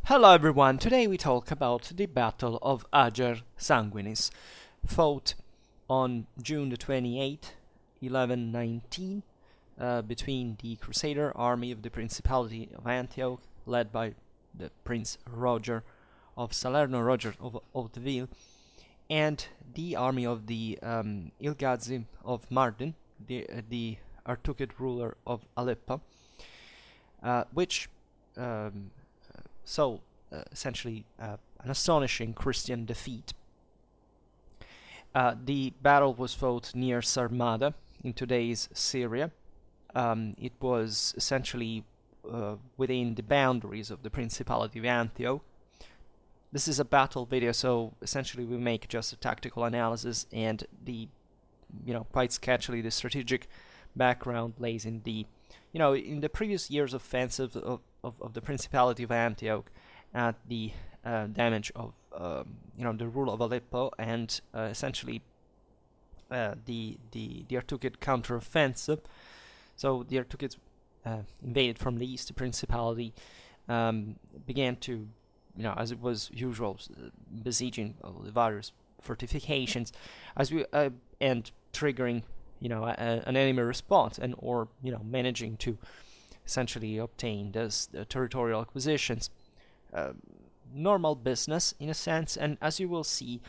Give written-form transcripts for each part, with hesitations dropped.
Hello everyone, today we talk about the Battle of Ager Sanguinis, fought on June the 28th, 1119, between the Crusader army of the Principality of Antioch, led by the Prince Roger of Salerno, Roger of Hauteville, and the army of the Il-Ghazi of Mardin, the Artukid ruler of Aleppo, which essentially an astonishing Christian defeat. The battle was fought near Sarmada in today's Syria. It was essentially within the boundaries of the Principality of Antioch. This is a battle video, so essentially we make just a tactical analysis, and quite sketchily, the strategic background lays in in the previous years' offensive of the Principality of Antioch at the damage of the rule of Aleppo, and essentially the Artukid counter-offensive. So the Artukids invaded from the east. The Principality began to, as it was usual, besieging the various fortifications, and triggering an enemy response, and or managing to essentially obtain this territorial acquisitions. Normal business in a sense, and as you will see,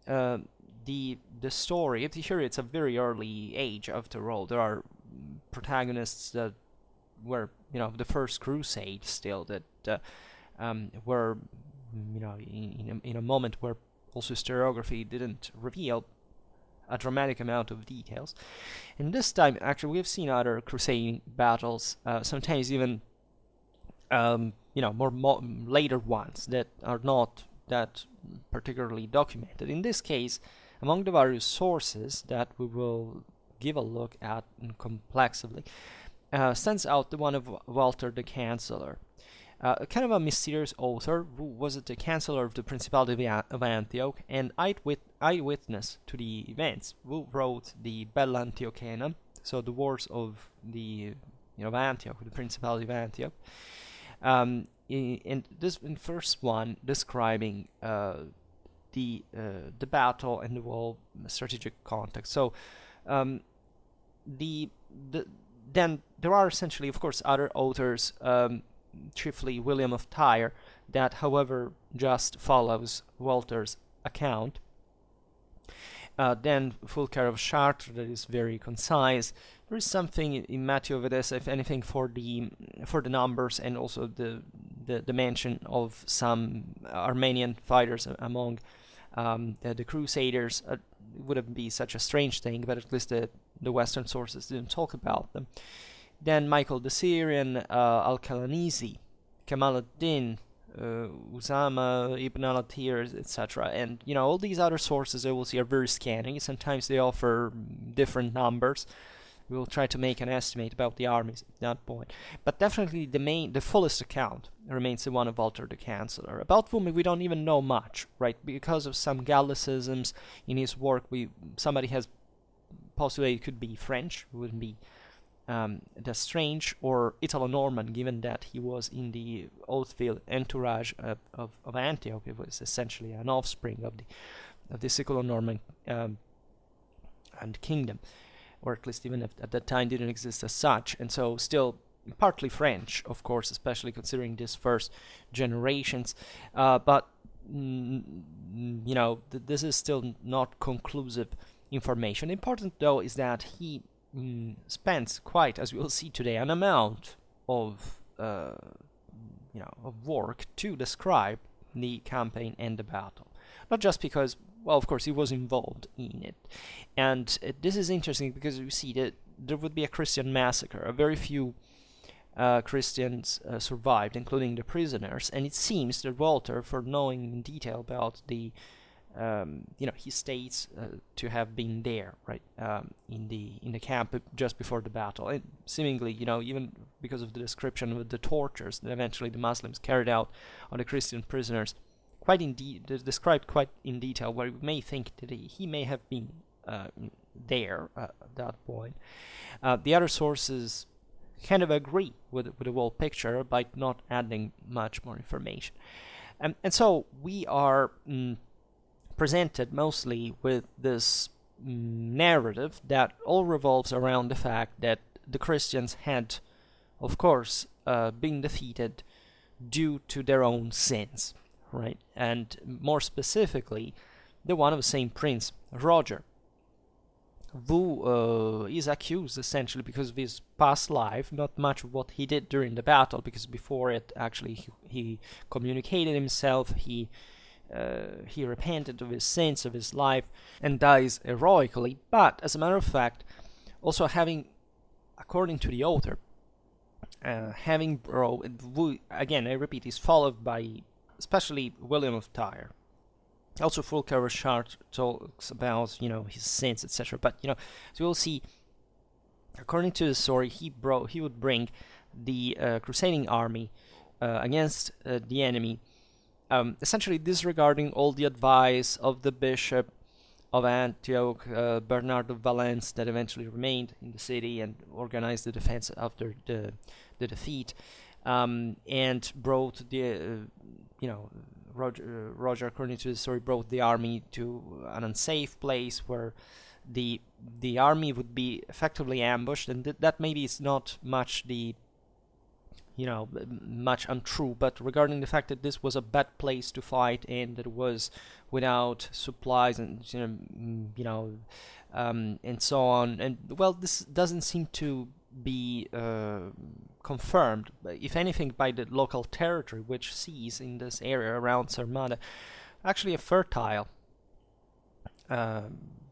the story here, it's a very early age after all. There are protagonists that were the first crusade still, that were in a moment where also historiography didn't reveal a dramatic amount of details. And this time, actually, we've seen other crusading battles, sometimes even more later ones that are not that particularly documented. In this case, among the various sources that we will give a look at complexively, stands out the one of Walter the Chancellor, kind of a mysterious author who was the Chancellor of the Principality of Antioch and eyewitness to the events, who wrote the Bella Antiochena, so the wars of the Antioch, the Principality of Antioch. In first one describing the battle and the whole strategic context. So then there are essentially, of course, other authors, chiefly William of Tyre, that, however, just follows Walter's account. Then Fulcher of Chartres, that is very concise. There is something in Matthew of Edessa, if anything, for the numbers, and also the mention of some Armenian fighters among the Crusaders. It wouldn't be such a strange thing, but at least the Western sources didn't talk about them. Then Michael the Syrian, al-Qalanisi, Kamal ad-Din, Usama ibn al-Athir, etc. And all these other sources I will see are very scanty. Sometimes they offer different numbers. We will try to make an estimate about the armies at that point. But definitely the fullest account remains the one of Walter the Chancellor, about whom we don't even know much, right? Because of some Gallicisms in his work, somebody has postulated it could be French, it wouldn't be the Strange, or Italo-Norman, given that he was in the Hauteville entourage of Antioch. It was essentially an offspring of the Siculo-Norman and kingdom, or at least even at that time didn't exist as such, and so still partly French, of course, especially considering these first generations. But this is still not conclusive information. Important, though, is that he spends quite, as we will see today, an amount of work to describe the campaign and the battle. Not just because, well, of course, he was involved in it. And this is interesting because you see that there would be a Christian massacre. A very few Christians survived, including the prisoners. And it seems that Walter, for knowing in detail about he states to have been there, right, in the camp just before the battle, and seemingly, even because of the description of the tortures that eventually the Muslims carried out on the Christian prisoners, described quite in detail, where we may think that he may have been there at that point. The other sources kind of agree with the whole picture by not adding much more information. And so we are presented mostly with this narrative that all revolves around the fact that the Christians had, of course, been defeated due to their own sins, right? And more specifically, the one of the same prince, Roger, who is accused essentially because of his past life, not much of what he did during the battle, because before it actually he communicated himself, he repented of his sins of his life and dies heroically. But as a matter of fact, also having, according to the author, having again, I repeat, is followed by especially William of Tyre. Also, Fulcher Richard talks about, his sins, etc. But, as we'll see, according to the story, he would bring the crusading army against the enemy, essentially disregarding all the advice of the bishop of Antioch, Bernard of Valence, that eventually remained in the city and organized the defense after the defeat, and brought the, Roger, according to the story, brought the army to an unsafe place where the army would be effectively ambushed, and that maybe is not much much untrue, but regarding the fact that this was a bad place to fight and that it was without supplies and and so on, and well, this doesn't seem to be confirmed, if anything, by the local territory, which sees in this area around Sarmada actually a fertile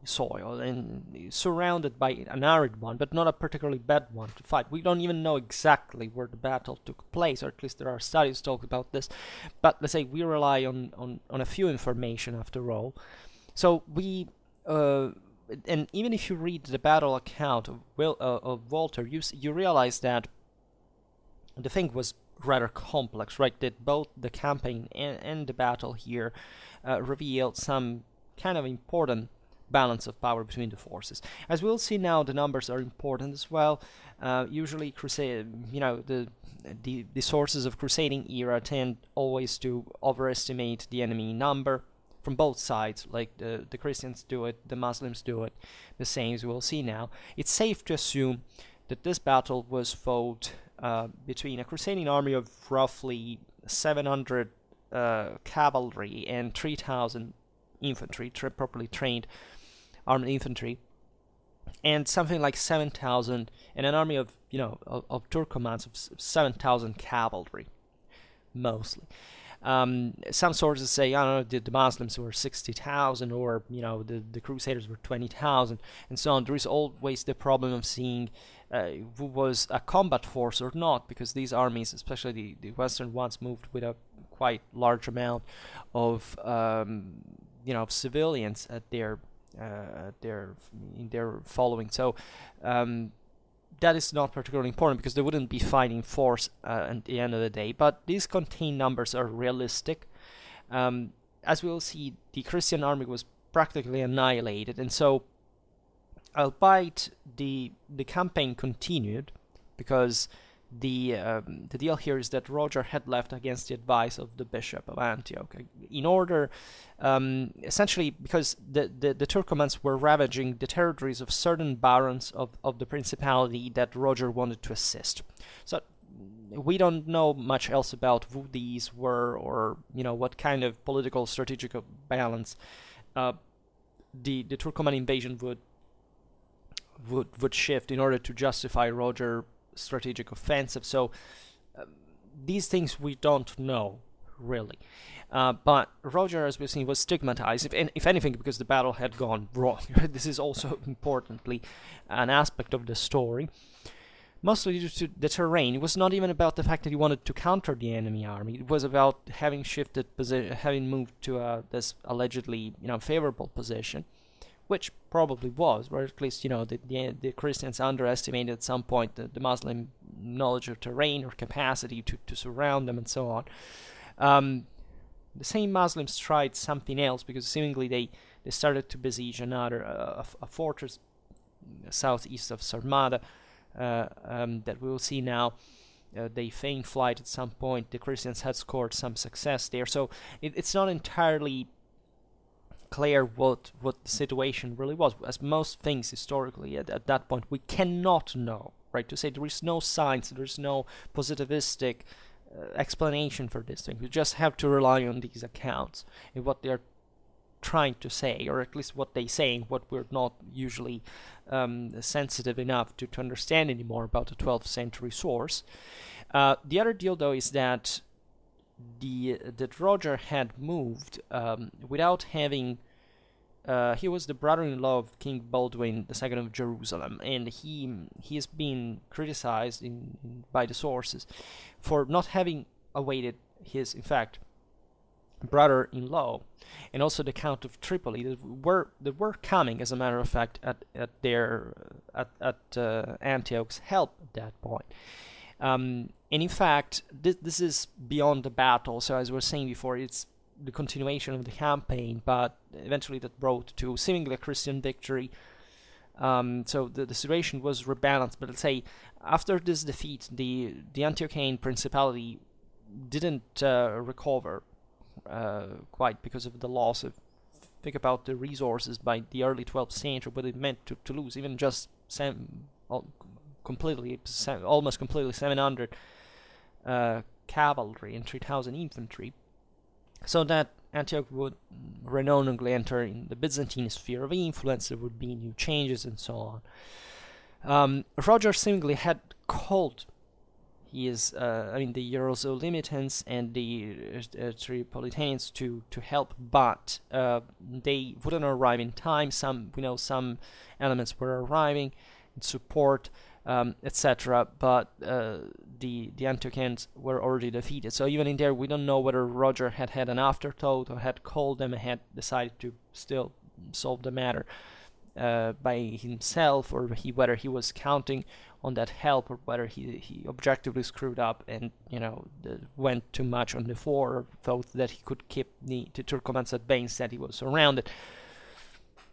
soil and surrounded by an arid one, but not a particularly bad one to fight. We don't even know exactly where the battle took place, or at least there are studies talk about this, but let's say we rely on a few information after all. So we and even if you read the battle account of Walter, you realize that the thing was rather complex, right? That both the campaign and the battle here revealed some kind of important balance of power between the forces. As we'll see now, the numbers are important as well. Usually, the sources of crusading era tend always to overestimate the enemy number from both sides, like the Christians do it, the Muslims do it, the same as we'll see now. It's safe to assume that this battle was fought between a crusading army of roughly 700 cavalry and 3,000 infantry, properly trained armed infantry, and something like 7,000, and an army of Turkomans of 7,000 cavalry, mostly. Some sources say, I don't know, the Muslims were 60,000, or the Crusaders were 20,000, and so on. There is always the problem of seeing who was a combat force or not, because these armies, especially the Western ones, moved with a quite large amount of civilians at their in their following. So that is not particularly important, because they wouldn't be fighting force at the end of the day. But these contained numbers are realistic. As we will see, the Christian army was practically annihilated, and so albeit the campaign continued, because the deal here is that Roger had left against the advice of the bishop of Antioch, in order, essentially, because the Turkomans were ravaging the territories of certain barons of the principality that Roger wanted to assist. So we don't know much else about who these were, or what kind of political strategic balance the Turkoman invasion would shift in order to justify Roger's strategic offensive. So these things we don't know really, but Roger, as we've seen, was stigmatized, if anything, because the battle had gone wrong. This is also importantly an aspect of the story, mostly due to the terrain. It was not even about the fact that he wanted to counter the enemy army. It was about having shifted position, having moved to this allegedly favorable position, which probably was, or at least the Christians underestimated at some point the Muslim knowledge of terrain or capacity to surround them and so on. The same Muslims tried something else, because seemingly they started to besiege another a fortress southeast of Sarmada, that we will see now. They feigned flight at some point. The Christians had scored some success there, so it's not entirely clear what the situation really was. As most things historically at that point, we cannot know, right? To say there is no science, there is no positivistic explanation for this thing. We just have to rely on these accounts and what they're trying to say, or at least what they saying, what we're not usually sensitive enough to understand anymore about the 12th century source. The other deal, though, is that that Roger had moved without having. He was the brother-in-law of King Baldwin II of Jerusalem, and he has been criticized by the sources for not having awaited his, in fact, brother-in-law, and also the Count of Tripoli that were coming, as a matter of fact, at Antioch's help at that point. And in fact, this is beyond the battle. So as we were saying before, it's the continuation of the campaign, but eventually that brought to seemingly a Christian victory. So the situation was rebalanced. But let's say after this defeat, the Antiochian principality didn't recover quite because of the loss of. Think about the resources by the early 12th century, what it meant to lose even just almost completely 700 cavalry and 3,000 infantry. So that Antioch would renownedly enter in the Byzantine sphere of influence. There would be new changes and so on. Roger seemingly had called the Jerusalemitans and the Tripolitanians to help, but they wouldn't arrive in time. Some elements were arriving in support, etc. But the Antiochians were already defeated. So even in there, we don't know whether Roger had an afterthought or had called them and had decided to still solve the matter by himself, or whether he was counting on that help, or whether he objectively screwed up and went too much on the fore, or thought that he could keep the Turkomans at bay instead he was surrounded.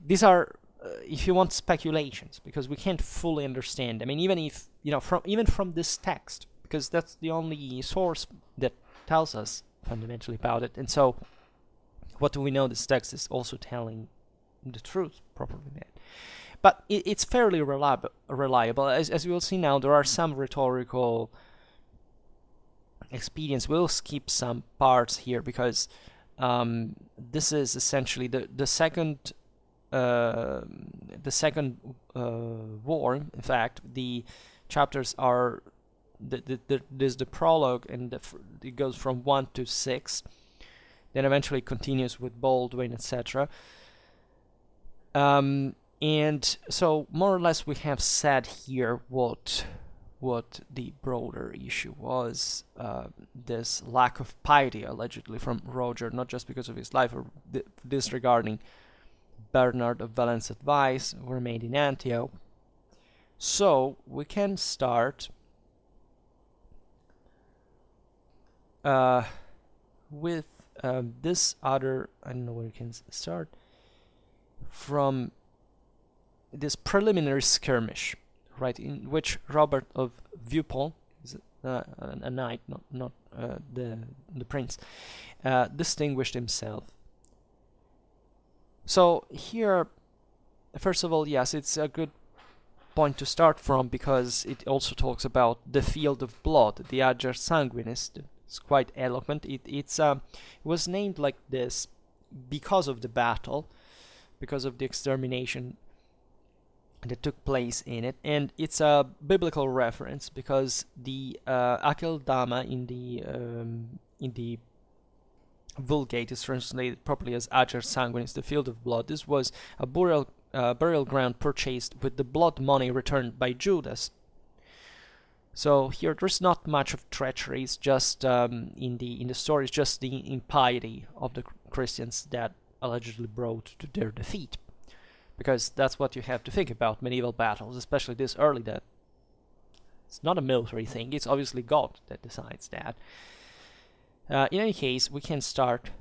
These are, if you want, speculations, because we can't fully understand. I mean, even from this text, because that's the only source that tells us fundamentally about it. And so, what do we know? This text is also telling the truth, properly made. But it's fairly reliable. As we will see now, there are some rhetorical expedients. We'll skip some parts here because this is essentially the second war. In fact, the chapters are there's the prologue, and it goes from 1 to 6. Then eventually continues with Baldwin, etc. And so more or less we have said here what the broader issue was, this lack of piety allegedly from Roger, not just because of his life or disregarding Bernard of Valence's advice, were made in Antioch. So we can start with this other, I don't know where we can start, from this preliminary skirmish, right, in which Robert of Vieux-Pont, a knight, not the prince, distinguished himself. So here, first of all, yes, it's a good point to start from, because it also talks about the field of blood, the Ager Sanguinis. It's quite eloquent. It was named like this because of the battle, because of the extermination that took place in it, and it's a biblical reference because the Akeldama in the Vulgate is translated properly as Ager Sanguinis, the field of blood. This was a burial ground purchased with the blood money returned by Judas. So here there's not much of treachery. It's just in the story, it's just the impiety of the Christians that allegedly brought to their defeat. Because that's what you have to think about medieval battles, especially this early, that it's not a military thing, it's obviously God that decides that. In any case, we can start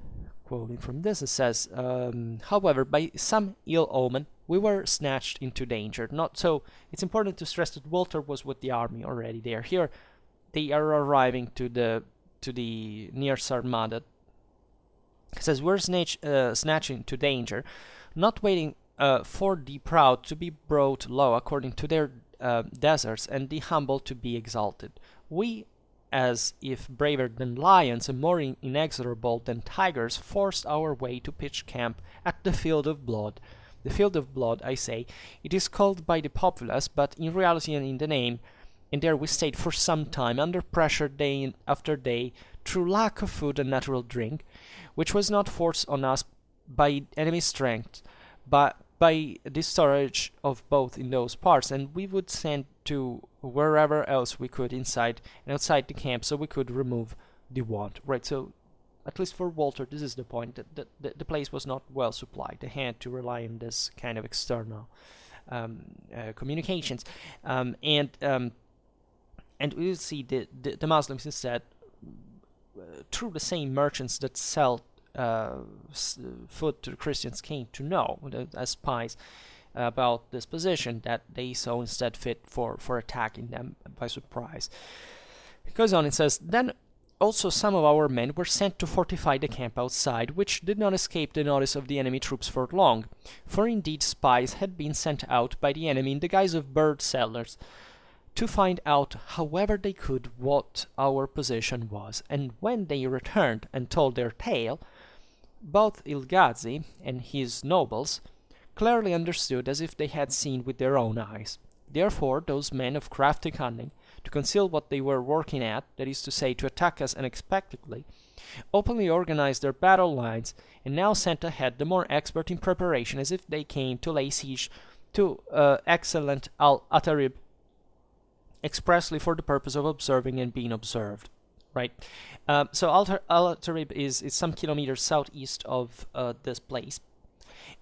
quoting from this. It says, however, by some ill omen, we were snatched into danger. Not so. It's important to stress that Walter was with the army already there. Here, they are arriving to the near Sarmada. It says we're snatching to danger, not waiting for the proud to be brought low according to their deserts, and the humble to be exalted. We, as if braver than lions and more inexorable than tigers, forced our way to pitch camp at the field of blood. The field of blood, I say, it is called by the populace, but in reality and in the name, and there we stayed for some time, under pressure day after day, through lack of food and natural drink, which was not forced on us by enemy strength, but by the storage of both in those parts, and we would send to wherever else we could inside and outside the camp, so we could remove the want. Right, so at least for Walter, this is the point, that the place was not well supplied. They had to rely on this kind of external communications, and we will see the Muslims instead, through the same merchants that sell food to the Christians, came to know as spies about this position, that they saw instead fit for attacking them by surprise. It goes on, it says, then also some of our men were sent to fortify the camp outside, which did not escape the notice of the enemy troops for long, for indeed spies had been sent out by the enemy in the guise of bird sellers, to find out however they could what our position was, and when they returned and told their tale, both Il-Ghazi and his nobles clearly understood as if they had seen with their own eyes. Therefore those men of crafty cunning, to conceal what they were working at, that is to say, to attack us unexpectedly, openly organized their battle lines, and now sent ahead the more expert in preparation, as if they came to lay siege to excellent al-Atharib, expressly for the purpose of observing and being observed. Right, so al-Atharib is some kilometers southeast of this place,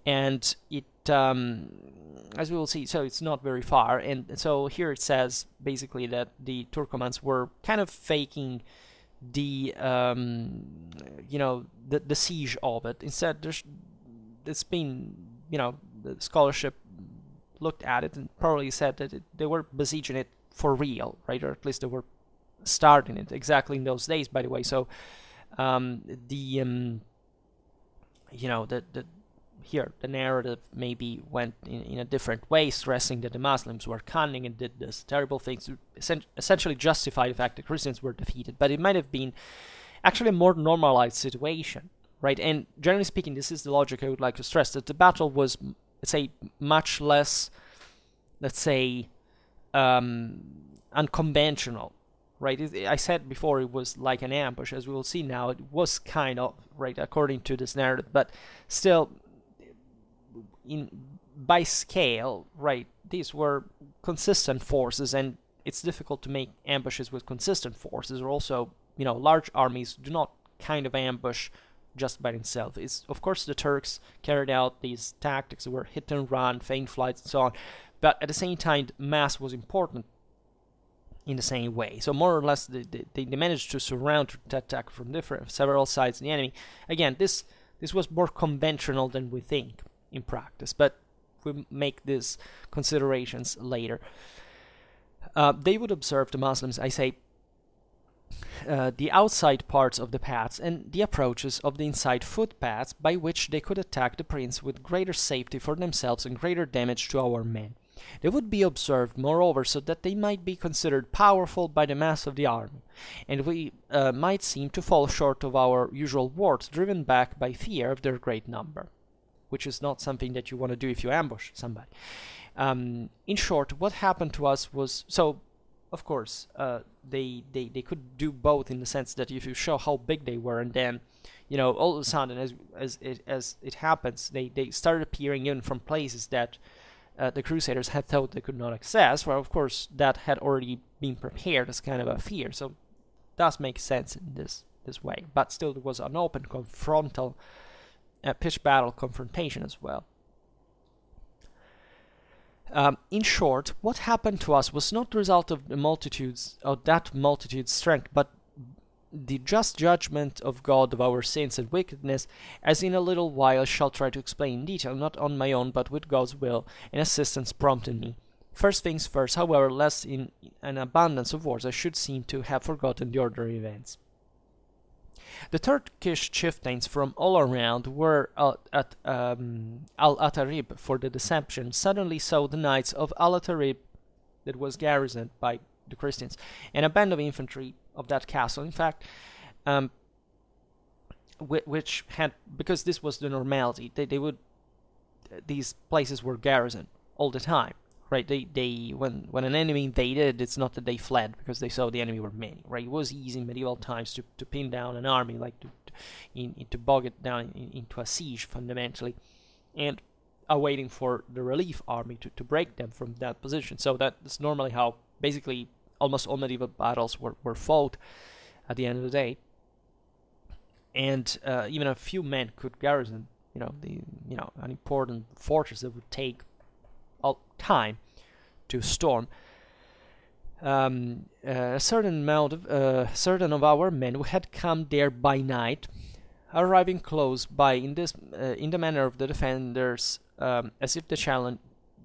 and it, as we will see, so it's not very far. And so here it says basically that the Turkomans were kind of faking the the siege of it. Instead, it's been, the scholarship looked at it and probably said that they were besieging it for real, right? Or at least they were starting it exactly in those days, by the way. So here the narrative maybe went in a different way, stressing that the Muslims were cunning and did this terrible things to essentially justify the fact that Christians were defeated. But it might have been actually a more normalized situation, right? And generally speaking, this is the logic I would like to stress, that the battle was, let's say, much less, let's say, unconventional. Right, I said before it was like an ambush. As we will see now, it was kind of, right, according to this narrative, but still, by scale, right, these were consistent forces, and it's difficult to make ambushes with consistent forces. Or also, large armies do not kind of ambush just by themselves. It's, of course, the Turks carried out these tactics that were hit and run, feint flights, and so on, but at the same time, mass was important in the same way. So more or less they managed to surround the attack from several sides of the enemy. Again, this was more conventional than we think in practice, but we make these considerations later. They would observe, the Muslims, I say, the outside parts of the paths and the approaches of the inside footpaths, by which they could attack the prince with greater safety for themselves and greater damage to our men. They would be observed, moreover, so that they might be considered powerful by the mass of the army, and we might seem to fall short of our usual worth, driven back by fear of their great number, which is not something that you want to do if you ambush somebody. In short, what happened to us was, so, of course, they could do both, in the sense that if you show how big they were, and then, all of a sudden, as it happens, they started appearing in from places that the Crusaders had thought they could not access. Well, of course, that had already been prepared as kind of a fear, so it does make sense in this way. But still, there was an open confrontal pitched battle confrontation as well. In short, what happened to us was not the result of that multitude's strength, but the just judgment of God of our sins and wickedness, as in a little while I shall try to explain in detail, not on my own, but with God's will and assistance prompting me. First things first, however, lest in an abundance of words I should seem to have forgotten the order of events. The Turkish chieftains from all around were at al-Atharib for the deception. Suddenly saw the knights of al-Atharib that was garrisoned by the Christians, and a band of infantry of that castle, in fact, which had, because this was the normality, these places were garrisoned all the time, right? When an enemy invaded, it's not that they fled because they saw the enemy were many, right? It was easy in medieval times to pin down an army, like to bog it down into a siege fundamentally, and awaiting for the relief army to break them from that position. So that's normally how basically almost all medieval battles were fought at the end of the day, and even a few men could garrison, an important fortress that would take all time to storm. A certain of our men had come there by night, arriving close by in the manner of the defenders, as if to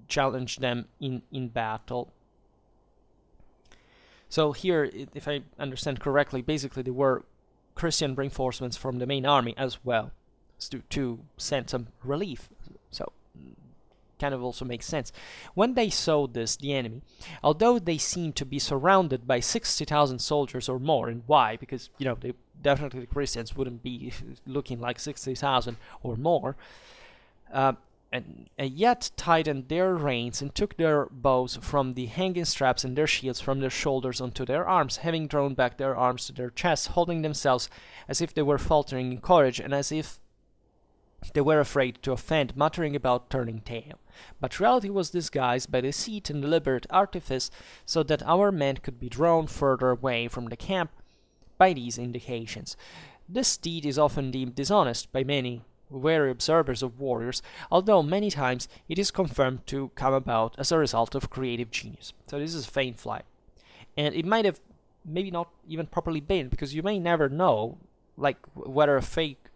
challenge them in battle. So here, if I understand correctly, basically there were Christian reinforcements from the main army as well to send some relief. So kind of also makes sense. When they saw this, the enemy, although they seemed to be surrounded by 60,000 soldiers or more, and why? Because, they definitely, the Christians wouldn't be looking like 60,000 or more, and yet tightened their reins and took their bows from the hanging straps and their shields from their shoulders onto their arms, having drawn back their arms to their chests, holding themselves as if they were faltering in courage and as if they were afraid to offend, muttering about turning tail. But reality was disguised by deceit and deliberate artifice, so that our men could be drawn further away from the camp by these indications. This deed is often deemed dishonest by many wary observers of warriors, although many times it is confirmed to come about as a result of creative genius. So this is feint flight, and it might have maybe not even properly been, because you may never know, like, whether a fake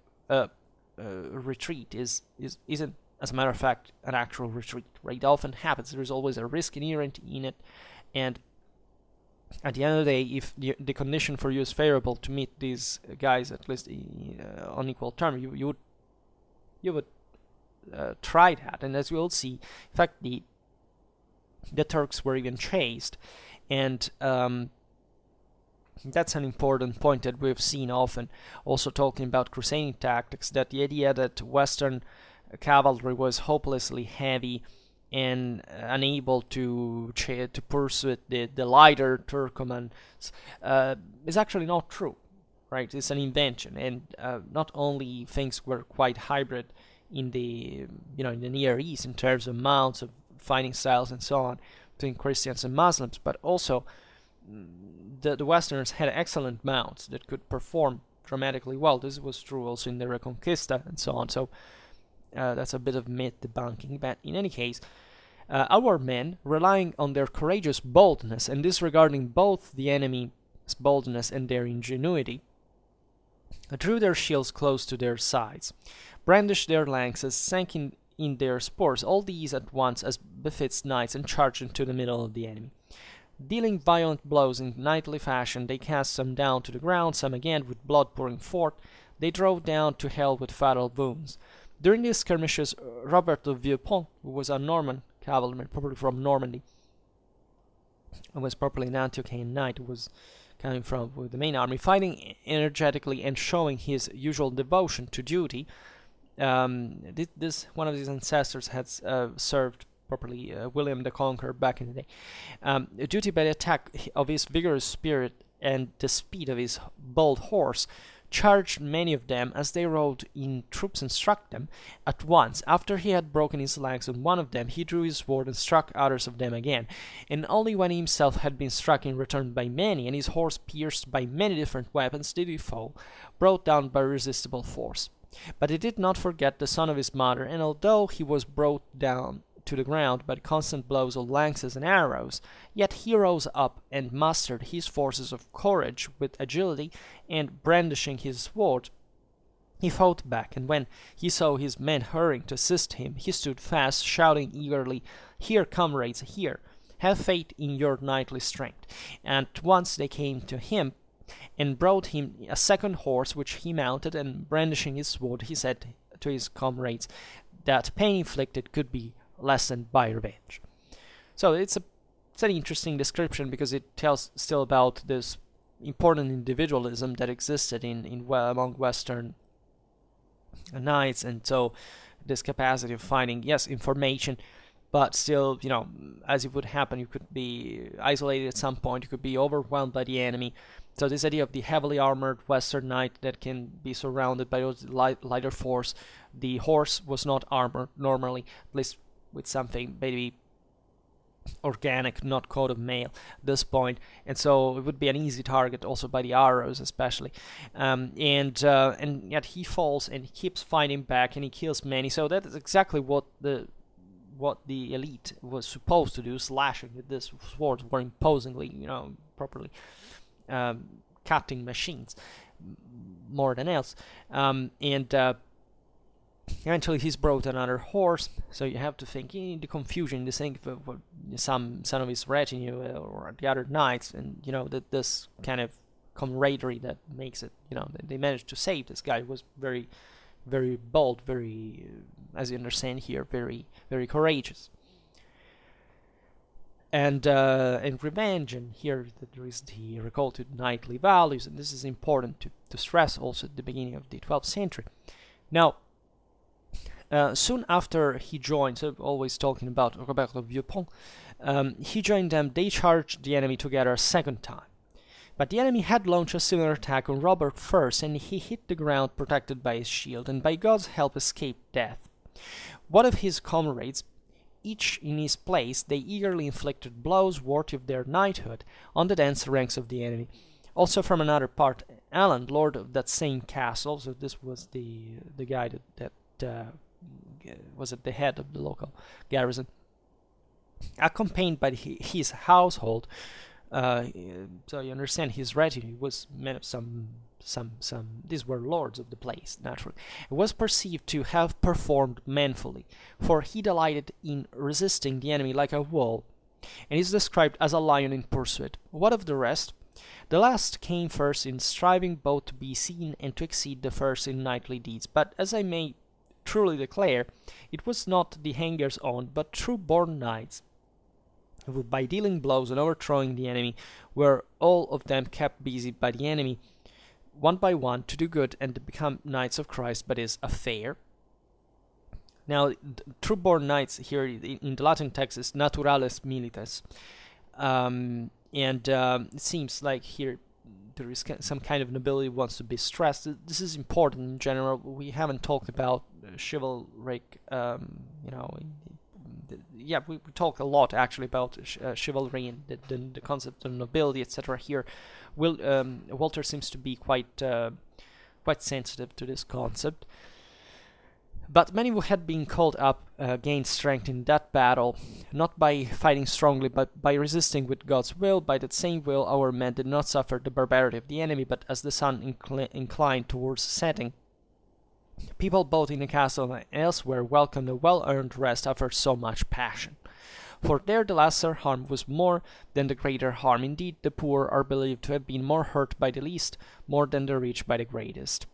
retreat isn't, as a matter of fact, an actual retreat, right? It often happens. There is always a risk inherent in it, and at the end of the day, if the condition for you is favorable to meet these guys at least on equal terms, you would try that. And as we will see, in fact, the Turks were even chased, and that's an important point that we've seen often, also talking about crusading tactics, that the idea that Western cavalry was hopelessly heavy and unable to pursue the lighter Turkomans is actually not true, right? It's an invention, and not only things were quite hybrid in the Near East in terms of mounts, of fighting styles, and so on, between Christians and Muslims, but also the Westerners had excellent mounts that could perform dramatically well. This was true also in the Reconquista and so on. So that's a bit of myth debunking. But in any case, our men, relying on their courageous boldness and disregarding both the enemy's boldness and their ingenuity, drew their shields close to their sides, brandished their lances, sank in their spurs, all these at once as befits knights, and charged into the middle of the enemy. Dealing violent blows in knightly fashion, they cast some down to the ground, some again, with blood pouring forth, they drove down to hell with fatal wounds. During these skirmishes, Robert of Villepont, who was a Norman cavalryman, probably from Normandy, and was properly an Antiochian knight, who was coming from with the main army, fighting energetically and showing his usual devotion to duty. This one of his ancestors had served properly William the Conqueror back in the day. Duty by the attack of his vigorous spirit and the speed of his bold horse charged many of them as they rode in troops and struck them at once. After he had broken his legs on one of them, he drew his sword and struck others of them again, and only when he himself had been struck in return by many, and his horse pierced by many different weapons, did he fall, brought down by irresistible force. But he did not forget the son of his mother, and although he was brought down to the ground by constant blows of lances and arrows, yet he rose up and mustered his forces of courage with agility, and brandishing his sword, he fought back, and when he saw his men hurrying to assist him, he stood fast, shouting eagerly, "Here, comrades, here! Have faith in your knightly strength." And at once they came to him, and brought him a second horse, which he mounted, and brandishing his sword, he said to his comrades that pain inflicted could be lessened by revenge. So it's an interesting description, because it tells still about this important individualism that existed among Western knights, and so this capacity of finding, yes, information, but still, as it would happen, you could be isolated at some point, you could be overwhelmed by the enemy. So this idea of the heavily armored Western knight that can be surrounded by those lighter force. The horse was not armored normally, at least with something maybe organic, not coat of mail at this point, and so it would be an easy target also by the arrows especially, and yet he falls and he keeps fighting back and he kills many. So that is exactly what the elite was supposed to do, slashing with this sword, were imposingly, properly cutting machines more than else, eventually he's brought another horse. So you have to think in the confusion, you think of some of his retinue or the other knights, and that this kind of camaraderie that makes it, they managed to save this guy was very, very bold, very, as you understand here, very, very courageous. And revenge, and here there is the recall to knightly values, and this is important to stress also at the beginning of the 12th century. Now, soon after he joined, so always talking about Robert de Vieux-Pont, he joined them. They charged the enemy together a second time. But the enemy had launched a similar attack on Robert first, and he hit the ground protected by his shield, and by God's help escaped death. One of his comrades, each in his place, they eagerly inflicted blows worthy of their knighthood on the dense ranks of the enemy. Also from another part, Alan, lord of that same castle, so this was the guy that was at the head of the local garrison, accompanied by his household. So you understand, his retinue was made of some. These were lords of the place, naturally. It was perceived to have performed manfully, for he delighted in resisting the enemy like a wall, and is described as a lion in pursuit. What of the rest? The last came first in striving both to be seen and to exceed the first in knightly deeds, but as I may truly declare, it was not the hangers-on, but true-born knights, who by dealing blows and overthrowing the enemy were all of them kept busy by the enemy, one by one, to do good and to become knights of Christ by this affair. Now, true-born knights here in the Latin text is naturales milites, and it seems like here there is some kind of nobility wants to be stressed. This is important in general. We haven't talked about chivalric, we talk a lot actually about chivalry and the concept of nobility, etc. Here, Walter seems to be quite sensitive to this concept. But many who had been called up gained strength in that battle, not by fighting strongly, but by resisting with God's will. By that same will, our men did not suffer the barbarity of the enemy, but as the sun inclined towards setting, people both in the castle and elsewhere welcomed a well-earned rest after so much passion. For there the lesser harm was more than the greater harm. Indeed, the poor are believed to have been more hurt by the least, more than the rich by the greatest.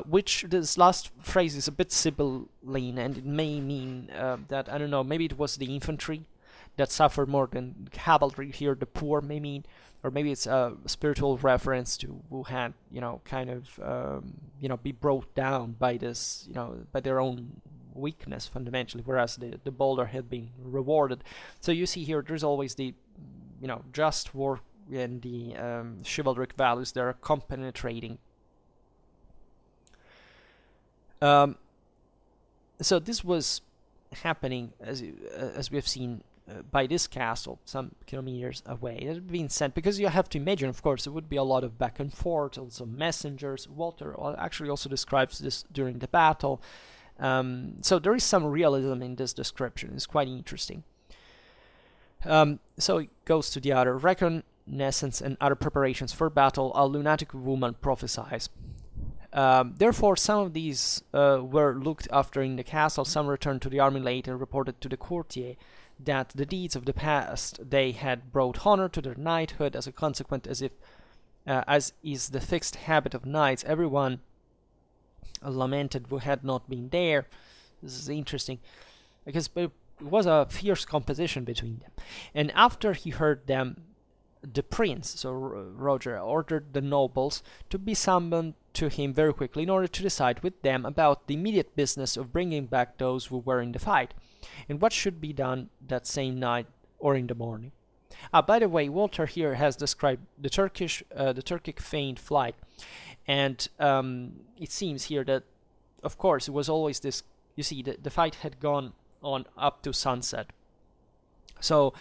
Which this last phrase is a bit sibylline, and it may mean that, I don't know, maybe it was the infantry that suffered more than cavalry. Here the poor may mean, or maybe it's a spiritual reference to who had, be brought down by this, by their own weakness fundamentally, whereas the bolder had been rewarded. So you see here, there's always the, just war and the chivalric values that are compenetrating. So this was happening, as we have seen, by this castle, some kilometers away. It had been sent, because you have to imagine, of course, it would be a lot of back and forth, also messengers. Walter actually also describes this during the battle. So there is some realism in this description. It's quite interesting. So it goes to the other. Reconnaissance and other preparations for battle, a lunatic woman prophesies. Therefore, some of these were looked after in the castle, some returned to the army late and reported to the courtier that the deeds of the past day had brought honor to their knighthood. As a consequence, as is the fixed habit of knights, everyone lamented who had not been there. This is interesting, because it was a fierce competition between them. And after he heard them, the prince, so Roger, ordered the nobles to be summoned to him very quickly in order to decide with them about the immediate business of bringing back those who were in the fight, and what should be done that same night or in the morning. By the way, Walter here has described the Turkic feigned flight, and it seems here that, of course, it was always this. You see, the fight had gone on up to sunset. So,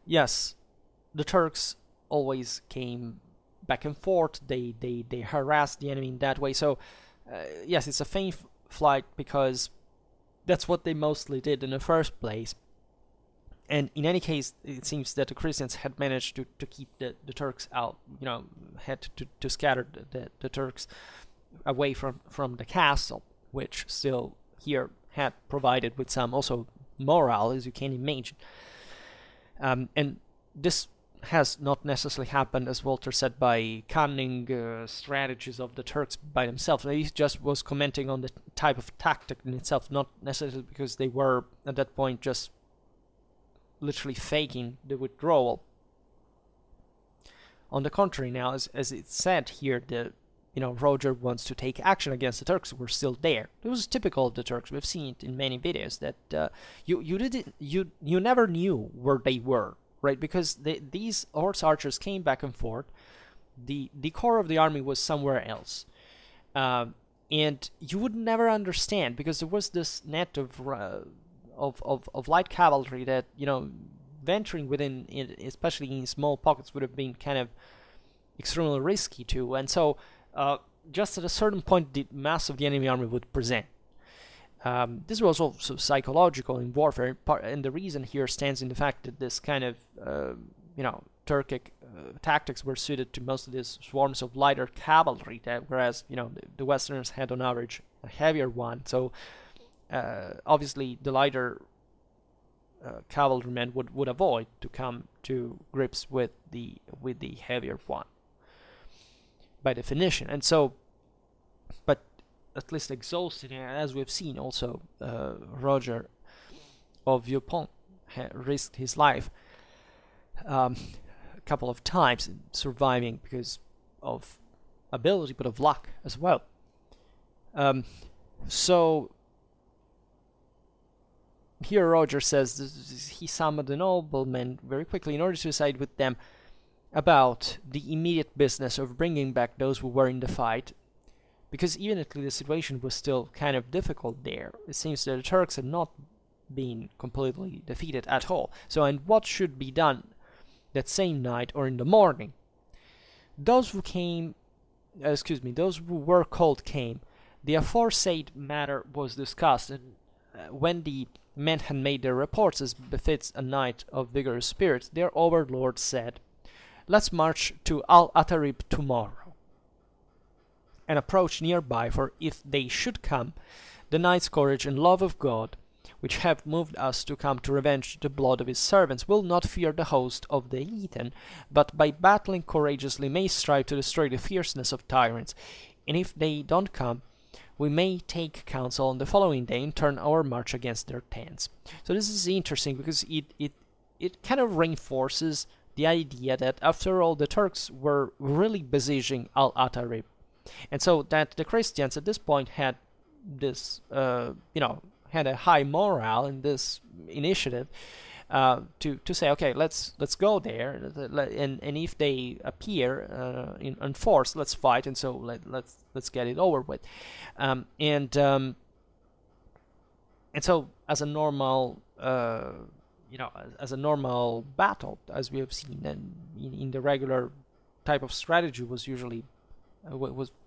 yes, the Turks always came back and forth. They harassed the enemy in that way. So, yes, it's a feigned flight because that's what they mostly did in the first place. And in any case, it seems that the Christians had managed to keep the Turks out, had to scatter the Turks away from the castle, which still here had provided with some also morale, as you can imagine. And this has not necessarily happened, as Walter said, by cunning strategies of the Turks by themselves. He just was commenting on the type of tactic in itself, not necessarily because they were at that point just literally faking the withdrawal. On the contrary, now, as it's said here, Roger wants to take action against the Turks who were still there. It was typical of the Turks. We've seen it in many videos that you never knew where they were, right? Because these horse archers came back and forth. The core of the army was somewhere else, and you would never understand because there was this net of light cavalry that venturing within, especially in small pockets, would have been kind of extremely risky too. And so, just at a certain point, the mass of the enemy army would present. This was also psychological in warfare, and the reason here stands in the fact that this kind of Turkic tactics were suited to most of these swarms of lighter cavalry, whereas the Westerners had on average a heavier one. So obviously the lighter cavalrymen would avoid to come to grips with the heavier one by definition. And so, but at least exhausted, as we've seen also, Roger of Vieux-Pont risked his life a couple of times, surviving because of ability but of luck as well. So here Roger says he summoned the noblemen very quickly in order to decide with them about the immediate business of bringing back those who were in the fight, because evidently the situation was still kind of difficult there. It seems that the Turks had not been completely defeated at all. So, and what should be done that same night or in the morning? Those who were called came. The aforesaid matter was discussed, and when the men had made their reports as befits a knight of vigorous spirits, their overlord said, "Let's march to al-Atharib tomorrow and approach nearby, for if they should come, the knight's courage and love of God, which have moved us to come to revenge the blood of his servants, will not fear the host of the heathen, but by battling courageously may strive to destroy the fierceness of tyrants. And if they don't come, we may take counsel on the following day and turn our march against their tents." So this is interesting because it kind of reinforces the idea that after all the Turks were really besieging al-Atharib, and so that the Christians at this point had this had a high morale in this initiative to say, okay, let's go there, and if they appear in force, let's fight, and so let's get it over with, and so as a normal as a normal battle, as we have seen, and in the regular type of strategy was usually was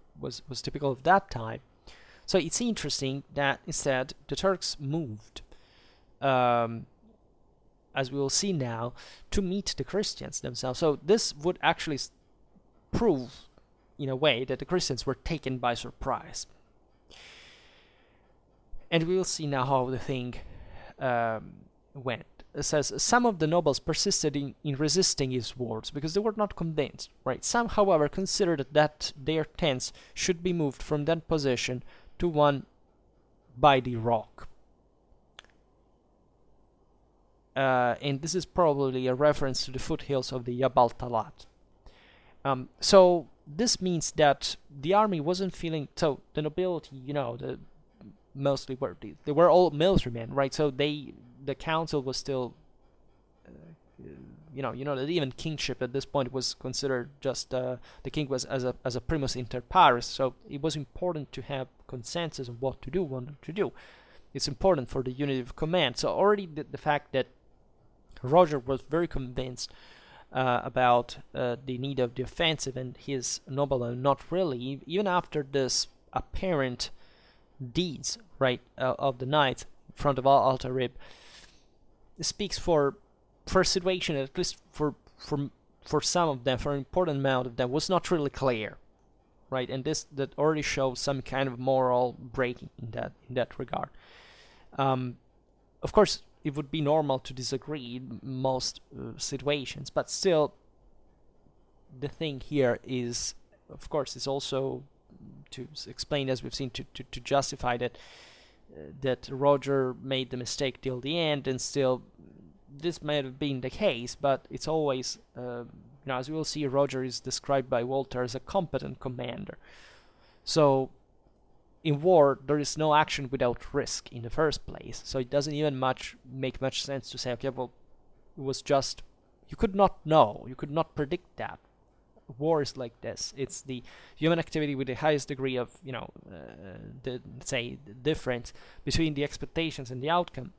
typical of that time. So it's interesting that instead the Turks moved, as we will see now, to meet the Christians themselves. So this would actually prove, in a way, that the Christians were taken by surprise. And we will see now how the thing went. It says some of the nobles persisted in resisting his words because they were not convinced. Right? Some, however, considered that their tents should be moved from that position to one by the rock. And this is probably a reference to the foothills of the Jabal Talat. So this means that the army wasn't feeling, so the nobility, mostly they were all military men, right? So the council was still, that even kingship at this point was considered just the king was as a primus inter pares. So it was important to have consensus on what to do, what not to do. It's important for the unity of command. So already the fact that Roger was very convinced about the need of the offensive, and his noblemen not really, even after this apparent deeds, right, of the knights in front of al-Atharib, speaks for a situation, at least for some of them, for an important amount of them, was not really clear, right, and that already shows some kind of moral breaking in that regard. Of course, it would be normal to disagree in most situations, but still, the thing here is, of course, is also to explain, as we've seen, to justify that Roger made the mistake till the end, and still this might have been the case, but it's always, as we will see, Roger is described by Walter as a competent commander. So in war, there is no action without risk in the first place, so it doesn't even make much sense to say, okay, well, it was just, you could not know, you could not predict that. War is like this. It's the human activity with the highest degree of, the difference between the expectations and the outcome.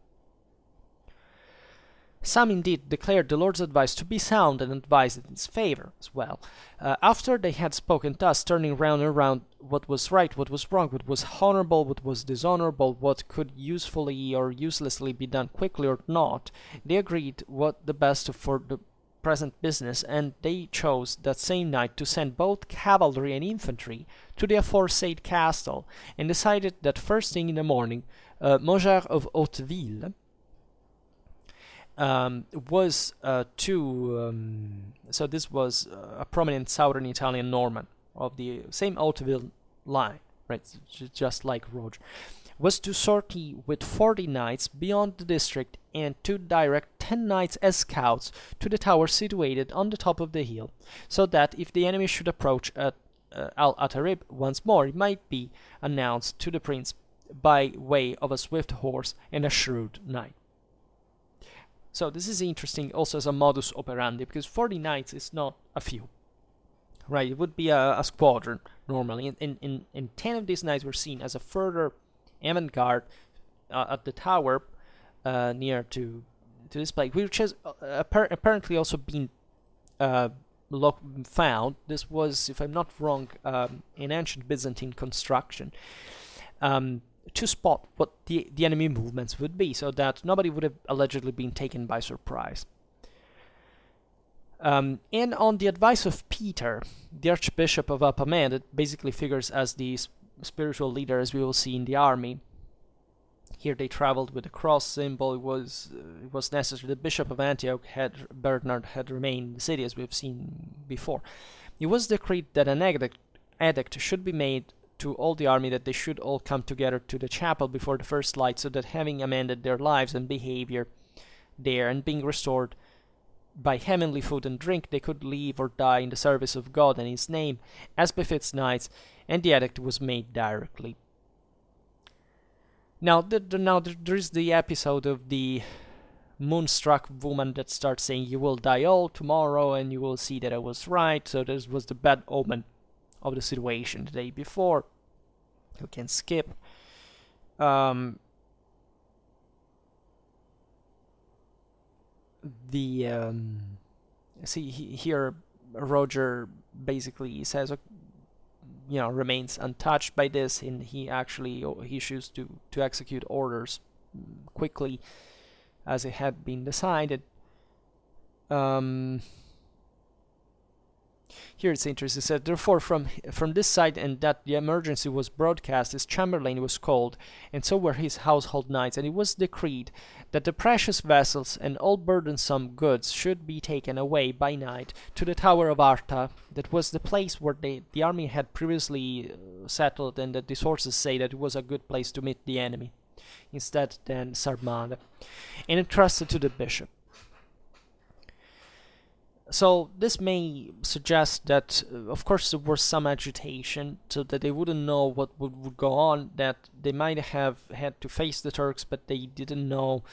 Some indeed declared the Lord's advice to be sound and advised in its favor as well. After they had spoken thus, turning round and round what was right, what was wrong, what was honorable, what was dishonorable, what could usefully or uselessly be done quickly or not, they agreed what the best for the present business, and they chose that same night to send both cavalry and infantry to the aforesaid castle, and decided that first thing in the morning, Moger of Hauteville was so this was a prominent southern Italian Norman of the same Hauteville line, right, just like Roger, was to sortie with 40 knights beyond the district and to direct 10 knights as scouts to the tower situated on the top of the hill, so that if the enemy should approach at al-Atharib once more, it might be announced to the prince by way of a swift horse and a shrewd knight. So this is interesting also as a modus operandi, because 40 knights is not a few, right? It would be a squadron normally, and 10 of these knights were seen as a further avant-garde at the tower near to this place, which has apparently also been found. This was, if I'm not wrong, an ancient Byzantine construction to spot what the enemy movements would be, so that nobody would have allegedly been taken by surprise. And on the advice of Peter, the Archbishop of Apamea, that basically figures as the spiritual leader, as we will see in the army. Here they traveled with a cross symbol. It was necessary. The Bishop of Antioch, Bernard, had remained in the city, as we have seen before. It was decreed that an edict should be made to all the army that they should all come together to the chapel before the first light, so that having amended their lives and behavior there and being restored by heavenly food and drink, they could live or die in the service of God and His name, as befits knights, and the edict was made directly. Now, there is the episode of the moonstruck woman that starts saying, "You will die all tomorrow, and you will see that I was right." So this was the bad omen of the situation the day before. You can skip. See here, Roger basically says remains untouched by this, and he actually issues to execute orders quickly as it had been decided. Here it's interesting. It said, therefore, from this side, and that the emergency was broadcast, his chamberlain was called, and so were his household knights, and it was decreed that the precious vessels and all burdensome goods should be taken away by night to the tower of Arta. That was the place where the army had previously settled, and that the sources say that it was a good place to meet the enemy, instead than Sarmada, and entrusted to the bishop. So this may suggest that, of course, there was some agitation, so that they wouldn't know what would go on, that they might have had to face the Turks, but they didn't know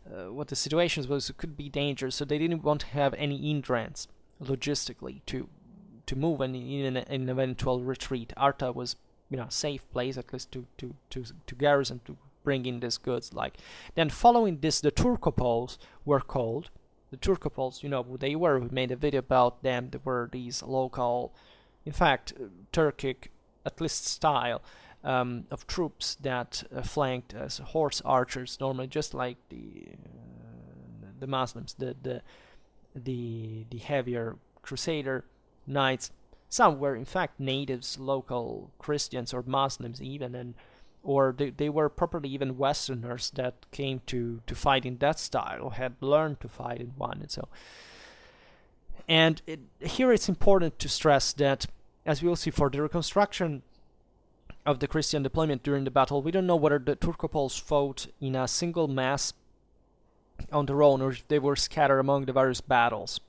what the situation was. It could be dangerous, so they didn't want to have any hindrance logistically to move in an eventual retreat. Arta was, a safe place, at least to garrison, to bring in these goods. Then following this, the Turcopoles were called. The Turcopoles, who they were. We made a video about them. They were these local, in fact, Turkic, at least style, of troops that flanked as horse archers, normally, just like the Muslims, the heavier Crusader knights. Some were, in fact, natives, local Christians or Muslims even, or they were properly even Westerners that came to fight in that style, or had learned to fight in one. And here it's important to stress that, as we will see, for the reconstruction of the Christian deployment during the battle, we don't know whether the Turcopoles fought in a single mass on their own, or if they were scattered among the various battles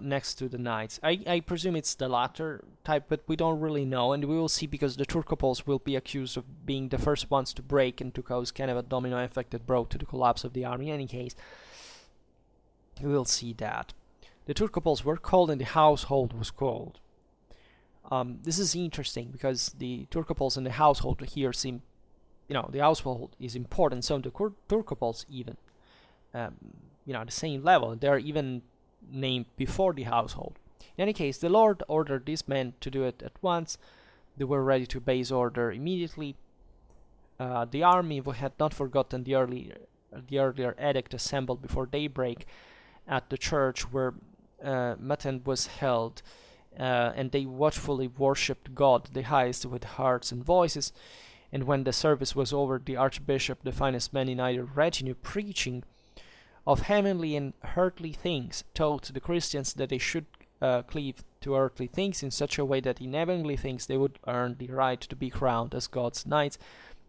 next to the knights. I presume it's the latter type, but we don't really know, and we will see, because the Turcopoles will be accused of being the first ones to break and to cause kind of a domino effect that brought to the collapse of the army. In any case, we will see that. The Turcopoles were called and the household was called. This is interesting, because the Turcopoles and the household here seem, the household is important, so the Turcopoles even, the same level. They are even named before the household. In any case, the Lord ordered these men to do it at once. They were ready to obey his order immediately. The army had not forgotten the earlier edict assembled before daybreak at the church where Matin was held, and they watchfully worshipped God the highest with hearts and voices. And when the service was over, the archbishop, the finest man in either retinue, preaching of heavenly and earthly things, taught the Christians that they should cleave to earthly things in such a way that in heavenly things they would earn the right to be crowned as God's knights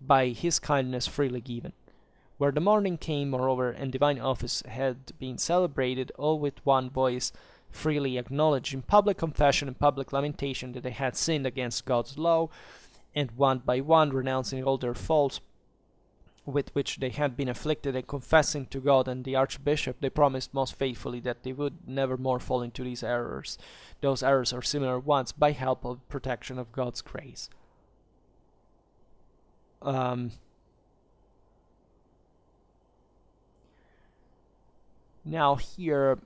by his kindness freely given. Where the morning came, moreover, and divine office had been celebrated, all with one voice freely acknowledged in public confession and public lamentation that they had sinned against God's law, and one by one renouncing all their faults with which they had been afflicted, and confessing to God and the archbishop, they promised most faithfully that they would never more fall into those errors or similar ones, by help of protection of God's grace. Now here,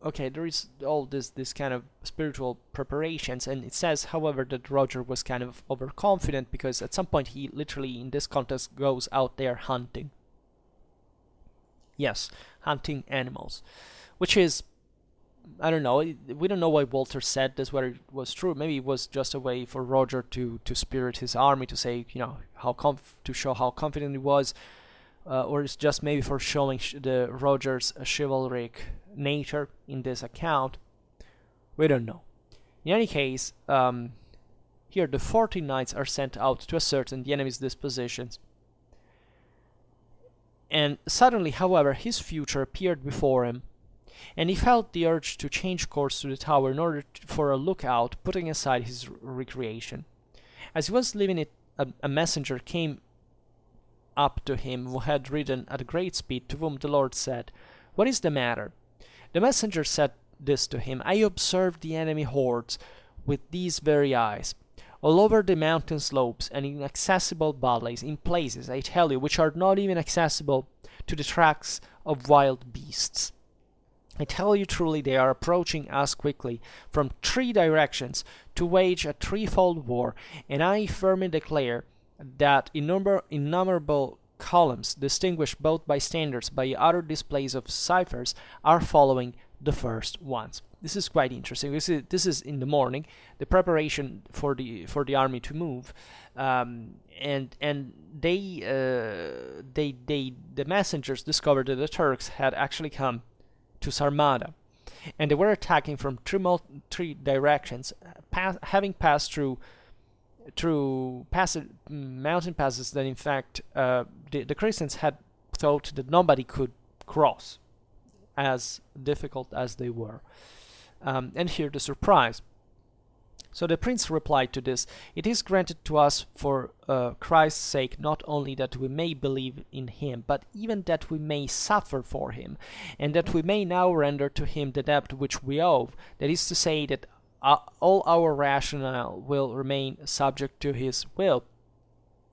okay, there is all this kind of spiritual preparations, and it says, however, that Roger was kind of overconfident, because at some point he literally, in this contest, goes out there hunting. Yes, hunting animals, which is, I don't know, we don't know why Walter said this, whether it was true. Maybe it was just a way for Roger to spirit his army, to say, to show how confident he was, or it's just maybe for showing the Roger's chivalric nature in this account. We don't know. In any case, here the 40 knights are sent out to ascertain the enemy's dispositions. And suddenly, however, his future appeared before him, and he felt the urge to change course to the tower in order for a lookout, putting aside his recreation. As he was leaving it, a messenger came up to him, who had ridden at great speed, to whom the Lord said, "What is the matter?" The messenger said this to him: "I observed the enemy hordes with these very eyes, all over the mountain slopes and in inaccessible valleys, in places, I tell you, which are not even accessible to the tracks of wild beasts. I tell you truly, they are approaching us quickly from 3 directions, to wage a threefold war, and I firmly declare that innumerable columns, distinguished both by standards by other displays of ciphers, are following the first ones. This is quite interesting. This is in the morning, the preparation for the army to move, and the messengers discovered that the Turks had actually come to Sarmada, and they were attacking from three directions, having passed through mountain passes that in fact the Christians had thought that nobody could cross, as difficult as they were. And here the surprise. So the prince replied to this, "It is granted to us for Christ's sake not only that we may believe in him, but even that we may suffer for him, and that we may now render to him the debt which we owe, that is to say, that all our rationale will remain subject to his will,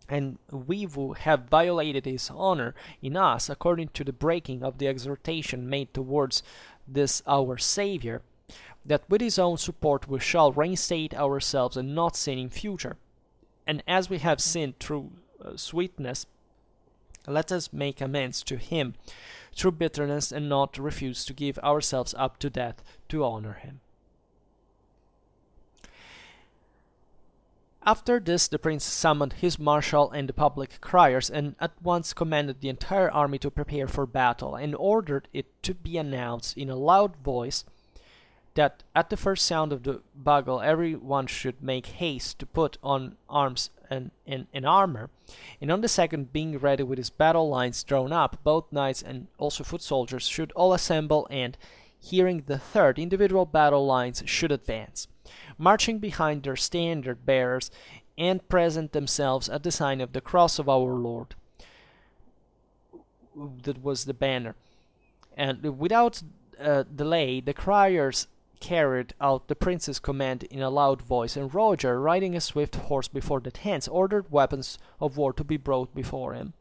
and we who have violated his honor in us, according to the breaking of the exhortation made towards this our Savior, that with his own support we shall reinstate ourselves and not sin in future. And as we have sinned through sweetness, let us make amends to him through bitterness, and not refuse to give ourselves up to death to honor him." After this, the prince summoned his marshal and the public criers, and at once commanded the entire army to prepare for battle, and ordered it to be announced in a loud voice that at the first sound of the bugle every one should make haste to put on arms and armor, and on the second, being ready with his battle lines drawn up, both knights and also foot soldiers should all assemble, and, hearing the third, individual battle lines should advance, marching behind their standard bearers, and present themselves at the sign of the cross of our Lord. That was the banner. And without delay, the criers carried out the prince's command in a loud voice, and Roger, riding a swift horse before the tents, ordered weapons of war to be brought before him.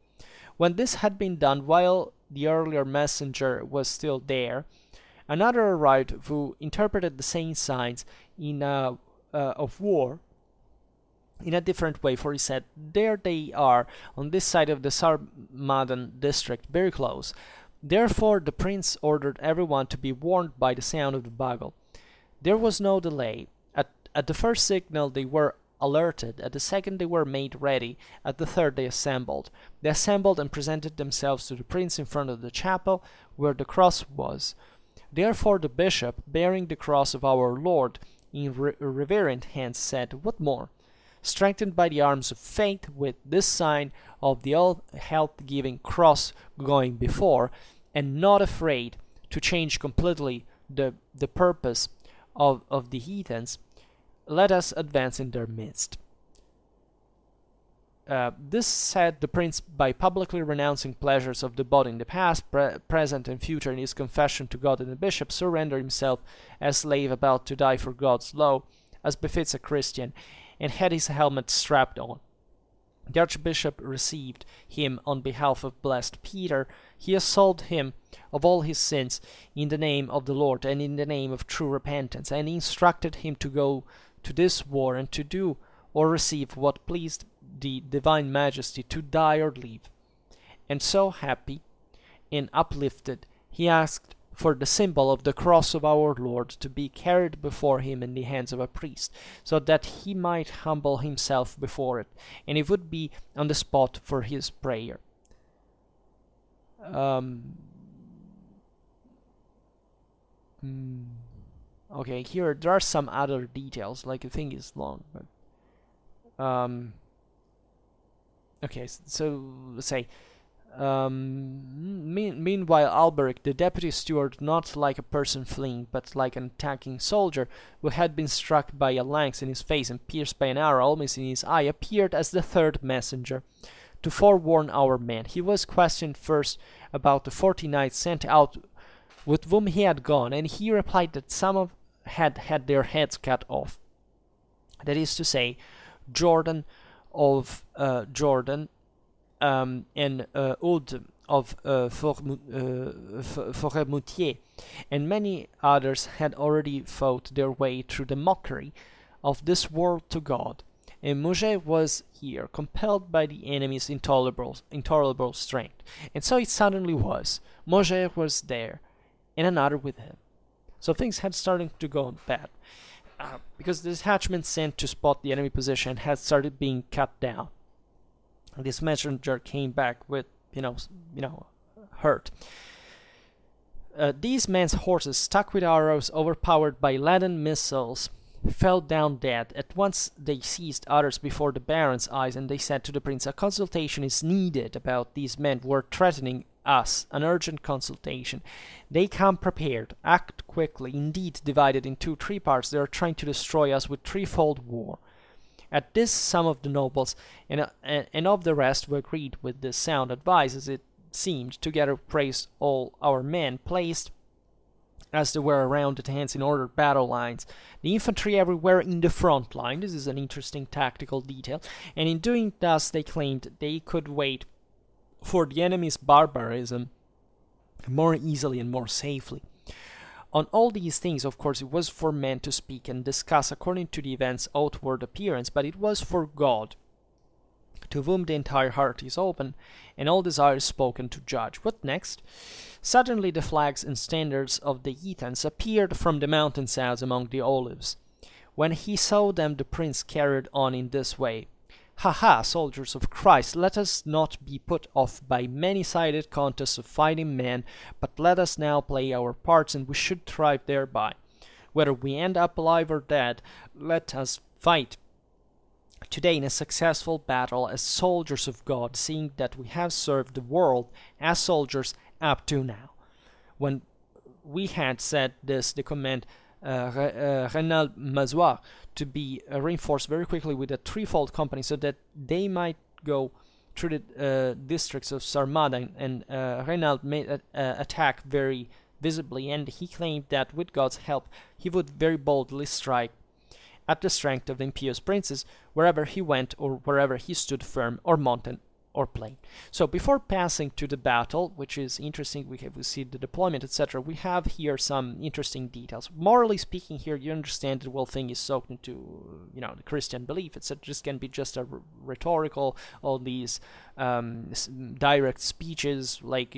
When this had been done, while the earlier messenger was still there, another arrived who interpreted the same signs of war in a different way, for he said, "There they are on this side of the Sarmadan district, very close." Therefore the prince ordered everyone to be warned by the sound of the bugle. There was no delay. At the first signal they were alerted, at the second they were made ready, at the third they assembled. They assembled and presented themselves to the prince in front of the chapel where the cross was. Therefore the bishop, bearing the cross of our Lord in reverent hands, said, "What more? Strengthened by the arms of faith, with this sign of the all-health-giving cross going before, and not afraid to change completely the purpose of the heathens, let us advance in their midst." This said the prince by publicly renouncing pleasures of the body in the past, present, and future in his confession to God, and the bishop surrendered himself as slave about to die for God's law, as befits a Christian, and had his helmet strapped on. The archbishop received him on behalf of blessed Peter. He absolved him of all his sins in the name of the Lord and in the name of true repentance, and instructed him to go to this war and to do or receive what pleased the divine majesty, to die or live. And so happy and uplifted, he asked for the symbol of the cross of our Lord to be carried before him in the hands of a priest, so that he might humble himself before it, and it would be on the spot for his prayer. Okay, here there are some other details, like the thing is long, but okay, so let's say, meanwhile Alberic, the deputy steward, not like a person fleeing, but like an attacking soldier, who had been struck by a lance in his face and pierced by an arrow almost in his eye, appeared as the third messenger to forewarn our men. He was questioned first about the 40 knights sent out with whom he had gone, and he replied that some had had their heads cut off. That is to say, Jordan of Jordan, and Oud of Forêt-Moutier, and many others had already fought their way through the mockery of this world to God, and Mujah was here, compelled by the enemy's intolerable strength. And so it suddenly was. Mujah was there, and another with him. So things had started to go bad. Because the detachment sent to spot the enemy position had started being cut down. This messenger came back with, hurt. These men's horses, stuck with arrows, overpowered by leaden missiles, fell down dead. At once they seized others before the Baron's eyes, and they said to the prince, "A consultation is needed about these men who are threatening us, an urgent consultation. They come prepared, act quickly, indeed divided into three parts. They are trying to destroy us with threefold war." At this, some of the nobles and of the rest who agreed with this sound advice, as it seemed, together praised all our men, placed as they were around the tents in ordered battle lines, the infantry everywhere in the front line. This is an interesting tactical detail, and in doing thus they claimed they could wait for the enemy's barbarism more easily and more safely. On all these things, of course, it was for men to speak and discuss according to the event's outward appearance, but it was for God, to whom the entire heart is open, and all desire is spoken, to judge. What next? Suddenly the flags and standards of the heathens appeared from the mountainsides among the olives. When he saw them, the prince carried on in this way: "Ha ha, soldiers of Christ, let us not be put off by many-sided contests of fighting men, but let us now play our parts, and we should thrive thereby. Whether we end up alive or dead, let us fight today in a successful battle as soldiers of God, seeing that we have served the world as soldiers up to now." When we had said this, the command Renal Mazoir to be reinforced very quickly with a threefold company, so that they might go through the districts of Sarmada, and Renal made attack very visibly, and he claimed that with God's help he would very boldly strike at the strength of the impious princes wherever he went, or wherever he stood firm, or mountain or plain. So before passing to the battle, which is interesting, we see the deployment, etc., we have here some interesting details. Morally speaking, here you understand the whole thing is soaked into the Christian belief, etc. This can be just a rhetorical, all these direct speeches, like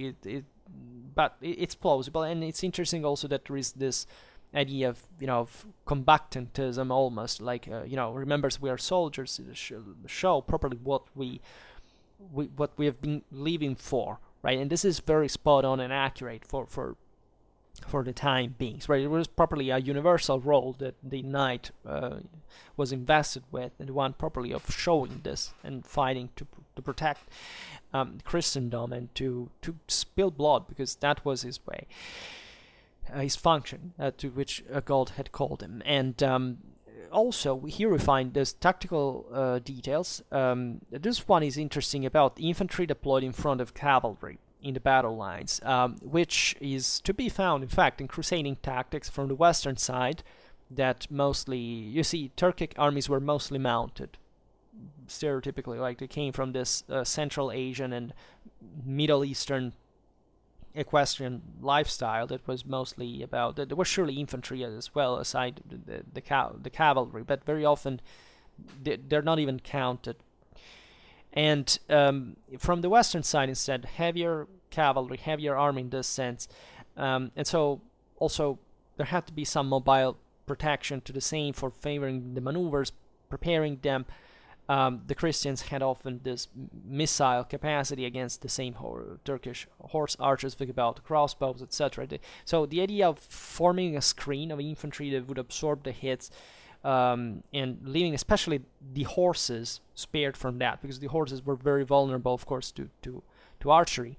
but it's plausible, and it's interesting also that there is this idea of combatantism, almost like remember, we are soldiers, show properly what we have been living for, right? And this is very spot on and accurate for the time being, right? It was properly a universal role that the knight was invested with, and one properly of showing this and fighting to protect Christendom and to spill blood, because that was his way, his function, to which God had called him. And also, here we find these tactical details. This one is interesting about infantry deployed in front of cavalry in the battle lines, which is to be found, in fact, in crusading tactics from the western side, that mostly, you see, Turkic armies were mostly mounted, stereotypically, like they came from this Central Asian and Middle Eastern equestrian lifestyle that was mostly about, there was surely infantry as well aside the cavalry, but very often they're not even counted. And from the western side, instead, heavier cavalry, heavier army in this sense, and so also there had to be some mobile protection to the same for favoring the maneuvers, preparing them. The Christians had often this missile capacity against the same Turkish horse archers, think about crossbows, etc. So the idea of forming a screen of infantry that would absorb the hits, and leaving especially the horses spared from that, because the horses were very vulnerable, of course, to archery,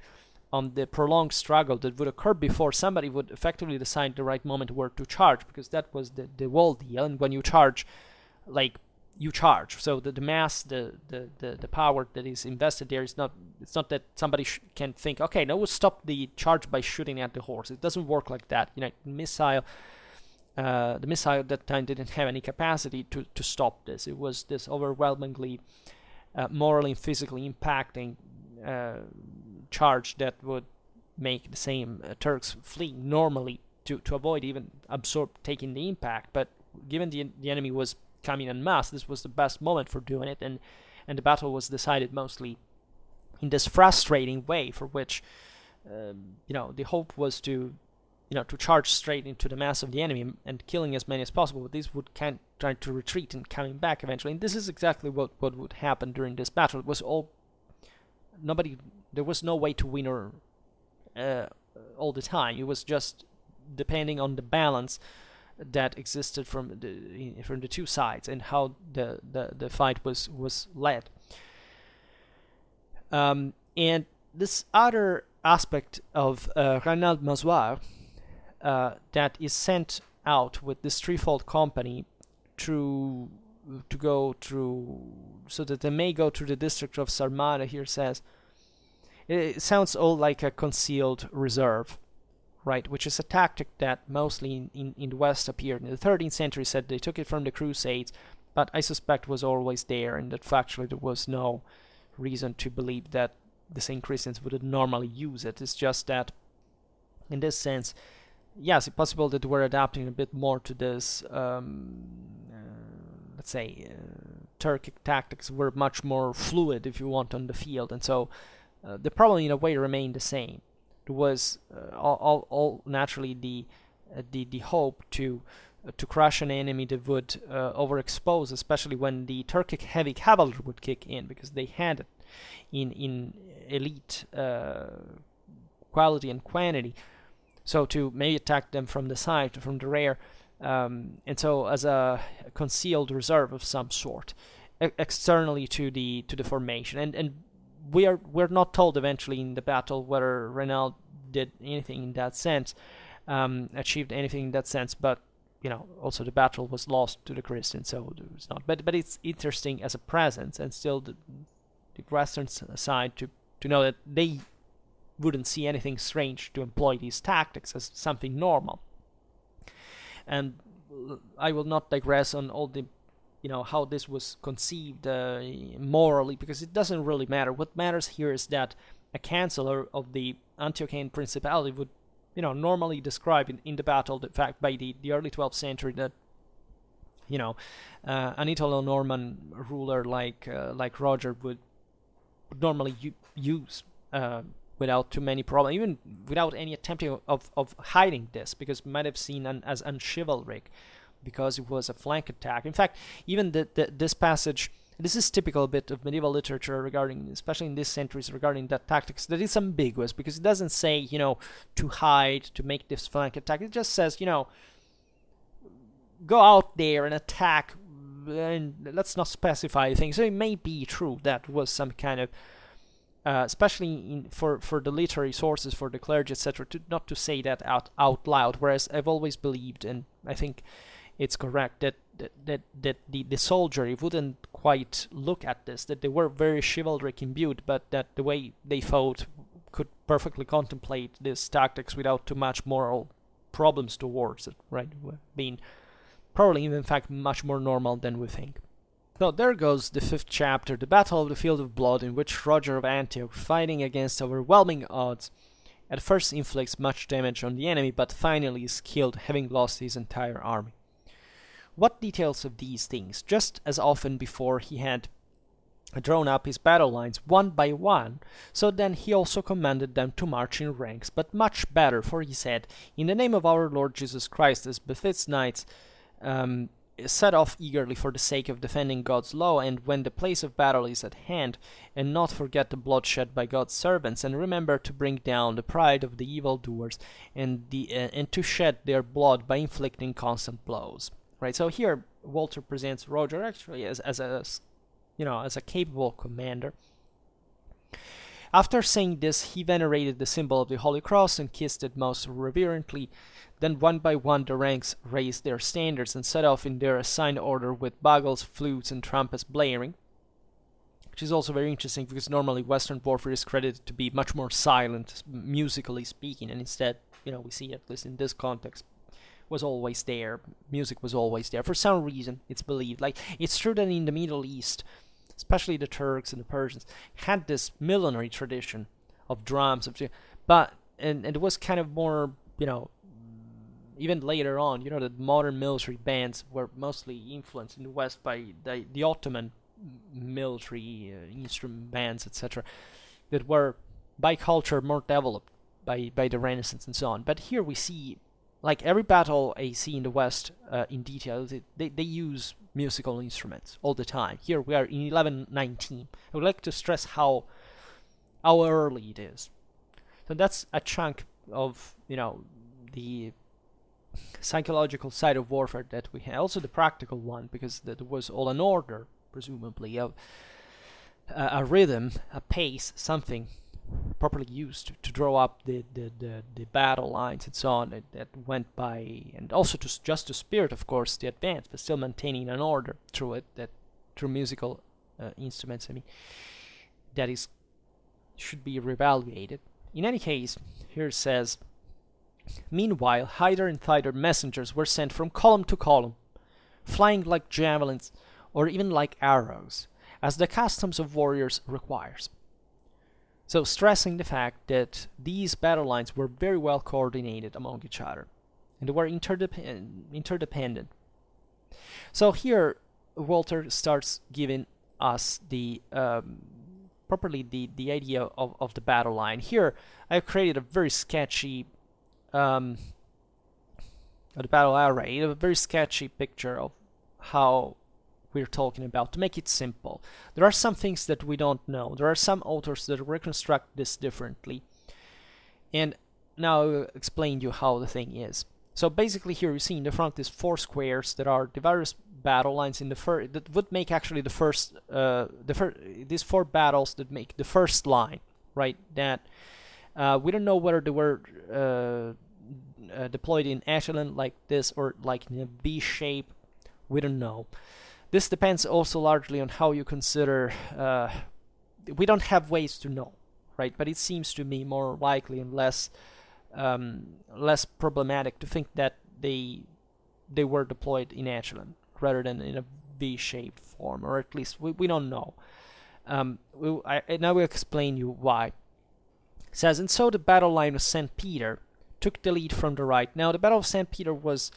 on the prolonged struggle that would occur before somebody would effectively decide the right moment where to charge, because that was the whole deal. And when you charge, you charge. So the mass, the power that is invested there is not. It's not that somebody can think, okay, now we'll stop the charge by shooting at the horse. It doesn't work like that. The missile at that time didn't have any capacity to stop this. It was this overwhelmingly morally and physically impacting charge that would make the same Turks flee normally to avoid even taking the impact. But given the enemy was coming en masse, this was the best moment for doing it, and the battle was decided mostly in this frustrating way, for which the hope was to charge straight into the mass of the enemy and killing as many as possible, but these would try to retreat and coming back eventually. And this is exactly what would happen during this battle. It was there was no way to win all the time. It was just depending on the balance that existed from the two sides and how the fight was led. And this other aspect of Reynald Mazoir that is sent out with this threefold company to go through, so that they may go through the district of Sarmada, here says, it sounds all like a concealed reserve, right? Which is a tactic that mostly in the West appeared in the 13th century. Said they took it from the Crusades, but I suspect was always there, and that factually there was no reason to believe that the Saint Christians would normally use it. It's just that, in this sense, yes, it's possible that we're adapting a bit more to this, let's say, Turkic tactics were much more fluid, if you want, on the field, and so the problem in a way remained the same. There was all naturally the hope to crush an enemy that would overexpose, especially when the Turkic heavy cavalry would kick in, because they had it in elite quality and quantity. So to maybe attack them from the side, from the rear, and so as a concealed reserve of some sort, externally to the formation. And we're not told eventually in the battle whether Reynald did anything in that sense, achieved anything in that sense, but also the battle was lost to the Christians, so it's not. But it's interesting as a presence, and still the Western side to know that they wouldn't see anything strange to employ these tactics as something normal. And I will not digress on all the how this was conceived morally, because it doesn't really matter. What matters here is that a chancellor of the Antiochian Principality would normally describe in the battle the fact by the early 12th century that an Italo-Norman ruler like Roger would normally use without too many problems, even without any attempting of hiding this, because it might have seen as unchivalric, because it was a flank attack. In fact, even this passage, this is typical a bit of medieval literature regarding, especially in these centuries, regarding that tactics, that is ambiguous, because it doesn't say, to hide, to make this flank attack. It just says, go out there and attack, and let's not specify things. So it may be true that was some kind of, especially for the literary sources, for the clergy, etc., not to say that out loud, whereas I've always believed, and I think it's correct, that the soldiery wouldn't quite look at this, that they were very chivalric imbued, but that the way they fought could perfectly contemplate these tactics without too much moral problems towards it, right? Being probably, in fact, much more normal than we think. So there goes the 5th chapter, the Battle of the Field of Blood, in which Roger of Antioch, fighting against overwhelming odds, at first inflicts much damage on the enemy, but finally is killed, having lost his entire army. What details of these things? Just as often before, he had drawn up his battle lines one by one, so then he also commanded them to march in ranks, but much better, for he said, "In the name of our Lord Jesus Christ, as befits knights, set off eagerly for the sake of defending God's law, and when the place of battle is at hand, and not forget the bloodshed by God's servants, and remember to bring down the pride of the evildoers, and to shed their blood by inflicting constant blows." Right. So here Walter presents Roger actually as a capable commander. After saying this, he venerated the symbol of the Holy Cross and kissed it most reverently. Then one by one the ranks raised their standards and set off in their assigned order, with bugles, flutes, and trumpets blaring, which is also very interesting because normally Western warfare is credited to be much more silent, musically speaking, and instead, we see, at least in this context, was always there. Music was always there. For some reason, it's believed. Like, it's true that in the Middle East, especially the Turks and the Persians, had this millenary tradition of drums, but it was kind of more, even later on, you know, that modern military bands were mostly influenced in the West by the Ottoman military instrument bands, etc., that were by culture more developed by the Renaissance and so on. But here we see, like every battle I see in the West in detail, they use musical instruments all the time. Here we are in 1119. I would like to stress how early it is. So that's a chunk of, you know, the psychological side of warfare that we had. Also the practical one, because that was all an order, presumably, of a rhythm, a pace, something properly used to draw up the battle lines and so on that went by, and also just to spirit, of course, the advance, but still maintaining an order through it, that through musical instruments, I mean, that is should be reevaluated. In any case, here it says, meanwhile, hither and thither messengers were sent from column to column, flying like javelins or even like arrows, as the customs of warriors requires. So stressing the fact that these battle lines were very well coordinated among each other, and they were interdependent. So here Walter starts giving us the properly the idea of the battle line. Here I've created a very sketchy the battle array, a very sketchy picture of how we're talking about, to make it simple. There are some things that we don't know. There are some authors that reconstruct this differently. And now I'll explain to you how the thing is. So basically here you see in the front these 4 squares that are the various battle lines in the first, that would make actually the first, these 4 battles that make the first line, right? That we don't know whether they were deployed in echelon like this or like in a V shape. We don't know. This depends also largely on how you consider, we don't have ways to know, right? But it seems to me more likely and less problematic to think that they were deployed in echelon rather than in a V-shaped form, or at least we don't know. Now we'll explain you why. It says, and so the battle line of St. Peter took the lead from the right. Now the Battle of St. Peter was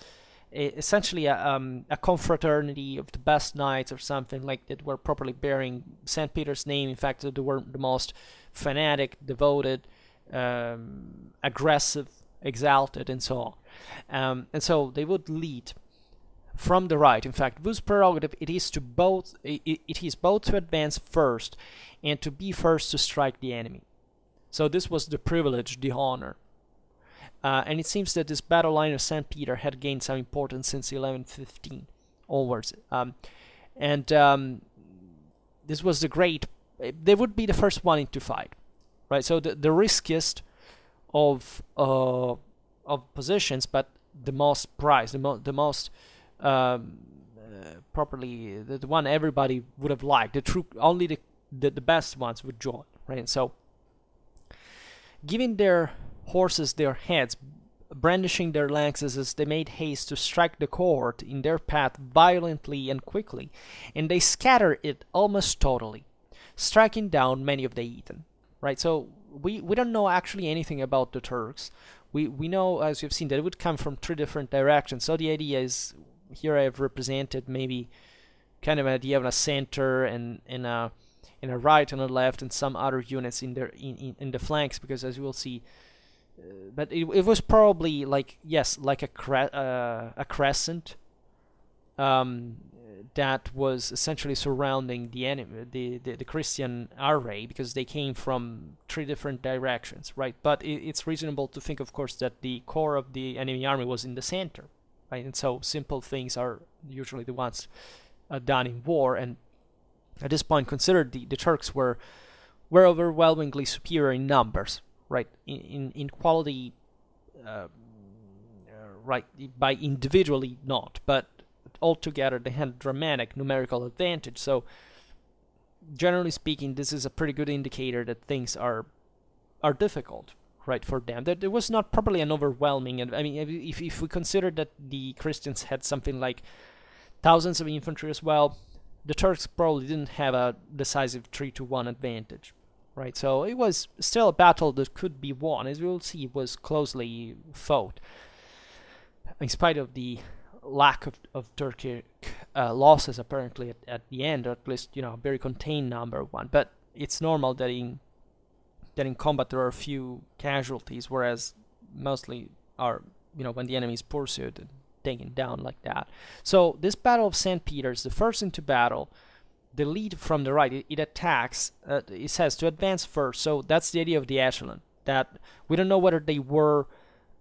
essentially a confraternity of the best knights or something like that were properly bearing St. Peter's name. In fact, they were the most fanatic, devoted, aggressive, exalted, and so on. And so they would lead from the right. In fact, whose prerogative it is both to advance first and to be first to strike the enemy. So this was the privilege, the honor. And it seems that this battle line of St. Peter had gained some importance since 1115 onwards. This was the great... They would be the first one to fight, right? So the riskiest of positions, but the most prized, the most properly, the one everybody would have liked. Only the best ones would join, right? And so, giving their horses their heads, brandishing their lances as they made haste to strike the cohort in their path violently and quickly, and they scatter it almost totally, striking down many of the heathen. Right, so we don't know actually anything about the Turks. We know, as you've seen, that it would come from 3 different directions. So the idea is, here I have represented maybe kind of an idea of a center and a right and a left, and some other units in the flanks, because as you will see. But it was probably like, yes, like a crescent that was essentially surrounding the enemy, the Christian array, because they came from 3 different directions, right? But it's reasonable to think, of course, that the core of the enemy army was in the center, right? And so simple things are usually the ones done in war. And at this point, considered the Turks were overwhelmingly superior in numbers. Right, in quality, right, by individually not, but altogether they had dramatic numerical advantage. So, generally speaking, this is a pretty good indicator that things are difficult, right, for them. That there was not probably an overwhelming, and I mean, if we consider that the Christians had something like thousands of infantry as well, the Turks probably didn't have a decisive 3-1 advantage. Right, so it was still a battle that could be won. As we will see, it was closely fought. in spite of the lack of Turkic losses apparently at the end, or at least a very contained number one. But it's normal that in combat there are a few casualties, whereas mostly are when the enemy is pursued and taken down like that. So this Battle of St. Peter's, the first into battle, the lead from the right, it attacks. It says to advance first. So that's the idea of the echelon. That we don't know whether they were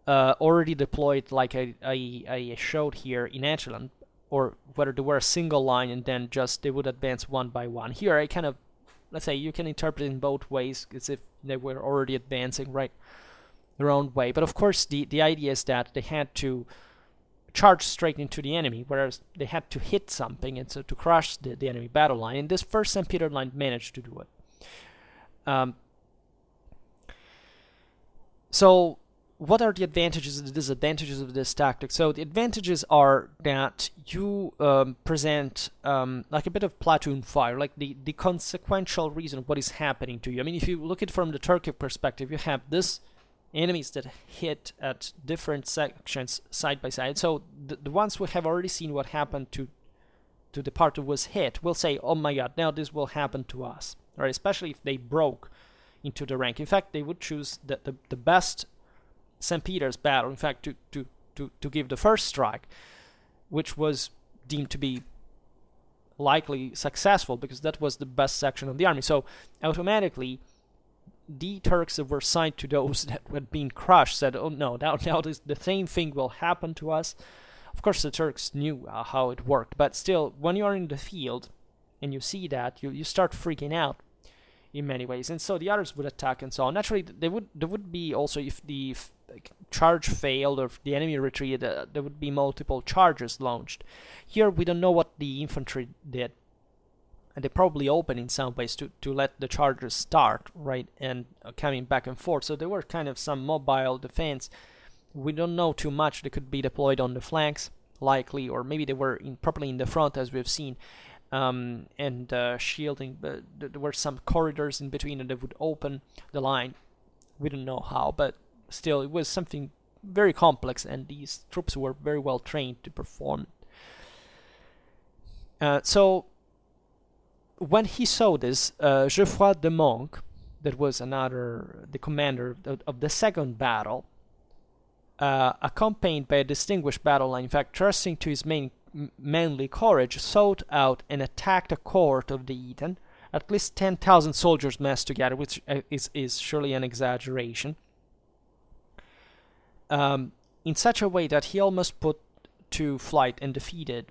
already deployed like I showed here in echelon, or whether they were a single line and then just they would advance one by one. Here I kind of, let's say, you can interpret it in both ways, as if they were already advancing right their own way. But of course the idea is that they had to charge straight into the enemy, whereas they had to hit something, and so to crush the enemy battle line. And this first St. Peter line managed to do it. So what are the advantages and the disadvantages of this tactic? So the advantages are that you present like a bit of platoon fire, like the consequential reason of what is happening to you. I mean, if you look at it from the Turkic perspective, you have this enemies that hit at different sections side by side. So the ones who have already seen what happened to the part that was hit will say, oh my god, now this will happen to us, right? Especially if they broke into the rank. In fact, they would choose the best St. Peter's battle, in fact, to give the first strike, which was deemed to be likely successful because that was the best section of the army. So automatically the Turks that were assigned to those that had been crushed said, oh no, now the same thing will happen to us. Of course the Turks knew how it worked, but still, when you're in the field and you see that, you start freaking out in many ways. And so the others would attack and so on. Naturally, there would be also, if the charge failed or if the enemy retreated, there would be multiple charges launched. Here we don't know what the infantry did, and they probably opened in some ways to let the chargers start, right, and coming back and forth. So there were kind of some mobile defense. We don't know too much. They could be deployed on the flanks, likely, or maybe they were properly in the front, as we've seen, and shielding. But there were some corridors in between, and they would open the line. We don't know how, but still, it was something very complex, and these troops were very well trained to perform. So when he saw this, Geoffroy de Monk, that was the commander of the second battle, accompanied by a distinguished battle line, in fact, trusting to his manly courage, sought out and attacked a cohort of the Eton, at least 10,000 soldiers massed together, which is surely an exaggeration, in such a way that he almost put to flight and defeated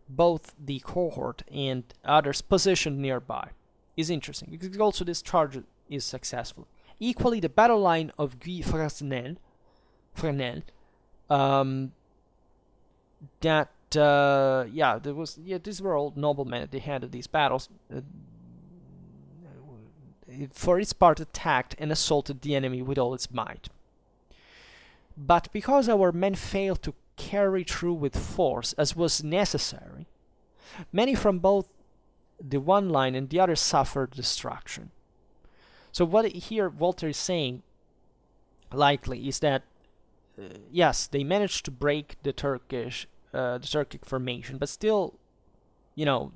both the cohort and others positioned nearby. Is interesting because also this charge is successful. Equally, the battle line of Guy Fresnel, these were all noblemen at the head of these battles. For its part, attacked and assaulted the enemy with all its might. But because our men failed to carry through with force as was necessary, many from both the one line and the other suffered destruction. So what here Walter is saying likely is that yes, they managed to break the Turkic formation, but still,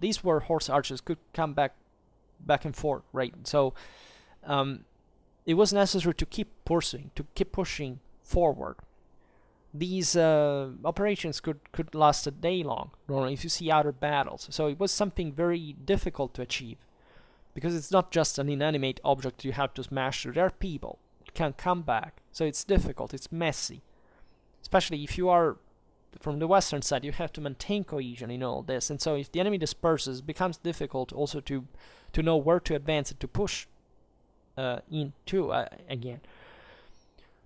these were horse archers, could come back and forth, right? So it was necessary to keep pursuing, to keep pushing forward. These operations could last a day long, normally, if you see other battles. So it was something very difficult to achieve, because it's not just an inanimate object you have to smash through. There are people that can come back, so it's difficult, it's messy. Especially if you are from the western side, you have to maintain cohesion in all this, and so if the enemy disperses, it becomes difficult also to know where to advance and to push into again.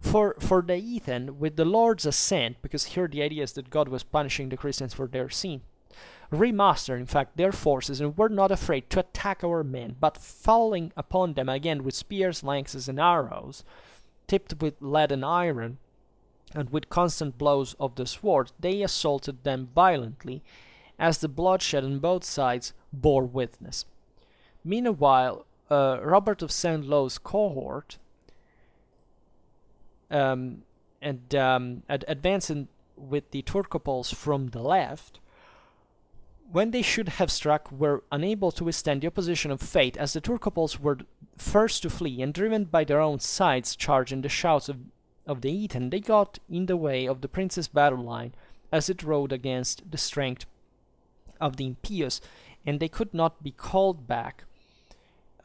For the heathen, with the Lord's assent, because here the idea is that God was punishing the Christians for their sin, remastered, in fact, their forces and were not afraid to attack our men, but falling upon them again with spears, lances, and arrows, tipped with lead and iron, and with constant blows of the sword, they assaulted them violently, as the bloodshed on both sides bore witness. Meanwhile, Robert of St. Lo's cohort advancing with the Turcopoles from the left, when they should have struck, were unable to withstand the opposition of fate, as the Turcopoles were first to flee, and driven by their own sides charge and the shouts of the Eton, they got in the way of the prince's battle line as it rode against the strength of the impious, and they could not be called back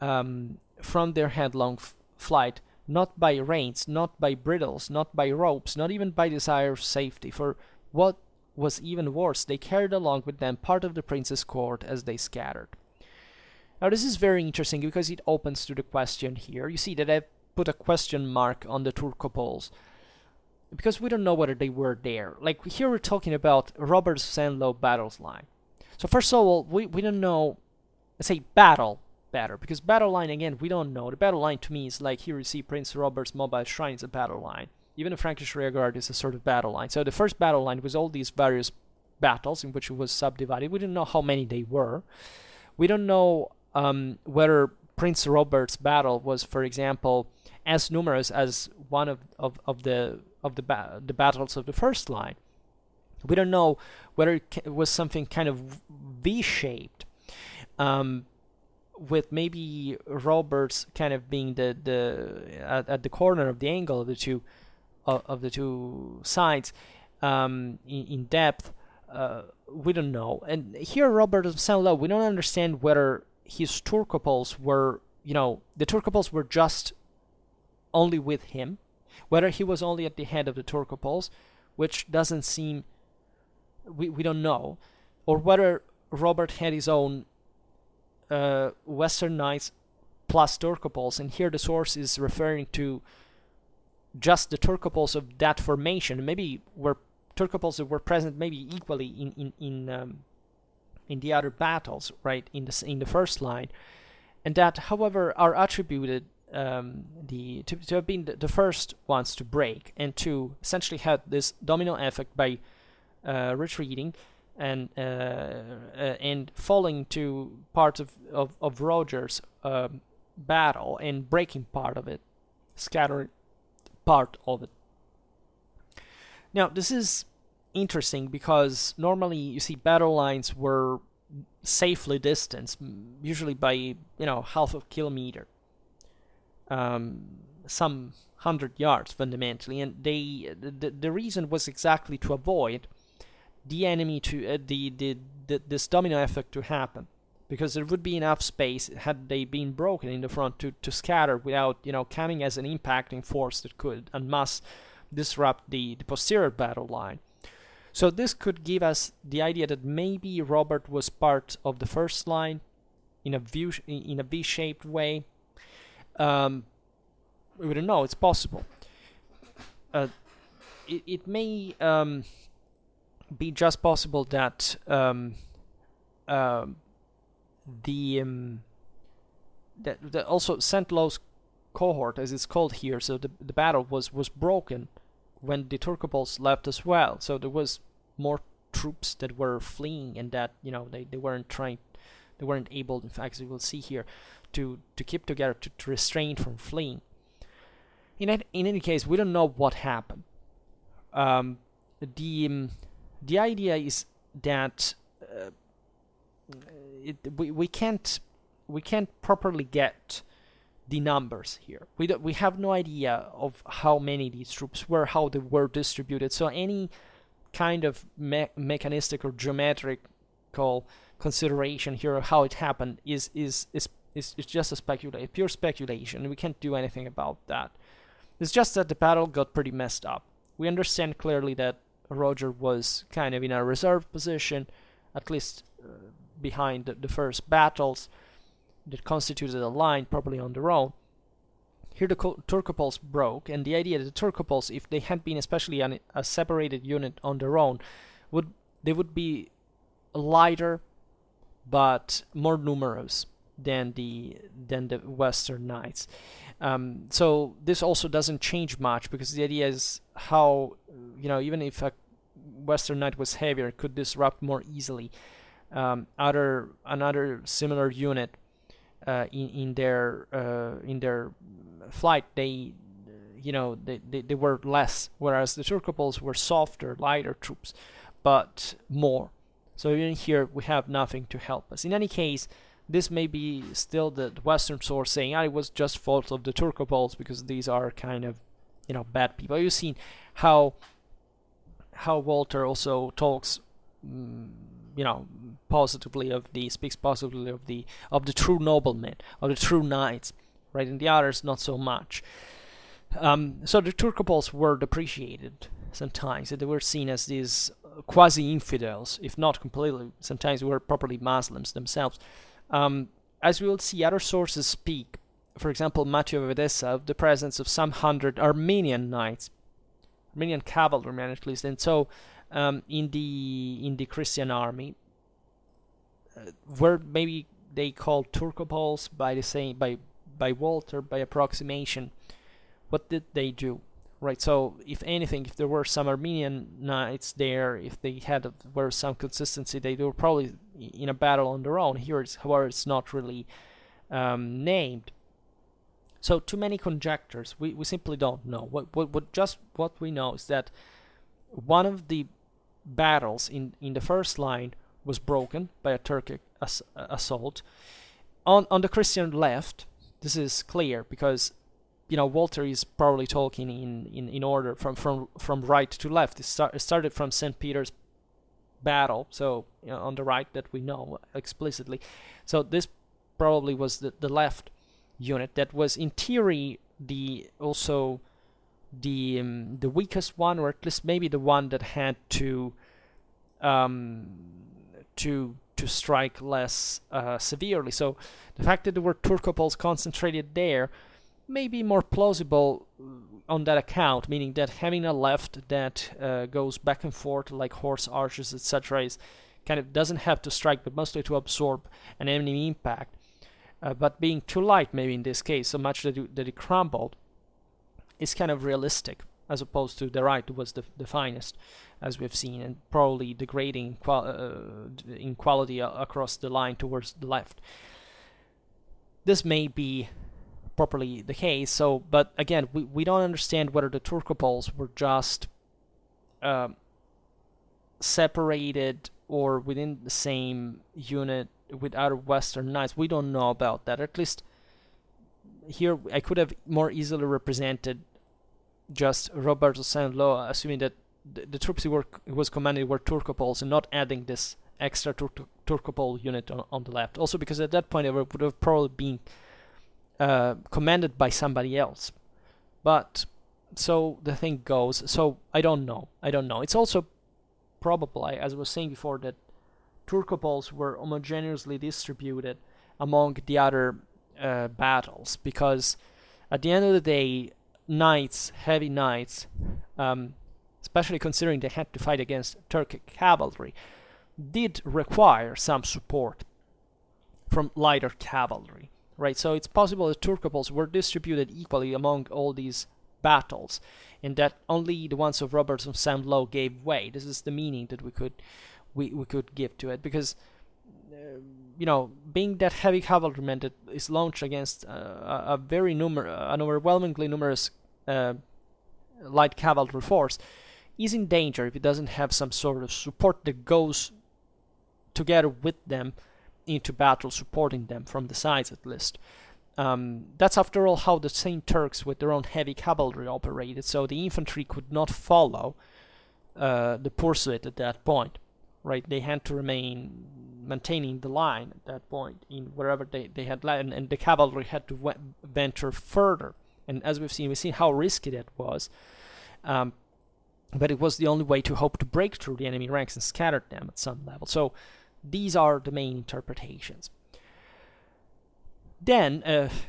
from their headlong flight, not by reins, not by bridles, not by ropes, not even by desire of safety, for what was even worse, they carried along with them part of the prince's court as they scattered. Now this is very interesting because it opens to the question here. You see that I've put a question mark on the Turcopoles, because we don't know whether they were there. Like here we're talking about Robert Sanlow battles line. So first of all, we don't know, let's say battle better, because battle line, again, we don't know. The battle line to me is like, here you see Prince Robert's mobile shrine is a battle line. Even the Frankish rearguard is a sort of battle line. So the first battle line was all these various battles in which it was subdivided. We didn't know how many they were. We don't know whether Prince Robert's battle was, for example, as numerous as one of the battles of the first line. We don't know whether it was something kind of V-shaped, with maybe Robert's kind of being at the corner of the angle of the two sides in depth. We don't know. And here Robert of Saint-Lô, we don't understand whether his Turcopoles were, the Turcopoles were just only with him, whether he was only at the head of the Turcopoles, which doesn't seem, we don't know, or whether Robert had his own Western Knights plus Turcopoles, and here the source is referring to just the Turcopoles of that formation. Maybe were Turcopoles that were present maybe equally in the other battles, right, in the first line, and that, however, are attributed to have been the first ones to break and to essentially have this domino effect by retreating and falling to part of Roger's battle and breaking part of it, scattering part of it. Now this is interesting because normally you see battle lines were safely distanced, usually by half a kilometer, some 100 yards fundamentally, and the reason was exactly to avoid the enemy to this domino effect to happen, because there would be enough space had they been broken in the front to scatter without coming as an impacting force that could and must disrupt the posterior battle line. So this could give us the idea that maybe Robert was part of the first line in a V-shaped way. We don't know. It's possible. It may be just possible that that also Saint-Lô's cohort, as it's called here, so the battle was broken when the Turcopoles left as well. So there was more troops that were fleeing, and that they weren't able, in fact, as you will see here, to keep together, to restrain from fleeing. In any case, we don't know what happened. The idea is that we can't properly get the numbers here. We have no idea of how many these troops were, how they were distributed. So any kind of mechanistic or geometrical consideration here of how it happened is just a pure speculation. We can't do anything about that. It's just that the battle got pretty messed up. We understand clearly that Roger was kind of in a reserve position, at least behind the first battles that constituted a line, probably on their own. Here the Turcopoles broke, and the idea that the Turcopoles, if they had been especially a separated unit on their own, would be lighter but more numerous than the Western Knights. So this also doesn't change much, because the idea is how even if a Western Knight was heavier, it could disrupt more easily another similar unit in their flight. They they were less, whereas the Turcopoles were softer, lighter troops, but more. So even here we have nothing to help us. In any case, this may be still the Western source saying, it was just fault of the Turcopoles because these are kind of, bad people. You've seen how Walter also talks, positively speaks positively of the true noblemen, of the true knights, right? And the others not so much. So the Turcopoles were depreciated sometimes. They were seen as these quasi-infidels, if not completely. Sometimes were properly Muslims themselves. As we will see, other sources speak, for example, Matthew of Edessa, of the presence of some 100 Armenian knights, Armenian cavalrymen at least, and so in the Christian army, were maybe they called Turcopoles by Walter, by approximation. What did they do? Right, so if anything, if there were some Armenian knights there, if they were some consistency, they were probably in a battle on their own. Here, however, it's not really named. So too many conjectures. We simply don't know. What we know is that one of the battles in the first line was broken by a Turkic assault. On the Christian left, this is clear because Walter is probably talking in order from right to left. It started from St. Peter's battle, so on the right that we know explicitly. So this probably was the left unit that was in theory the weakest one, or at least maybe the one that had to strike less severely. So the fact that there were Turcopoles concentrated there may be more plausible on that account, meaning that having a left that goes back and forth like horse archers, etc., is kind of doesn't have to strike, but mostly to absorb an enemy impact. But being too light, maybe in this case, so much that it crumbled, is kind of realistic, as opposed to the right was the finest, as we've seen, and probably degrading in quality across the line towards the left. This may be properly the case. So, but again, we don't understand whether the Turcopoles were just separated or within the same unit with other Western knights. We don't know about that. At least here, I could have more easily represented just Roberto Saint-Lô, assuming that the troops he was commanding were Turcopoles, and not adding this extra Turcopole unit on the left. Also because at that point it would have probably been commanded by somebody else. But so the thing goes. So I don't know. It's also probable, as I was saying before, that Turcopoles were homogeneously distributed among the other battles, because at the end of the day, heavy knights, especially considering they had to fight against Turkic cavalry, did require some support from lighter cavalry. Right, so it's possible that Turcopoles were distributed equally among all these battles, and that only the ones of Robert of Saint-Lô gave way. This is the meaning that we could give to it, because being that heavy cavalryman that is launched against an overwhelmingly numerous light cavalry force, is in danger if it doesn't have some sort of support that goes together with them into battle, supporting them from the sides at least. That's after all how the same Turks with their own heavy cavalry operated, so the infantry could not follow the pursuit at that point, right? They had to remain maintaining the line at that point in wherever they had led, and the cavalry had to venture further. And as we've seen how risky that was, but it was the only way to hope to break through the enemy ranks and scatter them at some level. So these are the main interpretations. Then,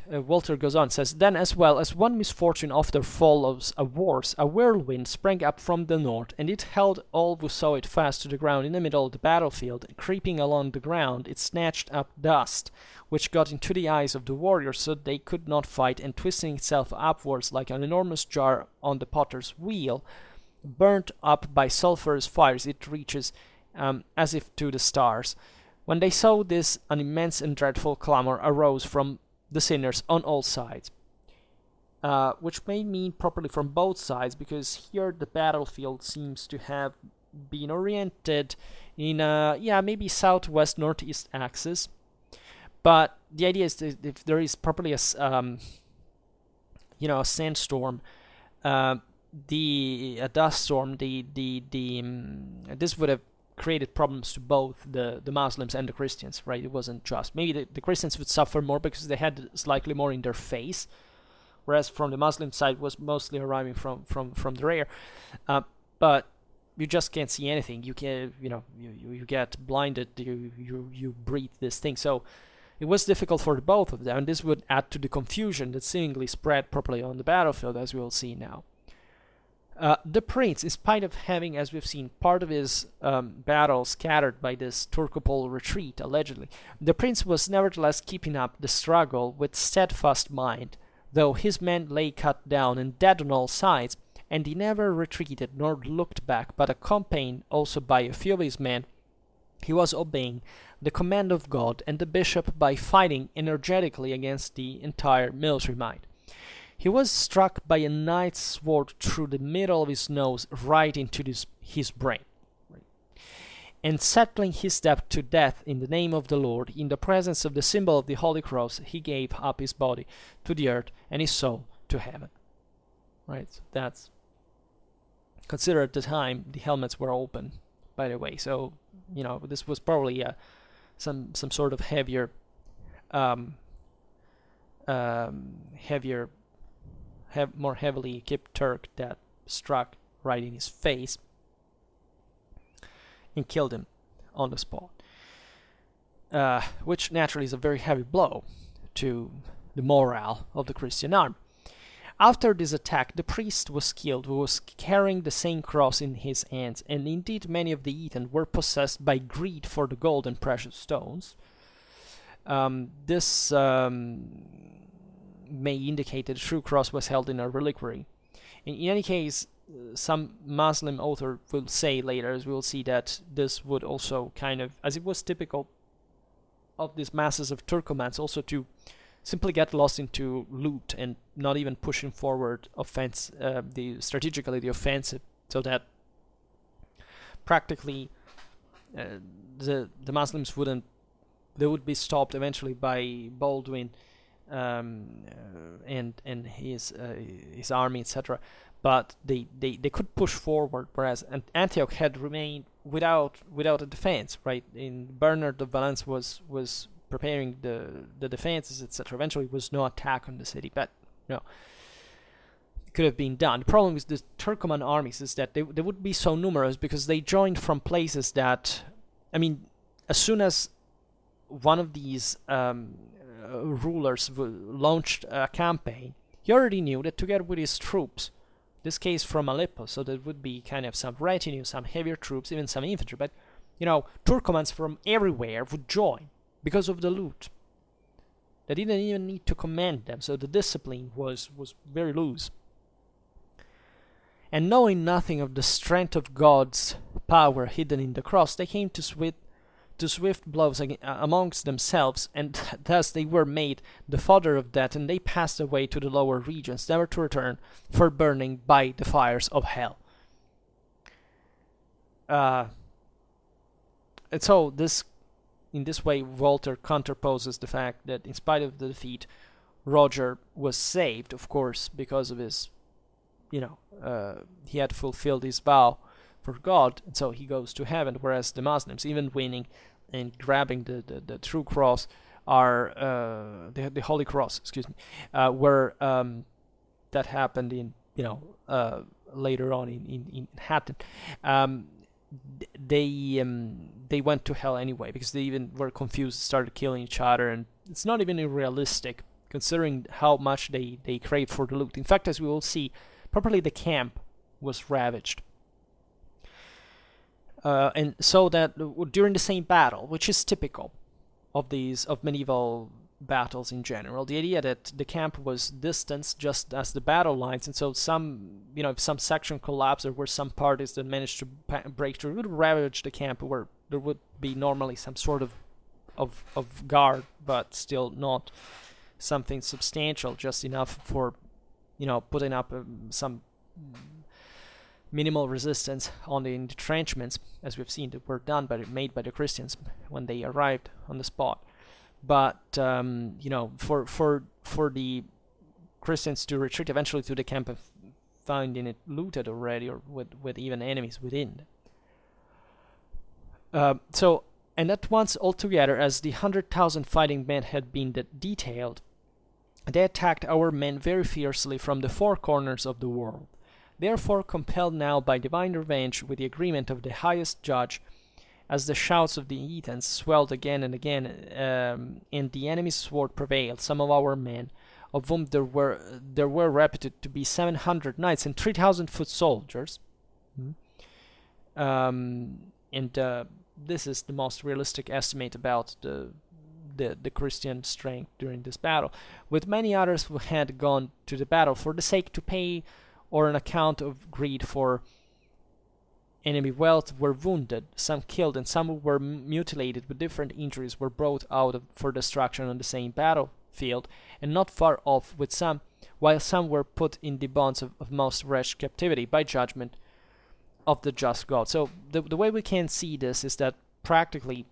Walter goes on, says, then as well as one misfortune after follows a worse, a whirlwind sprang up from the north, and it held all who saw it fast to the ground in the middle of the battlefield. Creeping along the ground, it snatched up dust, which got into the eyes of the warriors so they could not fight, and twisting itself upwards like an enormous jar on the potter's wheel, burnt up by sulphurous fires, it reaches as if to the stars. When they saw this, an immense and dreadful clamor arose from the sinners on all sides. which may mean properly from both sides, because here the battlefield seems to have been oriented in maybe southwest northeast axis. But the idea is that if there is properly a sandstorm, a dust storm, this would have created problems to both the Muslims and the Christians, right? It wasn't just. Maybe the Christians would suffer more because they had slightly more in their face, whereas from the Muslim side was mostly arriving from the rear. But you just can't see anything. You can, you get blinded. You breathe this thing. So it was difficult for the both of them, and this would add to the confusion that seemingly spread properly on the battlefield, as we will see now. The prince, in spite of having, as we've seen, part of his battle scattered by this Turcopole retreat, allegedly, the prince was nevertheless keeping up the struggle with steadfast mind, though his men lay cut down and dead on all sides, and he never retreated nor looked back, but accompanied also by a few of his men, he was obeying the command of God and the bishop by fighting energetically against the entire military might. He was struck by a knight's sword through the middle of his nose right into his brain. And settling his debt to death in the name of the Lord, in the presence of the symbol of the Holy Cross, he gave up his body to the earth and his soul to heaven. Right? So that's, consider at the time the helmets were open, by the way. So, this was probably some sort of more heavily equipped Turk that struck right in his face and killed him on the spot, which naturally is a very heavy blow to the morale of the Christian army. After this attack, the priest was killed, who was carrying the same cross in his hands, and indeed many of the heathen were possessed by greed for the gold and precious stones. This may indicate that the true cross was held in a reliquary. In any case, some Muslim author will say later, as we will see, that this would also kind of, as it was typical of these masses of Turkomans, also to simply get lost into loot and not even pushing forward strategically the offensive, so that practically the Muslims would be stopped eventually by Baldwin and his army, etc. But they could push forward, whereas Antioch had remained without a defense, right? Bernard of Valence was preparing the defenses, etc. Eventually, was no attack on the city, but it could have been done. The problem with the Turkoman armies is that they would be so numerous because they joined from places that, as soon as one of these rulers launched a campaign, he already knew that together with his troops, this case from Aleppo, so there would be kind of some retinue, some heavier troops, even some infantry, but Turkomans from everywhere would join because of the loot. They didn't even need to command them, so the discipline was very loose. And knowing nothing of the strength of God's power hidden in the cross, they came to swift blows amongst themselves, and thus they were made the fodder of death, and they passed away to the lower regions, never to return, for burning by the fires of hell. And so in this way, Walter counterposes the fact that in spite of the defeat, Roger was saved, of course, because of his, he had fulfilled his vow for God, and so he goes to heaven, whereas the Muslims, even winning and grabbing the true cross, are the Holy Cross, were that happened in later on in Hattin. They went to hell anyway because they even were confused, started killing each other, and it's not even realistic considering how much they craved for the loot. In fact, as we will see, properly the camp was ravaged. And so that during the same battle, which is typical of medieval battles in general, the idea that the camp was distanced just as the battle lines, and so if some section collapsed, or were some parties that managed to break through, it would ravage the camp, where there would be normally some sort of guard, but still not something substantial, just enough for putting up some minimal resistance on the entrenchments, as we've seen that were made by the Christians when they arrived on the spot. But for the Christians to retreat eventually to the camp and finding it looted already, or with even enemies within. And at once altogether, as the 100,000 fighting men had been detailed, they attacked our men very fiercely from the four corners of the world. Therefore, compelled now by divine revenge, with the agreement of the highest judge, as the shouts of the heathens swelled again and again, and the enemy's sword prevailed, some of our men, of whom there were reputed to be 700 knights and 3,000 foot soldiers, this is the most realistic estimate about the Christian strength during this battle, with many others who had gone to the battle for the sake to pay or on account of greed for enemy wealth, were wounded, some killed, and some who were mutilated with different injuries were brought out for destruction on the same battlefield, and not far off with some, while some were put in the bonds of most wretched captivity by judgment of the just God. So the way we can see this is that practically,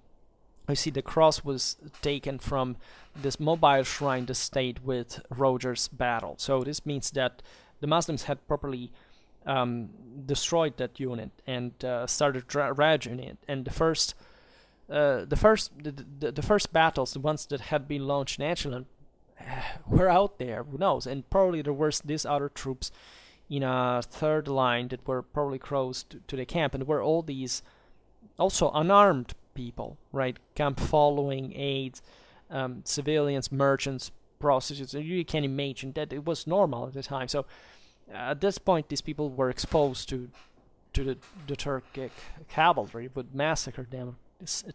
you see the cross was taken from this mobile shrine that stayed with Roger's battle. So this means that the Muslims had properly destroyed that unit and started ravaging it. And the first battles, the ones that had been launched in Echelon, were out there. Who knows? And probably there were these other troops in a third line that were probably close to the camp, and were all these also unarmed people, right? Camp following, aides, civilians, merchants, prostitutes. You can imagine that it was normal at the time. So at this point, these people were exposed to the Turkic cavalry, would massacre them,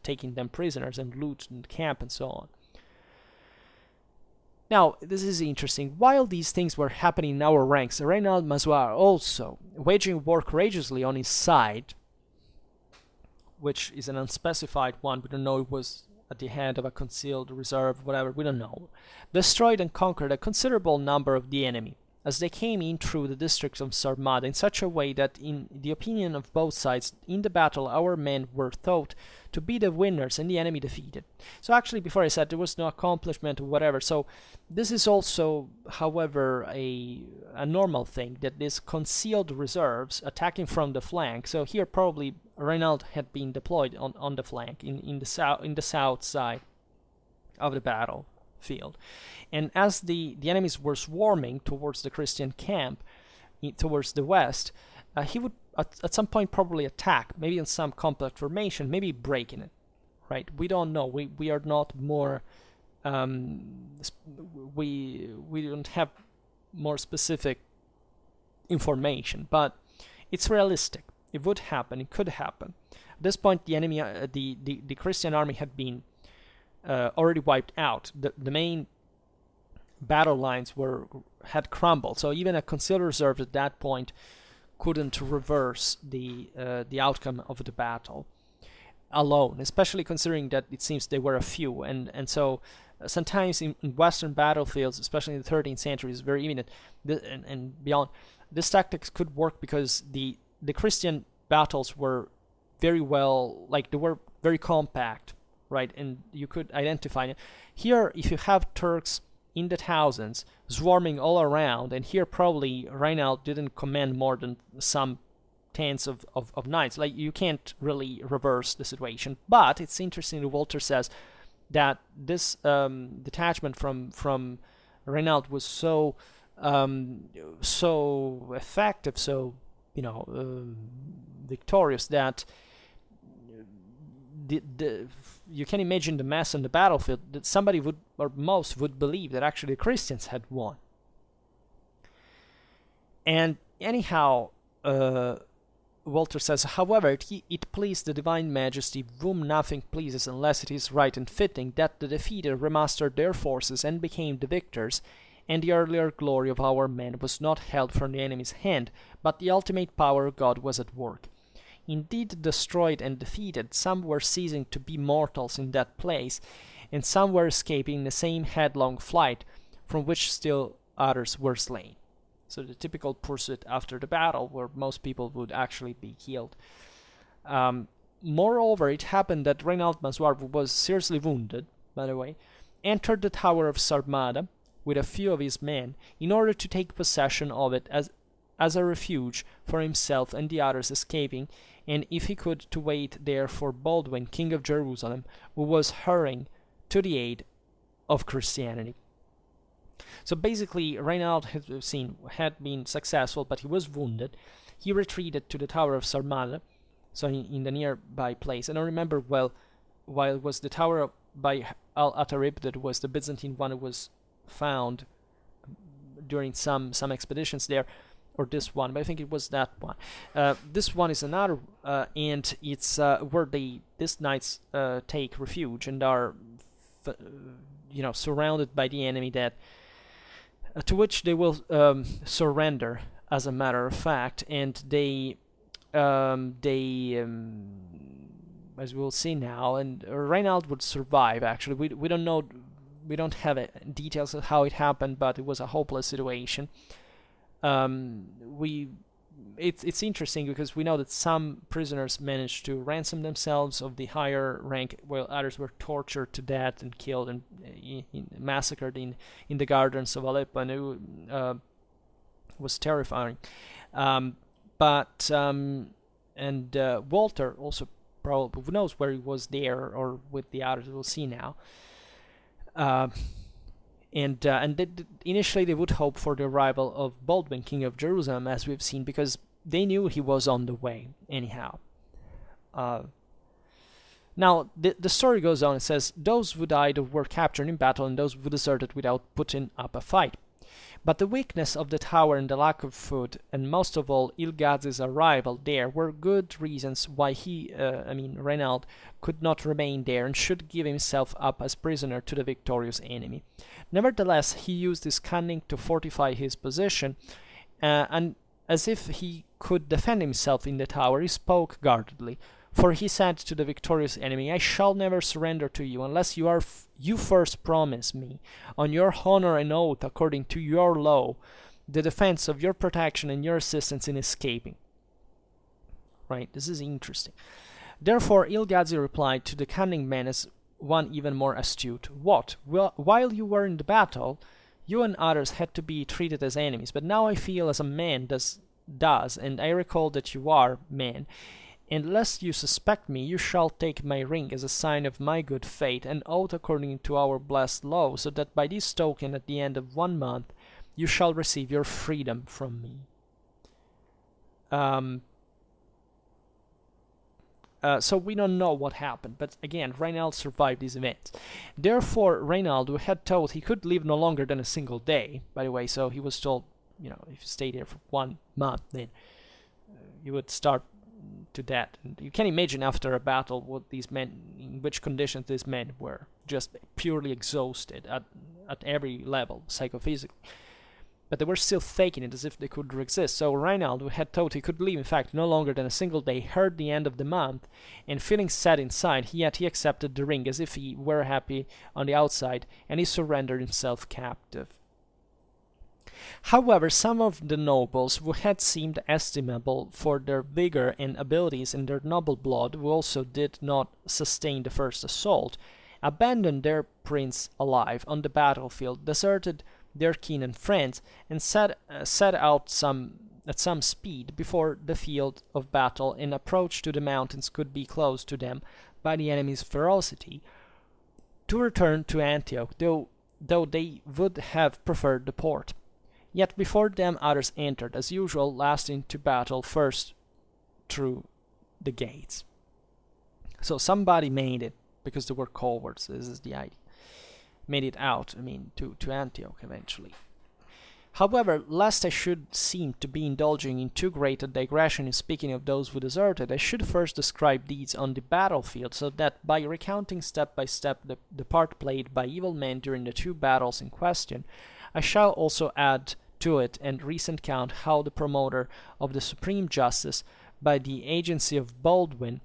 taking them prisoners and loot the camp and so on. Now, this is interesting. While these things were happening in our ranks, Reynald Mazoir also, waging war courageously on his side, which is an unspecified one, we don't know, it was at the head of a concealed reserve, whatever, we don't know, destroyed and conquered a considerable number of the enemy, as they came in through the districts of Sarmada in such a way that, in the opinion of both sides, in the battle our men were thought to be the winners and the enemy defeated. So actually, before I said there was no accomplishment or whatever, so this is also, however, a normal thing, that these concealed reserves attacking from the flank. So here probably Reynald had been deployed on the flank, in the south side of the battlefield. And as the enemies were swarming towards the Christian camp, towards the west, he would at some point probably attack, maybe in some compact formation, maybe breaking it, right? We don't know. We are not more, we don't have more specific information, but it's realistic. It would happen. It could happen. At this point, the enemy, the Christian army had been already wiped out. The main battle lines had crumbled, so even a concealed reserve at that point couldn't reverse the outcome of the battle alone, especially considering that it seems they were a few, and so sometimes in Western battlefields, especially in the 13th century, is very evident, and beyond, this tactics could work because the Christian battles were very well, like, they were very compact, right, and you could identify it. Here, if you have Turks in the thousands swarming all around, and here probably Reynald didn't command more than some tens of knights, like, you can't really reverse the situation. But it's interesting that Walter says that this detachment from Reynald was so effective, so victorious, that you can imagine the mess on the battlefield, that somebody would, or most would believe that actually the Christians had won. And anyhow, Walter says, however, it pleased the Divine Majesty, whom nothing pleases unless it is right and fitting, that the defeated remastered their forces and became the victors, and the earlier glory of our men was not held from the enemy's hand, but the ultimate power of God was at work. Indeed, destroyed and defeated, some were ceasing to be mortals in that place, and some were escaping the same headlong flight, from which still others were slain. So the typical pursuit after the battle, where most people would actually be killed. Moreover, it happened that Reinald Mazuar, who was seriously wounded, by the way, entered the tower of Sarmada with a few of his men in order to take possession of it as a refuge for himself and the others escaping, and if he could, to wait there for Baldwin, king of Jerusalem, who was hurrying to the aid of Christianity. So basically, Reinald had been successful, but he was wounded. He retreated to the tower of Sarmada, so in the nearby place. And I remember, well, while it was the tower by al-Atharib, that was the Byzantine one, that was found during some expeditions there, or this one, but I think it was that one. This one is another, and it's where these knights take refuge and are, surrounded by the enemy, that to which they will surrender, as a matter of fact, and they as we'll see now, and Reinald would survive. Actually, we don't know, we don't have details of how it happened, but it was a hopeless situation. It's interesting because we know that some prisoners managed to ransom themselves of the higher rank, while others were tortured to death and killed and massacred in the gardens of Aleppo, and it was terrifying. And Walter also, probably, who knows where he was there or with the others, we'll see now. Initially they would hope for the arrival of Baldwin, king of Jerusalem, as we've seen, because they knew he was on the way anyhow. Now the story goes on. It says, those who died were captured in battle, and those who deserted without putting up a fight. But the weakness of the tower and the lack of food, and most of all Il-Ghazi's arrival there, were good reasons why Reinald could not remain there and should give himself up as prisoner to the victorious enemy. Nevertheless, he used his cunning to fortify his position, and as if he could defend himself in the tower, he spoke guardedly. For he said to the victorious enemy, I shall never surrender to you unless you first promise me, on your honor and oath according to your law, the defense of your protection and your assistance in escaping. Right, this is interesting. Therefore Il-Ghazi replied to the cunning man as one even more astute. What? Well, while you were in the battle, you and others had to be treated as enemies, but now I feel as a man does, and I recall that you are man. And lest you suspect me, you shall take my ring as a sign of my good faith, and oath according to our blessed law, so that by this token at the end of 1 month you shall receive your freedom from me. So we don't know what happened, but again, Reinald survived these events. Therefore, Reinald, who had thought he could live no longer than a single day, by the way, so he was told, if you stay there for 1 month, then you would starve to death. And you can imagine after a battle what these men, in which conditions these men were, just purely exhausted at every level, psychophysically. But they were still faking it as if they could resist. So Reinald, who had thought he could live, in fact, no longer than a single day, heard the end of the month, and feeling sad inside, yet he accepted the ring as if he were happy on the outside, and he surrendered himself captive. However, some of the nobles, who had seemed estimable for their vigor and abilities and their noble blood, who also did not sustain the first assault, abandoned their prince alive on the battlefield, deserted their kin and friends, and set out at some speed before the field of battle, and approach to the mountains could be closed to them by the enemy's ferocity, to return to Antioch, though they would have preferred the port. Yet before them others entered, as usual, lasting to battle first through the gates. So somebody made it, because they were cowards, this is the idea. Made it out, to Antioch eventually. However, lest I should seem to be indulging in too great a digression in speaking of those who deserted, I should first describe deeds on the battlefield, so that by recounting step by step the part played by evil men during the 2 battles in question, I shall also add to it and recent count how the promoter of the supreme justice, by the agency of Baldwin,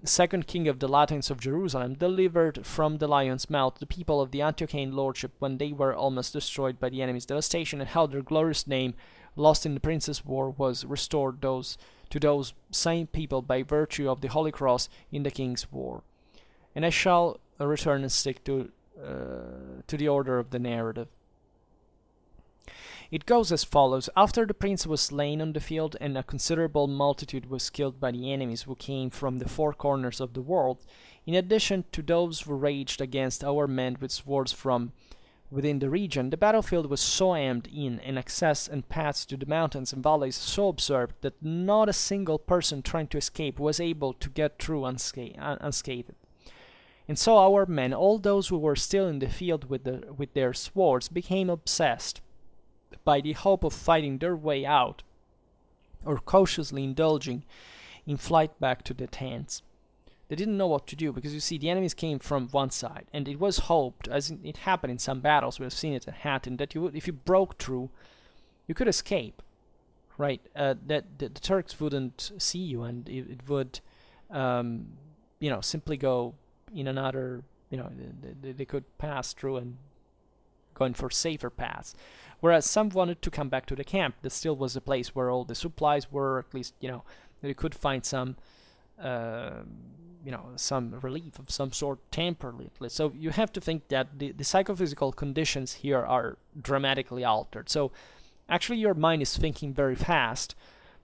second king of the Latins of Jerusalem, delivered from the lion's mouth the people of the Antiochian lordship when they were almost destroyed by the enemy's devastation, and how their glorious name, lost in the Prince's War, was restored to those same people by virtue of the Holy Cross in the King's War. And I shall return and stick to the order of the narrative. It goes as follows. After the prince was slain on the field and a considerable multitude was killed by the enemies who came from the four corners of the world, in addition to those who raged against our men with swords from within the region, the battlefield was so hemmed in, and access and paths to the mountains and valleys so observed, that not a single person trying to escape was able to get through unscathed. And so our men, all those who were still in the field with their swords, became obsessed by the hope of fighting their way out, or cautiously indulging in flight back to the tents. They didn't know what to do, because you see, the enemies came from one side, and it was hoped, as it happened in some battles, we have seen it at Hattin, that if you broke through, you could escape, right? That the Turks wouldn't see you, and it would, simply go in another, they could pass through and going for safer paths. Whereas some wanted to come back to the camp. That still was a place where all the supplies were, at least, they could find some, some relief of some sort temporarily. So you have to think that the psychophysical conditions here are dramatically altered. So actually your mind is thinking very fast,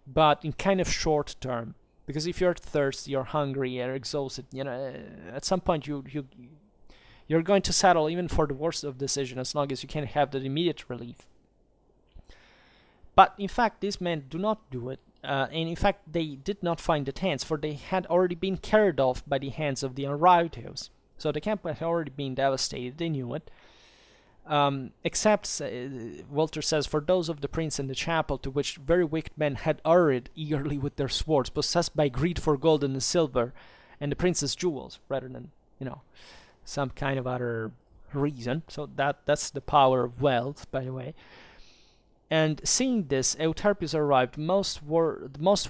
but in kind of short term. Because if you're thirsty, you're hungry, you're exhausted, at some point you're going to settle even for the worst of decision, as long as you can have that immediate relief. But in fact, these men do not do it, and in fact they did not find the tents, for they had already been carried off by the hands of the Unrighteous. So the camp had already been devastated, they knew it. Except, Walter says, for those of the prince in the chapel, to which very wicked men had hurried eagerly with their swords, possessed by greed for gold and silver, and the prince's jewels, rather than, some kind of other reason. So that's the power of wealth, by the way. And seeing this, Euterpius arrived, the most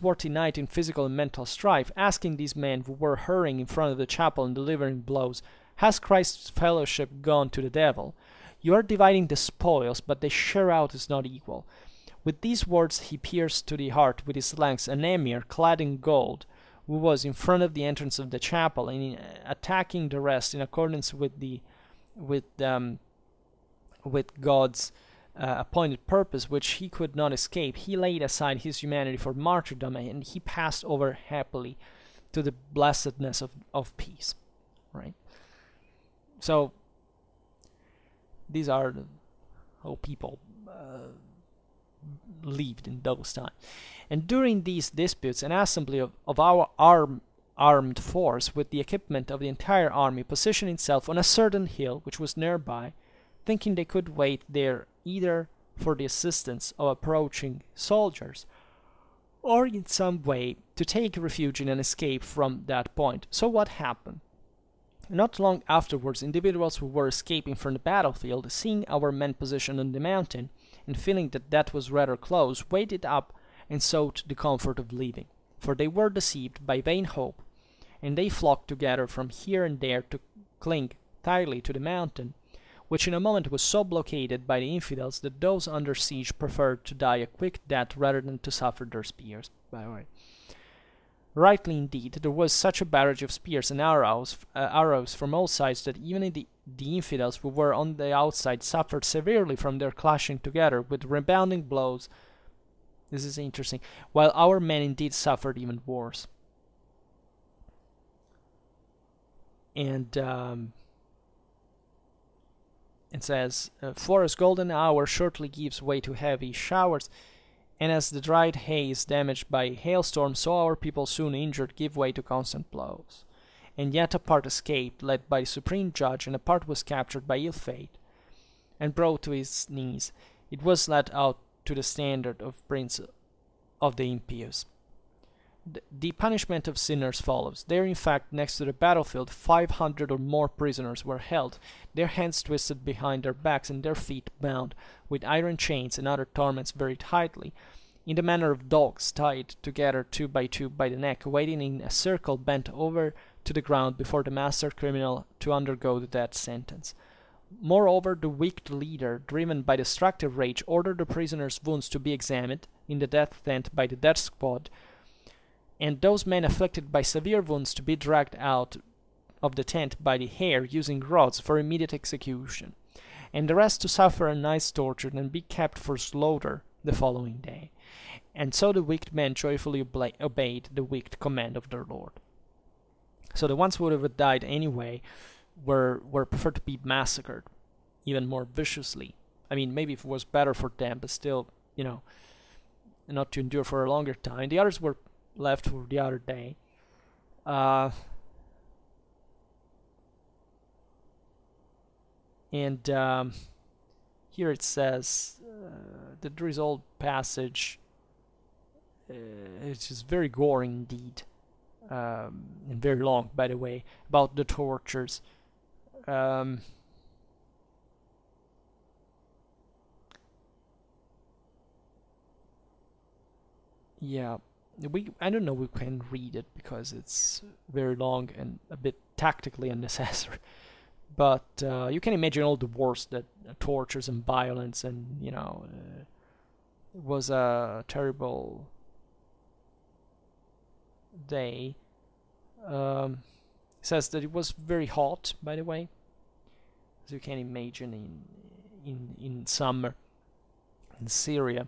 worthy knight in physical and mental strife, asking these men who were hurrying in front of the chapel and delivering blows, "Has Christ's fellowship gone to the devil? You are dividing the spoils, but the share out is not equal." With these words he pierced to the heart with his lance an emir clad in gold, who was in front of the entrance of the chapel, and attacking the rest in accordance with God's appointed purpose, which he could not escape, he laid aside his humanity for martyrdom, and he passed over happily to the blessedness of peace. Right? So these are how people lived in those times. And during these disputes, an assembly of our armed force, with the equipment of the entire army, positioned itself on a certain hill which was nearby, thinking they could wait there either for the assistance of approaching soldiers, or in some way to take refuge in an escape from that point. So what happened? Not long afterwards, individuals who were escaping from the battlefield, seeing our men positioned on the mountain, and feeling that that was rather close, waited up and sought the comfort of leaving, for they were deceived by vain hope, and they flocked together from here and there to cling tightly to the mountain, which in a moment was so blockaded by the infidels that those under siege preferred to die a quick death rather than to suffer their spears. By the way, rightly indeed, there was such a barrage of spears and arrows from all sides that even the infidels who were on the outside suffered severely from their clashing together with rebounding blows. This is interesting. While our men indeed suffered even worse. And it says, "For as golden hour shortly gives way to heavy showers, and as the dried hay is damaged by hailstorms, so our people soon injured give way to constant blows. And yet a part escaped, led by the supreme judge, and a part was captured by ill fate, and brought to his knees. It was let out to the standard of prince of the impious." The punishment of sinners follows. There, in fact, next to the battlefield, 500 or more prisoners were held, their hands twisted behind their backs and their feet bound with iron chains and other torments very tightly, in the manner of dogs tied together 2 by 2 by the neck, waiting in a circle bent over to the ground before the master criminal to undergo the death sentence. Moreover, the wicked leader, driven by destructive rage, ordered the prisoner's wounds to be examined in the death tent by the death squad, and those men afflicted by severe wounds to be dragged out of the tent by the hair using rods for immediate execution, and the rest to suffer a night's torture and be kept for slaughter the following day. And so the wicked men joyfully obeyed the wicked command of their lord. So the ones who would have died anyway were preferred to be massacred even more viciously. I mean, maybe it was better for them, but still, not to endure for a longer time. The others were left for the other day. And here it says that there is old passage. It's just very gory indeed, and very long, by the way, about the tortures. Yeah, I don't know we can read it because it's very long and a bit tactically unnecessary. But you can imagine all the wars that tortures and violence, and it was a terrible day. It says that it was very hot, by the way, as you can imagine in summer in Syria,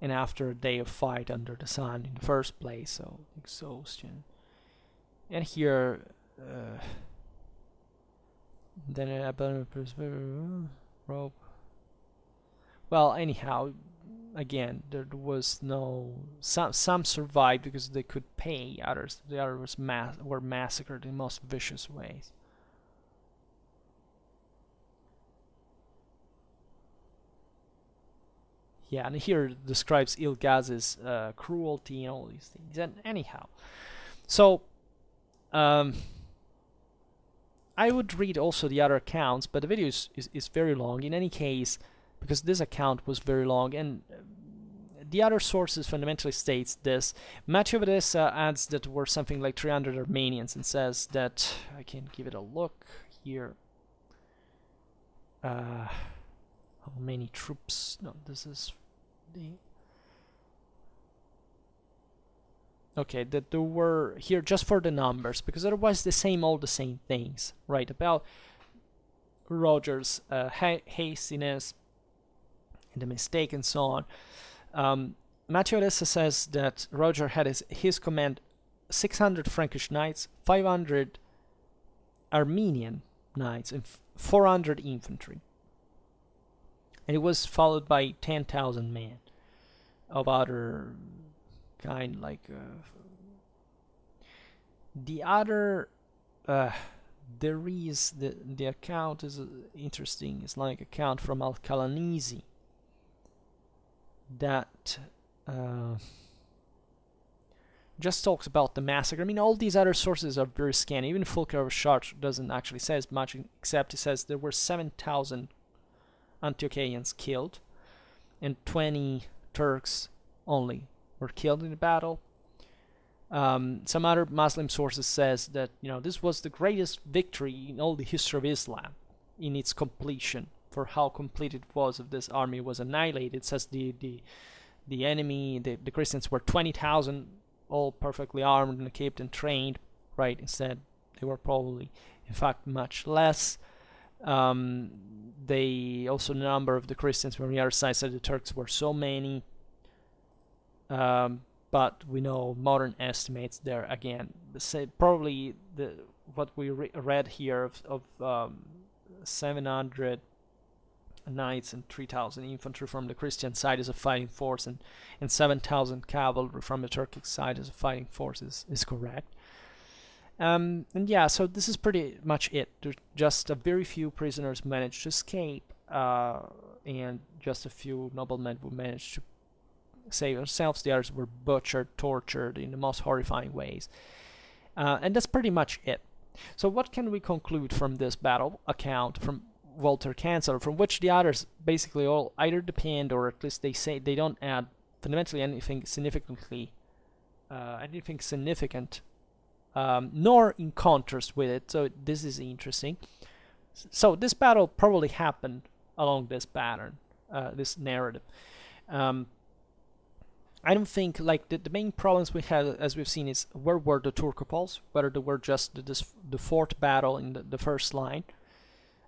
and after a day of fight under the sun in the first place, so exhaustion. And here then rope. Well, anyhow, again, there was no. Some survived because they could pay. The others were massacred in most vicious ways. Yeah, and here it describes Il-Ghazi's cruelty and all these things. And anyhow, so I would read also the other accounts, but the video is very long. In any case, because this account was very long, and the other sources fundamentally states this. Matthew of Edessa adds that there were something like 300 Armenians, and says that, I can give it a look here. How many troops? No, this is the... Okay, that there were here just for the numbers, because otherwise all the same things, right? About Roger's hastiness and the mistake and so on. Matthew Edessa says that Roger had his command 600 Frankish knights, 500 Armenian knights, and 400 infantry. And it was followed by 10,000 men of other kind, like the other. There is the account is interesting. It's like account from al-Qalanisi that just talks about the massacre. I mean, all these other sources are very scanty. Even Fulker of Chartres doesn't actually say as much, except he says there were 7,000 Antiochians killed, and 20 Turks only were killed in the battle. Some other Muslim sources says that this was the greatest victory in all the history of Islam in its completion, for how complete it was. Of this army was annihilated. It says the enemy, the Christians, were 20,000, all perfectly armed and equipped and trained, right? Instead, they were probably, in fact, much less. They also, the number of the Christians from the other side said the Turks were so many. But we know modern estimates there again. Probably what we read here of 700 knights and 3,000 infantry from the Christian side as a fighting force, and 7,000 cavalry from the Turkic side as a fighting force is correct. And yeah, so this is pretty much it. There's just a very few prisoners managed to escape, and just a few noblemen who managed to save themselves. The others were butchered, tortured in the most horrifying ways. And that's pretty much it. So what can we conclude from this battle account, from Walter Cancel, from which the others basically all either depend, or at least they say they don't add fundamentally anything significant, nor in contrast with it. So this is interesting. So this battle probably happened along this pattern, this narrative. I don't think, like, the main problems we had, as we've seen, is where were the Turcopoles, whether they were just the fourth battle in the first line,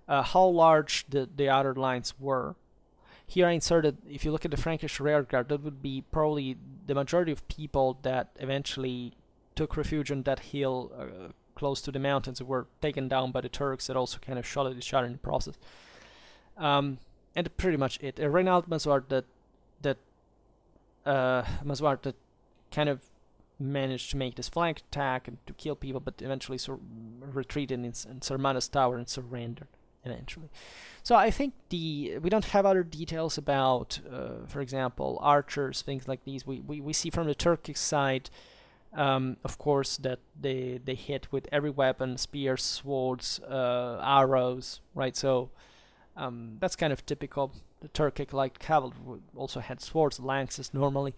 how large the other lines were. Here I inserted, if you look at the Frankish rearguard, that would be probably the majority of people that eventually took refuge on that hill close to the mountains, and were taken down by the Turks that also kind of shot at each other in the process. And pretty much it. Reinald Maswar that kind of managed to make this flank attack and to kill people, but eventually retreated in Sarmada's tower and surrendered eventually. So I think we don't have other details about, for example, archers, things like these. We see from the Turkic side, of course, that they hit with every weapon: spears, swords, arrows, right? So that's kind of typical. The Turkic light cavalry also had swords, lances normally,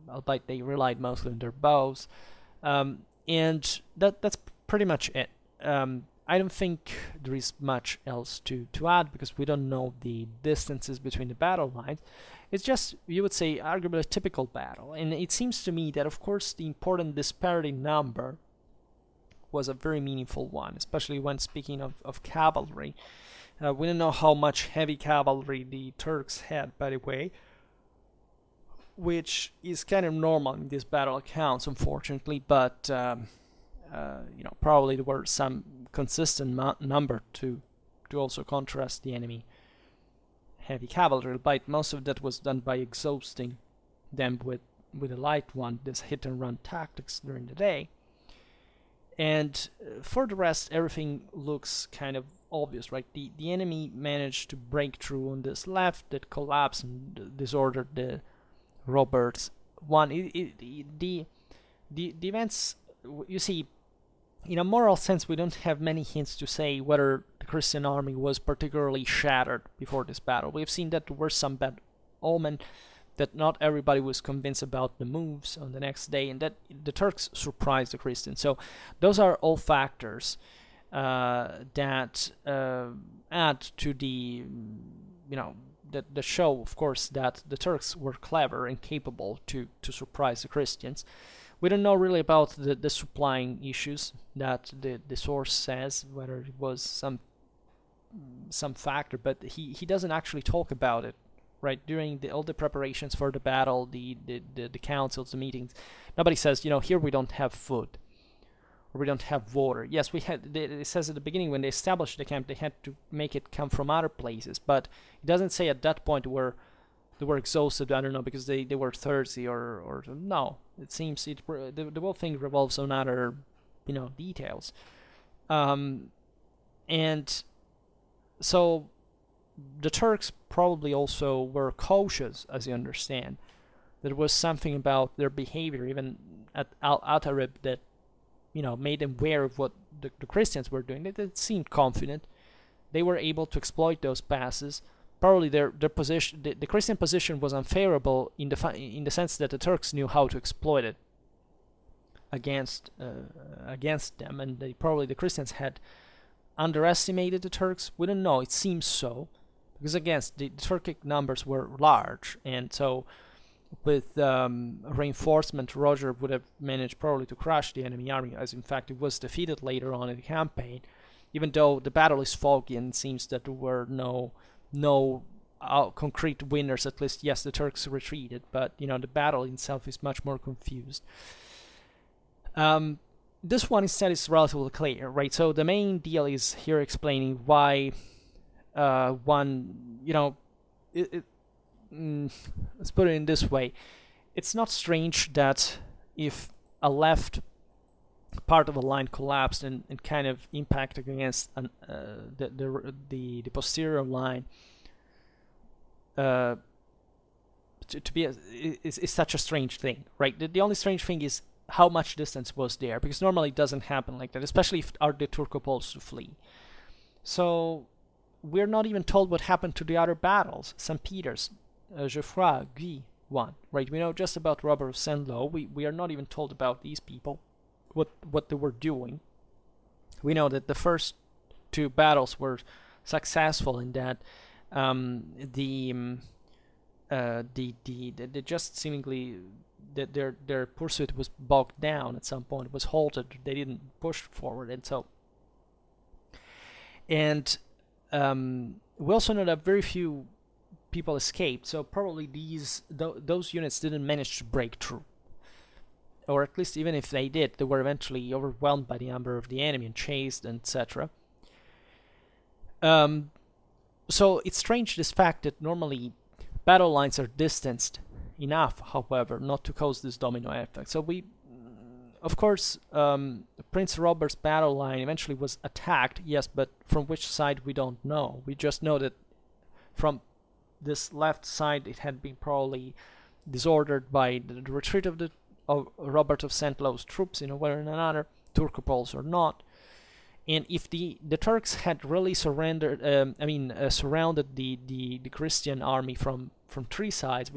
albeit they relied mostly on their bows, and that's pretty much it. I don't think there is much else to add, because we don't know the distances between the battle lines. It's just, you would say, arguably a typical battle, and it seems to me that, of course, the important disparity number was a very meaningful one, especially when speaking of cavalry. We don't know how much heavy cavalry the Turks had, by the way, which is kind of normal in these battle accounts, unfortunately, but probably there were some consistent number to also contrast the enemy heavy cavalry, but most of that was done by exhausting them with a light one, this hit and run tactics during the day. And for the rest, everything looks kind of obvious, right? The enemy managed to break through on this left, that collapsed and disordered the Roberts one. The events, you see, in a moral sense, we don't have many hints to say whether the Christian army was particularly shattered before this battle. We've seen that there were some bad omen, that not everybody was convinced about the moves on the next day, and that the Turks surprised the Christians. So those are all factors that add to the show, of course, that the Turks were clever and capable to surprise the Christians. We don't know really about the supplying issues that the source says, whether it was some factor, but he doesn't actually talk about it. Right, during all the preparations for the battle, the councils, the meetings, nobody says, here we don't have food, or we don't have water. Yes, we had. It says at the beginning, when they established the camp, they had to make it come from other places, but it doesn't say at that point they were exhausted. I don't know, because they were thirsty or no. It seems the whole thing revolves on other details, and so the Turks probably also were cautious, as you understand. There was something about their behavior, even at al-Atharib, that made them aware of what the Christians were doing. They seemed confident. They were able to exploit those passes. Probably their position, the Christian position, was unfavorable in the sense that the Turks knew how to exploit it against them, and the Christians had underestimated the Turks. We don't know. It seems so. Because again, the Turkic numbers were large, and so with reinforcement, Roger would have managed probably to crush the enemy army, as in fact it was defeated later on in the campaign, even though the battle is foggy and it seems that there were no concrete winners. At least, yes, the Turks retreated, but the battle itself is much more confused. This one instead is relatively clear, right? So the main deal is here explaining why let's put it in this way. It's not strange that if a left part of a line collapsed and kind of impacted against the posterior line, is such a strange thing, right? The only strange thing is how much distance was there, because normally it doesn't happen like that, especially if are the Turcopoles to flee. So we're not even told what happened to the other battles. St. Peter's, Geoffroy, Guy won, right? We know just about Robert of Saint-Lô. We are not even told about these people, what they were doing. We know that the first two battles were successful in that the just seemingly that their pursuit was bogged down at some point. It was halted. They didn't push forward, and we also know that very few people escaped. So probably those units didn't manage to break through, or at least even if they did, they were eventually overwhelmed by the number of the enemy and chased, etc. So it's strange, this fact that normally battle lines are distanced enough, however, not to cause this domino effect. So of course, Prince Robert's battle line eventually was attacked, yes, but from which side we don't know. We just know that from this left side it had been probably disordered by the retreat of Robert of Saint-Lô's troops in a way or another, Turcopoles or not. And if the Turks had really surrounded the Christian army from three sides,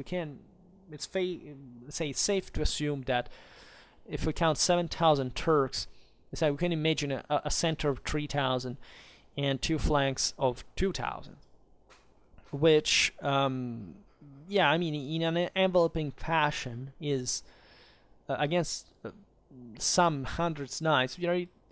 it's safe to assume that if we count 7,000 Turks, we can imagine a center of 3,000 and two flanks of 2,000, which, in an enveloping fashion is against some hundreds knights,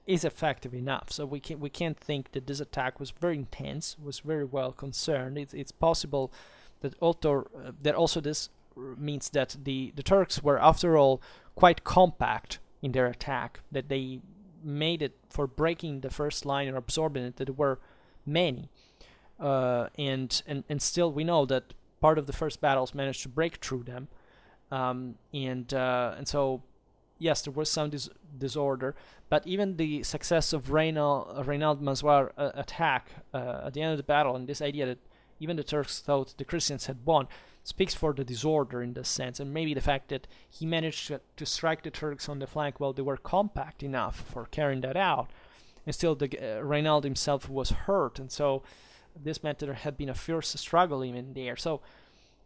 is effective enough. So we can't think that this attack was very intense, was very well concerned. It's possible that also this means that the Turks were, after all, quite compact in their attack, that they made it for breaking the first line and absorbing it, that there were many. And still we know that part of the first battles managed to break through them. And so, yes, there was some disorder, but even the success of Reynald Mazoir attack at the end of the battle, and this idea that even the Turks thought the Christians had won, speaks for the disorder in this sense, and maybe the fact that he managed to strike the Turks on the flank while they were compact enough for carrying that out, and still Reynald himself was hurt, and so this meant that there had been a fierce struggle even there. So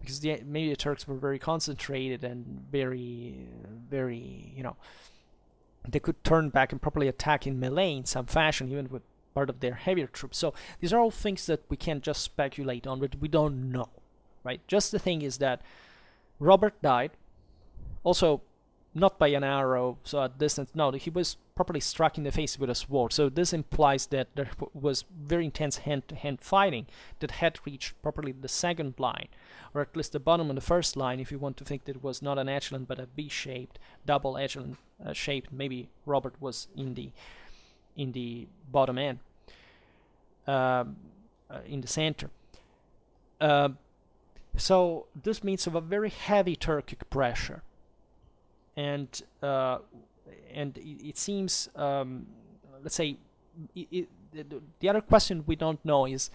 because maybe the Turks were very concentrated and very, very, they could turn back and properly attack in melee in some fashion, even with part of their heavier troops. So these are all things that we can't just speculate on, but we don't know, right? Just the thing is that Robert died, also not by an arrow, so at distance. No, he was properly struck in the face with a sword. So this implies that there was very intense hand-to-hand fighting that had reached properly the second line, or at least the bottom of the first line, if you want to think that it was not an echelon but a V-shaped, double echelon shaped. Maybe Robert was in the bottom end, in the center. So this means of a very heavy Turkic pressure. And it seems, let's say, the other question we don't know is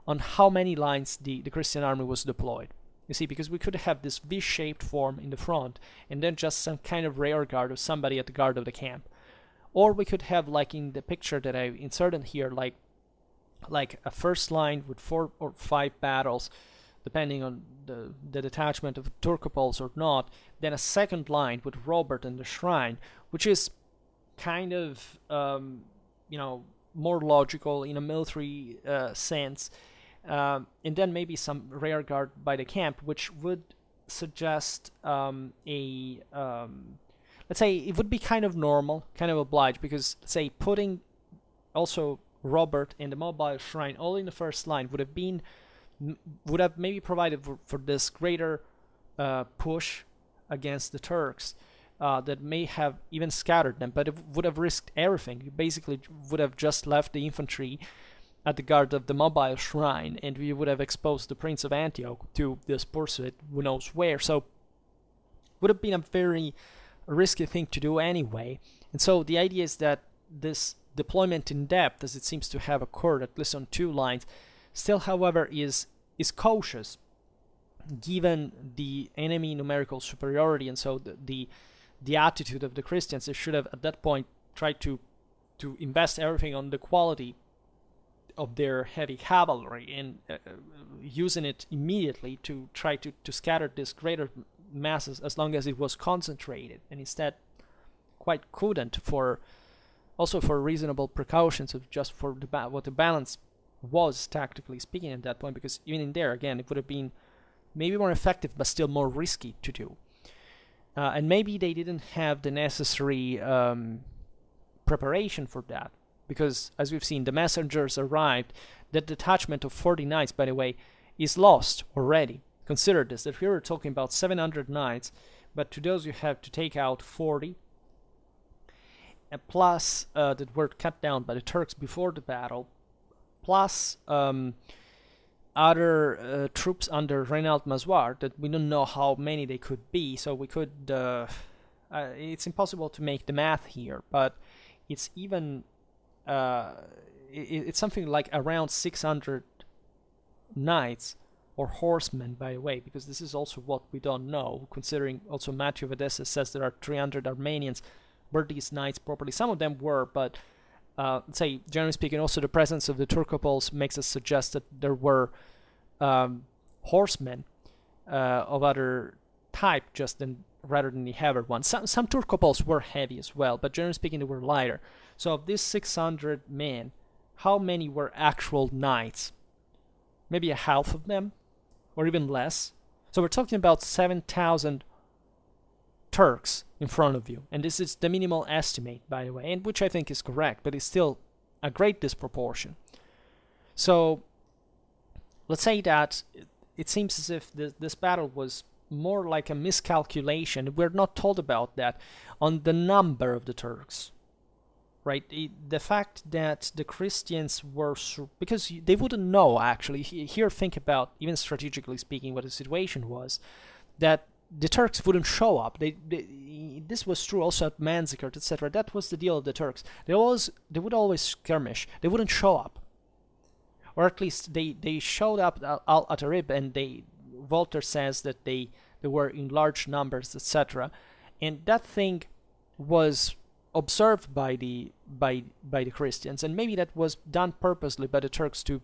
on how many lines the Christian army was deployed. You see, because we could have this V-shaped form in the front, and then just some kind of rear guard or somebody at the guard of the camp. Or we could have, like in the picture that I inserted here, like a first line with 4 or 5 battles, depending on the detachment of Turcopoles or not, then a second line with Robert and the shrine, which is kind of, more logical in a military sense, and then maybe some rear guard by the camp, which would suggest let's say it would be kind of normal, kind of obliged, because, say, putting also Robert and the mobile shrine all in the first line would have maybe provided for this greater push against the Turks that may have even scattered them, but it would have risked everything. You basically would have just left the infantry at the guard of the mobile shrine, and we would have exposed the Prince of Antioch to this pursuit, who knows where. So would have been a very risky thing to do anyway. And so the idea is that this deployment in depth, as it seems to have occurred at least on 2 lines, still, however, is cautious, given the enemy numerical superiority, and so the attitude of the Christians. They should have at that point tried to invest everything on the quality of their heavy cavalry and using it immediately to try to scatter this greater masses as long as it was concentrated, and instead quite couldn't, for also for reasonable precautions of just for what the balance was tactically speaking at that point, because even in there again it would have been maybe more effective but still more risky to do. And maybe they didn't have the necessary preparation for that, because as we've seen, the messengers arrived. That detachment of 40 knights, by the way, is lost already. Consider this, that we were talking about 700 knights, but to those you have to take out 40, plus that were cut down by the Turks before the battle, plus other troops under Reinald Mazoir that we don't know how many they could be, so we could it's impossible to make the math here, but it's even it's something like around 600 knights or horsemen, by the way, because this is also what we don't know, considering also Matthew of Edessa says there are 300 Armenians. Were these knights properly? Some of them were, but say, generally speaking, also the presence of the Turcopoles makes us suggest that there were horsemen of other type rather than the heavier ones. Some Turcopoles were heavy as well, but generally speaking, they were lighter. So of these 600 men, how many were actual knights? Maybe a half of them, or even less. So we're talking about 7,000 Turks in front of you, and this is the minimal estimate, by the way, and which I think is correct, but it's still a great disproportion. So let's say that it seems as if this battle was more like a miscalculation. We're not told about that on the number of the Turks, right? The fact that the Christians were, because they wouldn't know actually. Here, think about, even strategically speaking, what the situation was, that the Turks wouldn't show up. This was true also at Manzikert, etc. That was the deal of the Turks. They would always skirmish. They wouldn't show up, or at least they showed up at al-Atharib, and Walter says that they were in large numbers, etc. And that thing was observed by the Christians, and maybe that was done purposely by the Turks to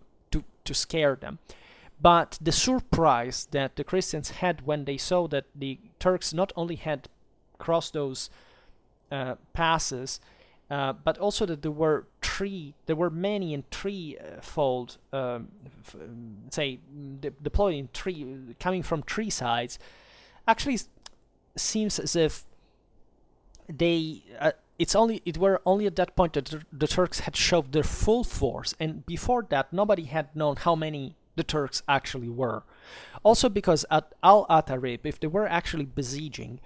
scare them. But the surprise that the Christians had when they saw that the Turks not only had crossed those passes, but also that there were many in threefold, deployed in three, coming from three sides, actually seems as if they it were only at that point that the Turks had showed their full force, and before that nobody had known how many the Turks actually were. Also because at al-Atharib, if they were actually besieging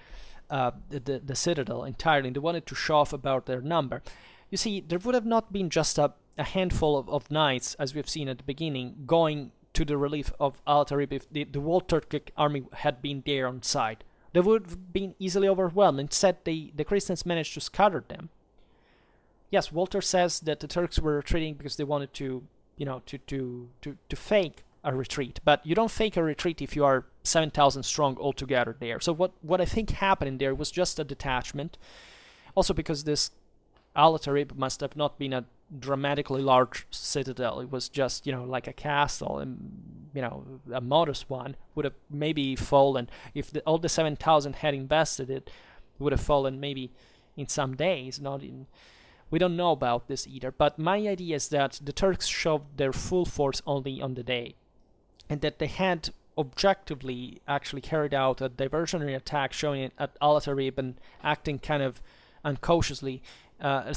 the citadel entirely, and they wanted to show off about their number, you see, there would have not been just a handful of knights, as we've seen at the beginning, going to the relief of al-Atharib if the whole Turkic army had been there on site. They would have been easily overwhelmed. Instead, the Christians managed to scatter them. Yes, Walter says that the Turks were retreating because they wanted to fake a retreat, but you don't fake a retreat if you are 7,000 strong altogether there. So what I think happened there was just a detachment. Also because this al-Atharib must have not been a dramatically large citadel. It was just, like a castle, and, a modest one would have maybe fallen. If all the 7,000 had invested it would have fallen maybe in some days, not in... We don't know about this either, but my idea is that the Turks showed their full force only on the day, and that they had objectively actually carried out a diversionary attack, showing it at al-Atharib and acting kind of uncautiously, by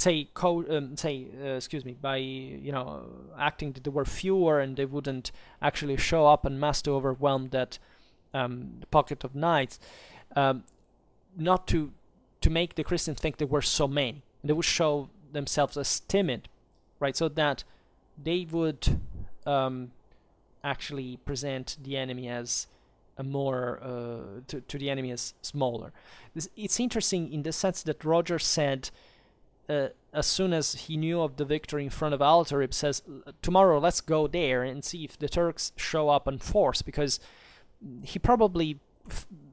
acting that there were fewer and they wouldn't actually show up and mass to overwhelm that pocket of knights, not to make the Christians think there were so many. They would show themselves as timid, right? So that they would actually present the enemy as a more to the enemy as smaller. It's interesting in the sense that Roger said, as soon as he knew of the victory in front of al-Atharib, says, tomorrow let's go there and see if the Turks show up in force, because he probably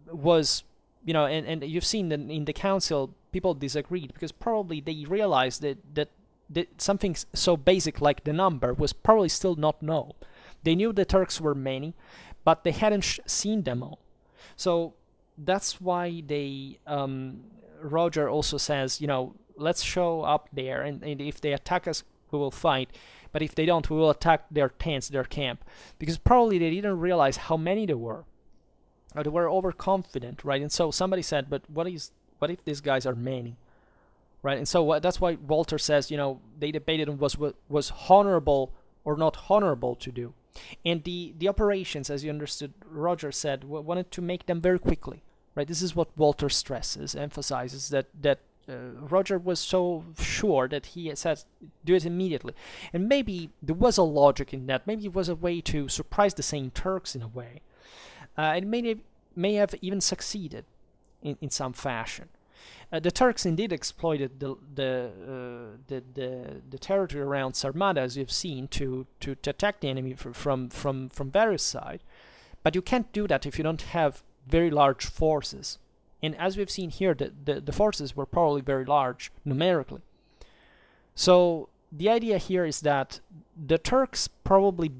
was, and you've seen that in the council people disagreed, because probably they realized that something so basic like the number was probably still not known. They knew the Turks were many, but they hadn't seen them all. So that's why Roger also says, let's show up there, and if they attack us, we will fight. But if they don't, we will attack their tents, their camp. Because probably they didn't realize how many there were. Or they were overconfident, right? And so somebody said, but what if these guys are many? Right? And so that's why Walter says, they debated on was honorable or not honorable to do. And the operations, as you understood, Roger said, wanted to make them very quickly. Right? This is what Walter stresses, emphasizes, that Roger was so sure that he said, do it immediately. And maybe there was a logic in that. Maybe it was a way to surprise the same Turks in a way. It may have even succeeded in some fashion. The Turks indeed exploited the territory around Sarmada, as you've seen, to attack the enemy from various sides. But you can't do that if you don't have very large forces. And as we've seen here, the forces were probably very large numerically. So the idea here is that the Turks probably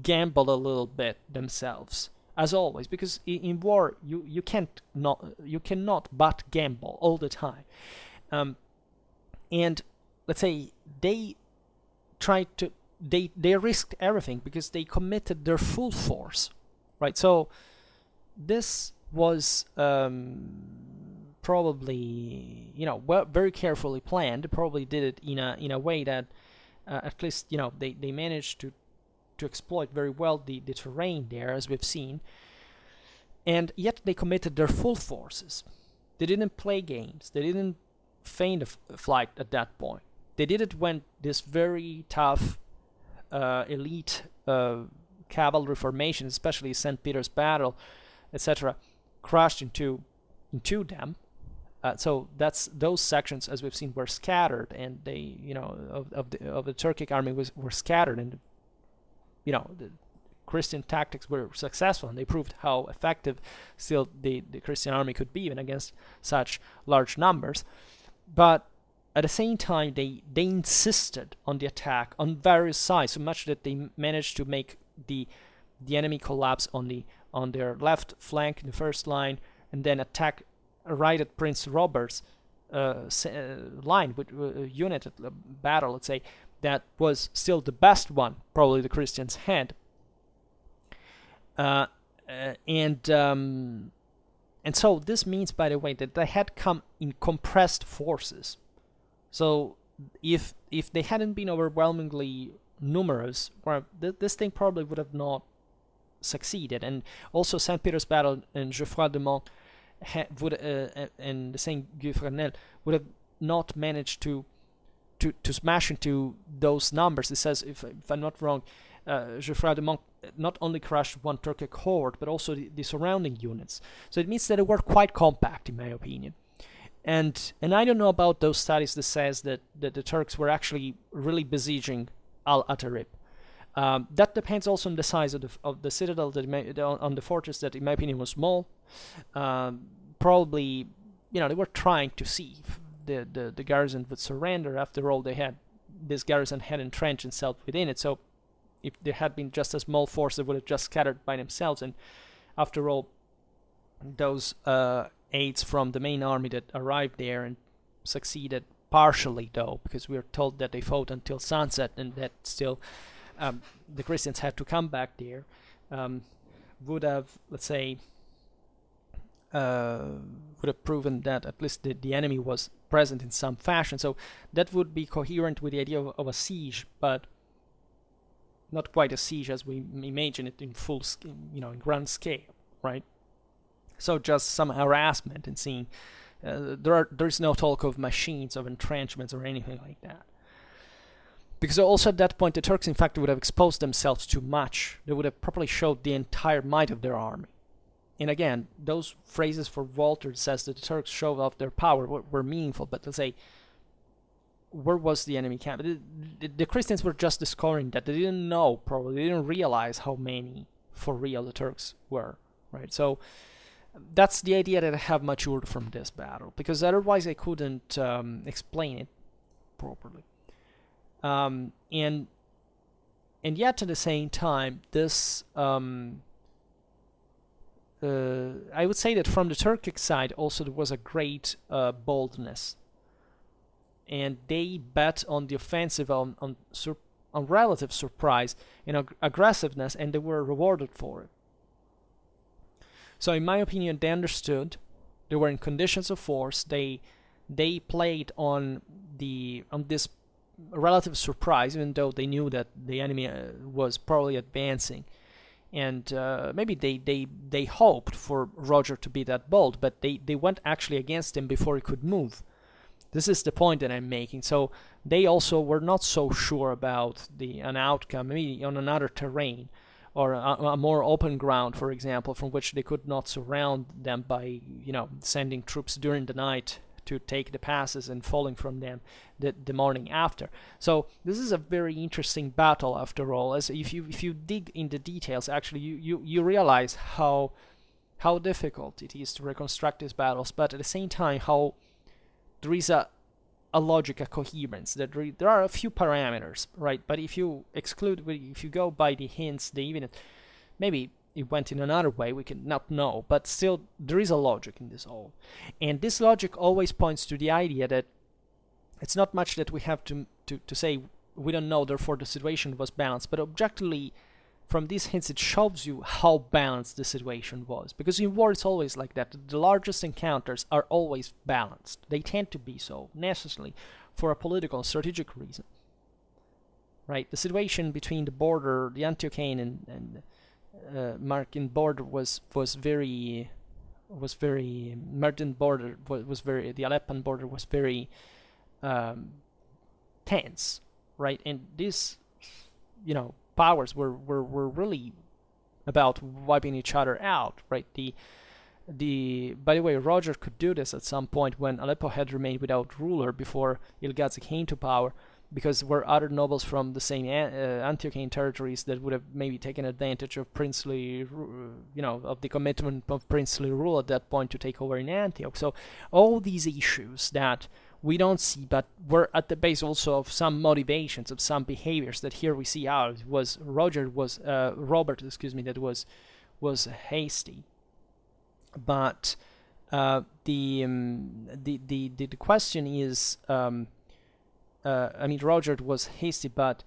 gambled a little bit themselves, as always, because in war you cannot but gamble all the time. And let's say they risked everything because they committed their full force, right? So this was probably very carefully planned. They probably did it in a way that at least they managed to exploit very well the terrain there, as we've seen, and yet they committed their full forces. They didn't play games. They didn't feign a flight at that point. They did it when this very tough elite cavalry formation, especially St. Peter's Battle, etc., crashed into them. So those sections, as we've seen, were scattered, and they, of the Turkic army were scattered, and the Christian tactics were successful, and they proved how effective still the Christian army could be even against such large numbers. But at the same time, they insisted on the attack on various sides, so much that they managed to make the enemy collapse on their left flank in the first line, and then attack right at Prince Robert's line with unit battle, let's say, that was still the best one probably the Christians had. And so this means, by the way, that they had come in compressed forces. So if they hadn't been overwhelmingly numerous, well, this thing probably would have not succeeded. And also St. Peter's Battle and Geoffroy de Monts and the St. Guy-Fresnel would have not managed to smash into those numbers. It says, if I'm not wrong, Geoffroy de Monts not only crushed one Turkic horde, but also the surrounding units. So it means that they were quite compact, in my opinion. And I don't know about those studies that says that the Turks were actually really besieging al-Atharib. That depends also on the size of the citadel, on the fortress that, in my opinion, was small. Probably, they were trying to see if the garrison would surrender. After all, this garrison had entrenched itself within it. So if there had been just a small force, they would have just scattered by themselves. And after all, those aids from the main army that arrived there and succeeded partially, though, because we are told that they fought until sunset, and that still the Christians had to come back there, would have, let's say, would have proven that at least the enemy was present in some fashion. So that would be coherent with the idea of a siege, but not quite a siege as we imagine it in full, in grand scale, right? So just some harassment and seeing there's no talk of machines, of entrenchments, or anything like that. Because also at that point, the Turks, in fact, would have exposed themselves too much. They would have probably showed the entire might of their army. And again, those phrases for Walter says that the Turks showed off their power were meaningful, but let's say, where was the enemy camp? The Christians were just discovering that. They didn't know, probably. They didn't realize how many, for real, the Turks were, right? So that's the idea that I have matured from this battle, because otherwise I couldn't explain it properly. And yet at the same time, this I would say that from the Turkic side also there was a great boldness, and they bet on the offensive, on relative surprise and aggressiveness, and they were rewarded for it. So in my opinion, they understood they were in conditions of force. They played on this relative surprise, even though they knew that the enemy was probably advancing, and maybe they hoped for Roger to be that bold, but they went actually against him before he could move. This is the point that I'm making. So they also were not so sure about an outcome, maybe on another terrain or a more open ground, for example, from which they could not surround them by sending troops during the night to take the passes and falling from them the morning after. So this is a very interesting battle after all. As if you dig in the details, actually you realize how difficult it is to reconstruct these battles, but at the same time how there is a logic, a coherence. That there are a few parameters, right? But if you go by the hints, maybe it went in another way, we can not know, but still there is a logic in this all. And this logic always points to the idea that it's not much that we have to say we don't know, therefore the situation was balanced, but objectively from these hints it shows you how balanced the situation was, because in war it's always like that. The largest encounters are always balanced. They tend to be so necessarily for a political and strategic reason, right? The situation between the border, the Antiochian and Marcan border was very Merdan border was very, the Aleppan border was very tense, right? And these powers were really about wiping each other out, right? By the way, Roger could do this at some point when Aleppo had remained without ruler before Il-Ghazi came to power, because there were other nobles from the same Antiochian territories that would have maybe taken advantage of princely, of the commitment of princely rule at that point to take over in Antioch. So all these issues that we don't see, but were at the base also of some motivations, of some behaviors that here we see out. Robert, that was hasty, but the question is. Roger was hasty, but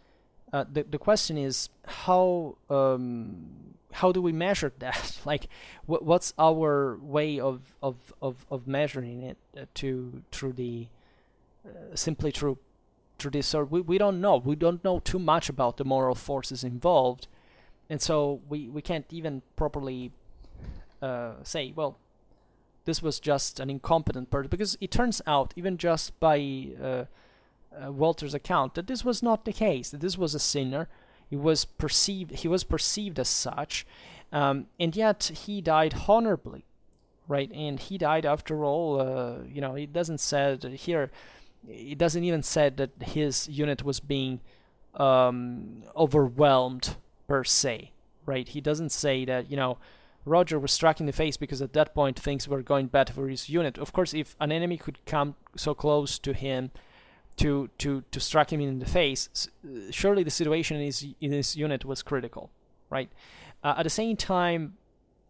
the question is how do we measure that? Like, what's our way of measuring it simply through this? Or we don't know. We don't know too much about the moral forces involved, and so we can't even properly say, well, this was just an incompetent person, because it turns out, even just by Walter's account, that this was not the case, that this was a sinner. He was perceived as such, and yet he died honorably, right? And he died, after all, it doesn't even say that his unit was being overwhelmed per se, right? He doesn't say that Roger was struck in the face because at that point things were going bad for his unit. Of course, if an enemy could come so close to him to strike him in the face, surely the situation in his unit was critical, right? At the same time,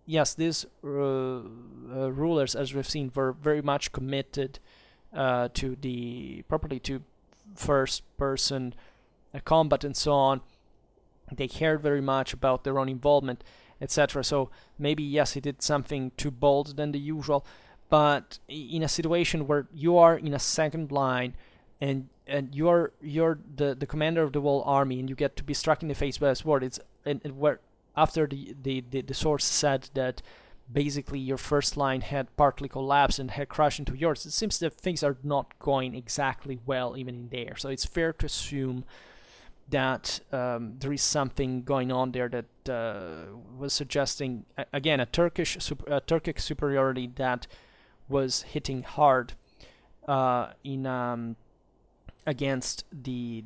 yes, these rulers, as we've seen, were very much committed to first-person combat and so on. They cared very much about their own involvement, etc. So maybe, yes, he did something too bold than the usual, but in a situation where you are in a second line, and you're the commander of the whole army, and you get to be struck in the face by a sword, where after the source said that basically your first line had partly collapsed and had crashed into yours, it seems that things are not going exactly well even in there. So it's fair to assume that there is something going on there that was suggesting again a Turkic superiority that was hitting hard against the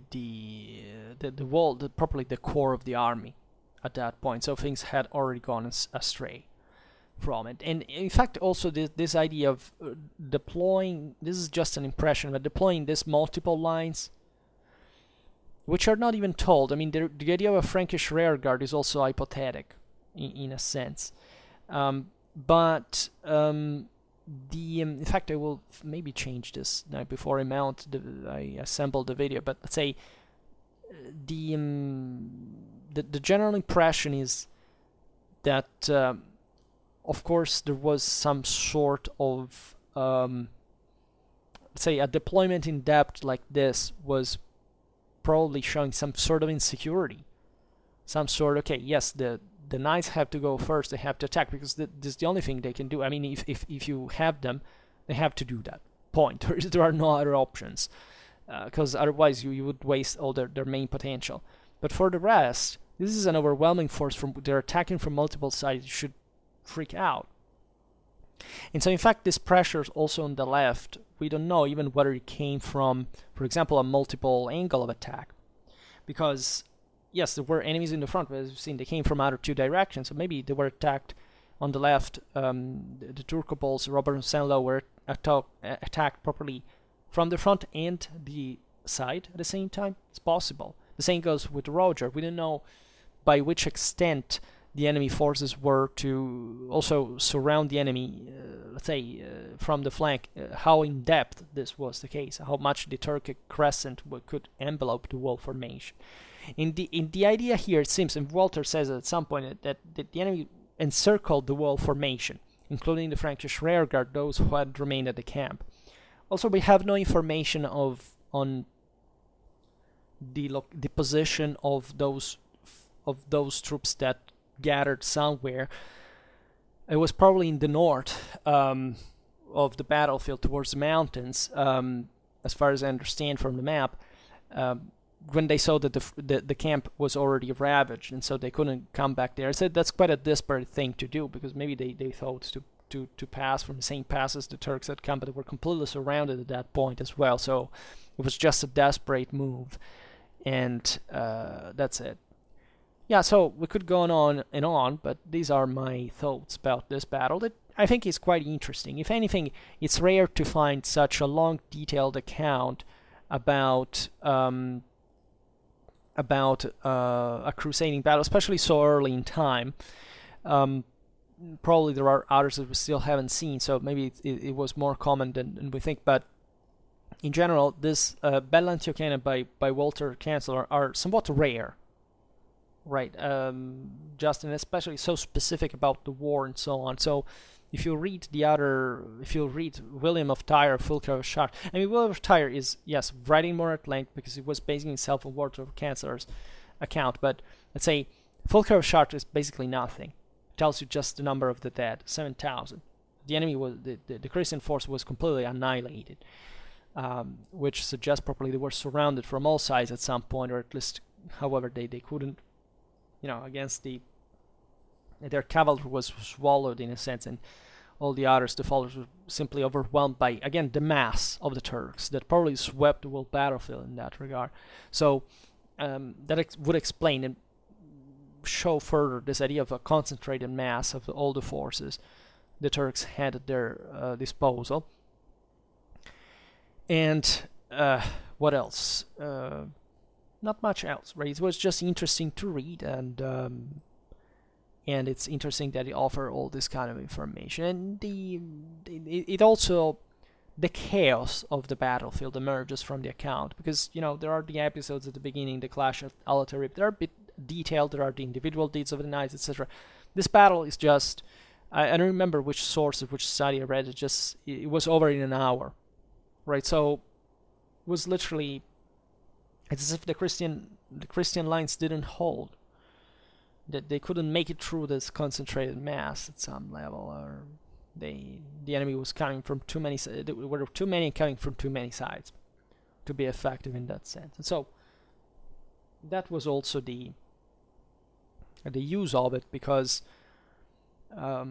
wall, properly the core of the army at that point. So things had already gone astray from it. And in fact, also this idea of deploying, this is just an impression, but deploying these multiple lines which are not even told. I mean, the idea of a Frankish rearguard is also hypothetic, in a sense. In fact, I will maybe change this now before I assemble the video. But let's say the general impression is that, of course, there was some sort of let's say a deployment in depth like this was probably showing some sort of insecurity, some sort. Okay, yes, the knights have to go first, they have to attack, because this is the only thing they can do. I mean, if you have them, they have to do that. Point. There are no other options, because otherwise you would waste all their main potential. But for the rest, this is an overwhelming force. They're attacking from multiple sides. You should freak out. And so, in fact, this pressure also on the left, we don't know even whether it came from, for example, a multiple angle of attack. Because, yes, there were enemies in the front, but as we've seen, they came from other two directions. So maybe they were attacked on the left. The Turcopoles, Robert and Senlo, were attacked properly from the front and the side at the same time. It's possible. The same goes with Roger. We don't know by which extent the enemy forces were to also surround the enemy, let's say, from the flank, how in depth this was the case, how much the Turkic crescent could envelope the wall formation. In the idea here, it seems, and Walter says at some point, that the enemy encircled the wall formation, including the Frankish rearguard, those who had remained at the camp. Also, we have no information on the position of those troops that gathered somewhere. It was probably in the north of the battlefield, towards the mountains, as far as I understand from the map, when they saw that the camp was already ravaged, and so they couldn't come back there. I said that's quite a desperate thing to do, because maybe they thought to pass from the same pass as the Turks had come, but they were completely surrounded at that point as well, so it was just a desperate move, and that's it. Yeah, so we could go on and on, but these are my thoughts about this battle. That I think is quite interesting. If anything, it's rare to find such a long, detailed account about a crusading battle, especially so early in time. Probably there are others that we still haven't seen, so maybe it was more common than we think. But in general, this Bella Antiochiana by Walter Chancellor are somewhat rare. Right, Justin, especially so specific about the war and so on. So, if you read William of Tyre, Fulcher of Chartres, I mean, William of Tyre is, yes, writing more at length because he was basing himself on Walter of Chancellor's account. But let's say Fulcher of Chartres is basically nothing. It tells you just the number of the dead, 7,000. The enemy was the Christian force was completely annihilated, which suggests probably they were surrounded from all sides at some point, or at least, however, they couldn't. Against their cavalry was swallowed in a sense, and all the others, the followers, were simply overwhelmed by, again, the mass of the Turks that probably swept the whole battlefield in that regard. So that would explain and show further this idea of a concentrated mass of all the forces the Turks had at their disposal. And what else? Not much else, right? It was just interesting to read, and it's interesting that they offer all this kind of information. And it also, the chaos of the battlefield emerges from the account, because there are the episodes at the beginning, the clash of al-Atharib. They're a bit detailed. There are the individual deeds of the knights, etc. This battle is just, I don't remember which source of which study I read. It was over in an hour, right? So it was literally. It's as if the Christian lines didn't hold. That they couldn't make it through this concentrated mass at some level, or the enemy was coming from too many. There were too many coming from too many sides to be effective in that sense. And so that was also the use of it, because there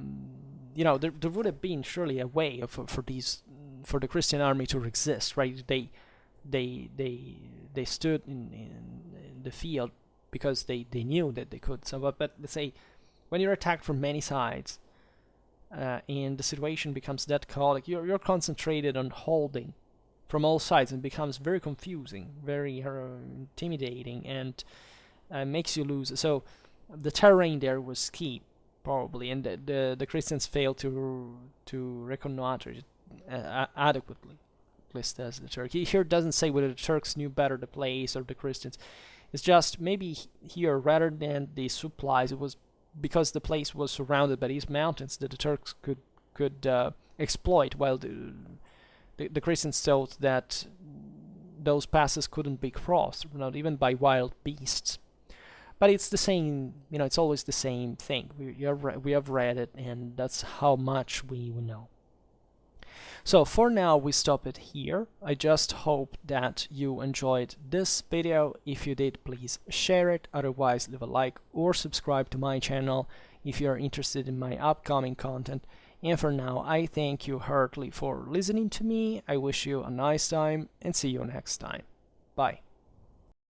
would have been surely a way for the Christian army to resist, right? They stood in the field because they knew that they could. So, but let's say when you're attacked from many sides, and the situation becomes that chaotic, you're concentrated on holding from all sides and becomes very confusing, very intimidating, and makes you lose. So the terrain there was key, probably, and the Christians failed to reconnoiter it adequately, at least as the Turks. He here doesn't say whether the Turks knew better the place or the Christians. It's just maybe here, rather than the supplies, it was because the place was surrounded by these mountains that the Turks could exploit, while the Christians thought that those passes couldn't be crossed, not even by wild beasts. But it's the same, it's always the same thing. We have read it, and that's how much we know. So for now, we stop it here. I just hope that you enjoyed this video. If you did, please share it. Otherwise, leave a like or subscribe to my channel if you're interested in my upcoming content. And for now, I thank you heartily for listening to me. I wish you a nice time and see you next time. Bye.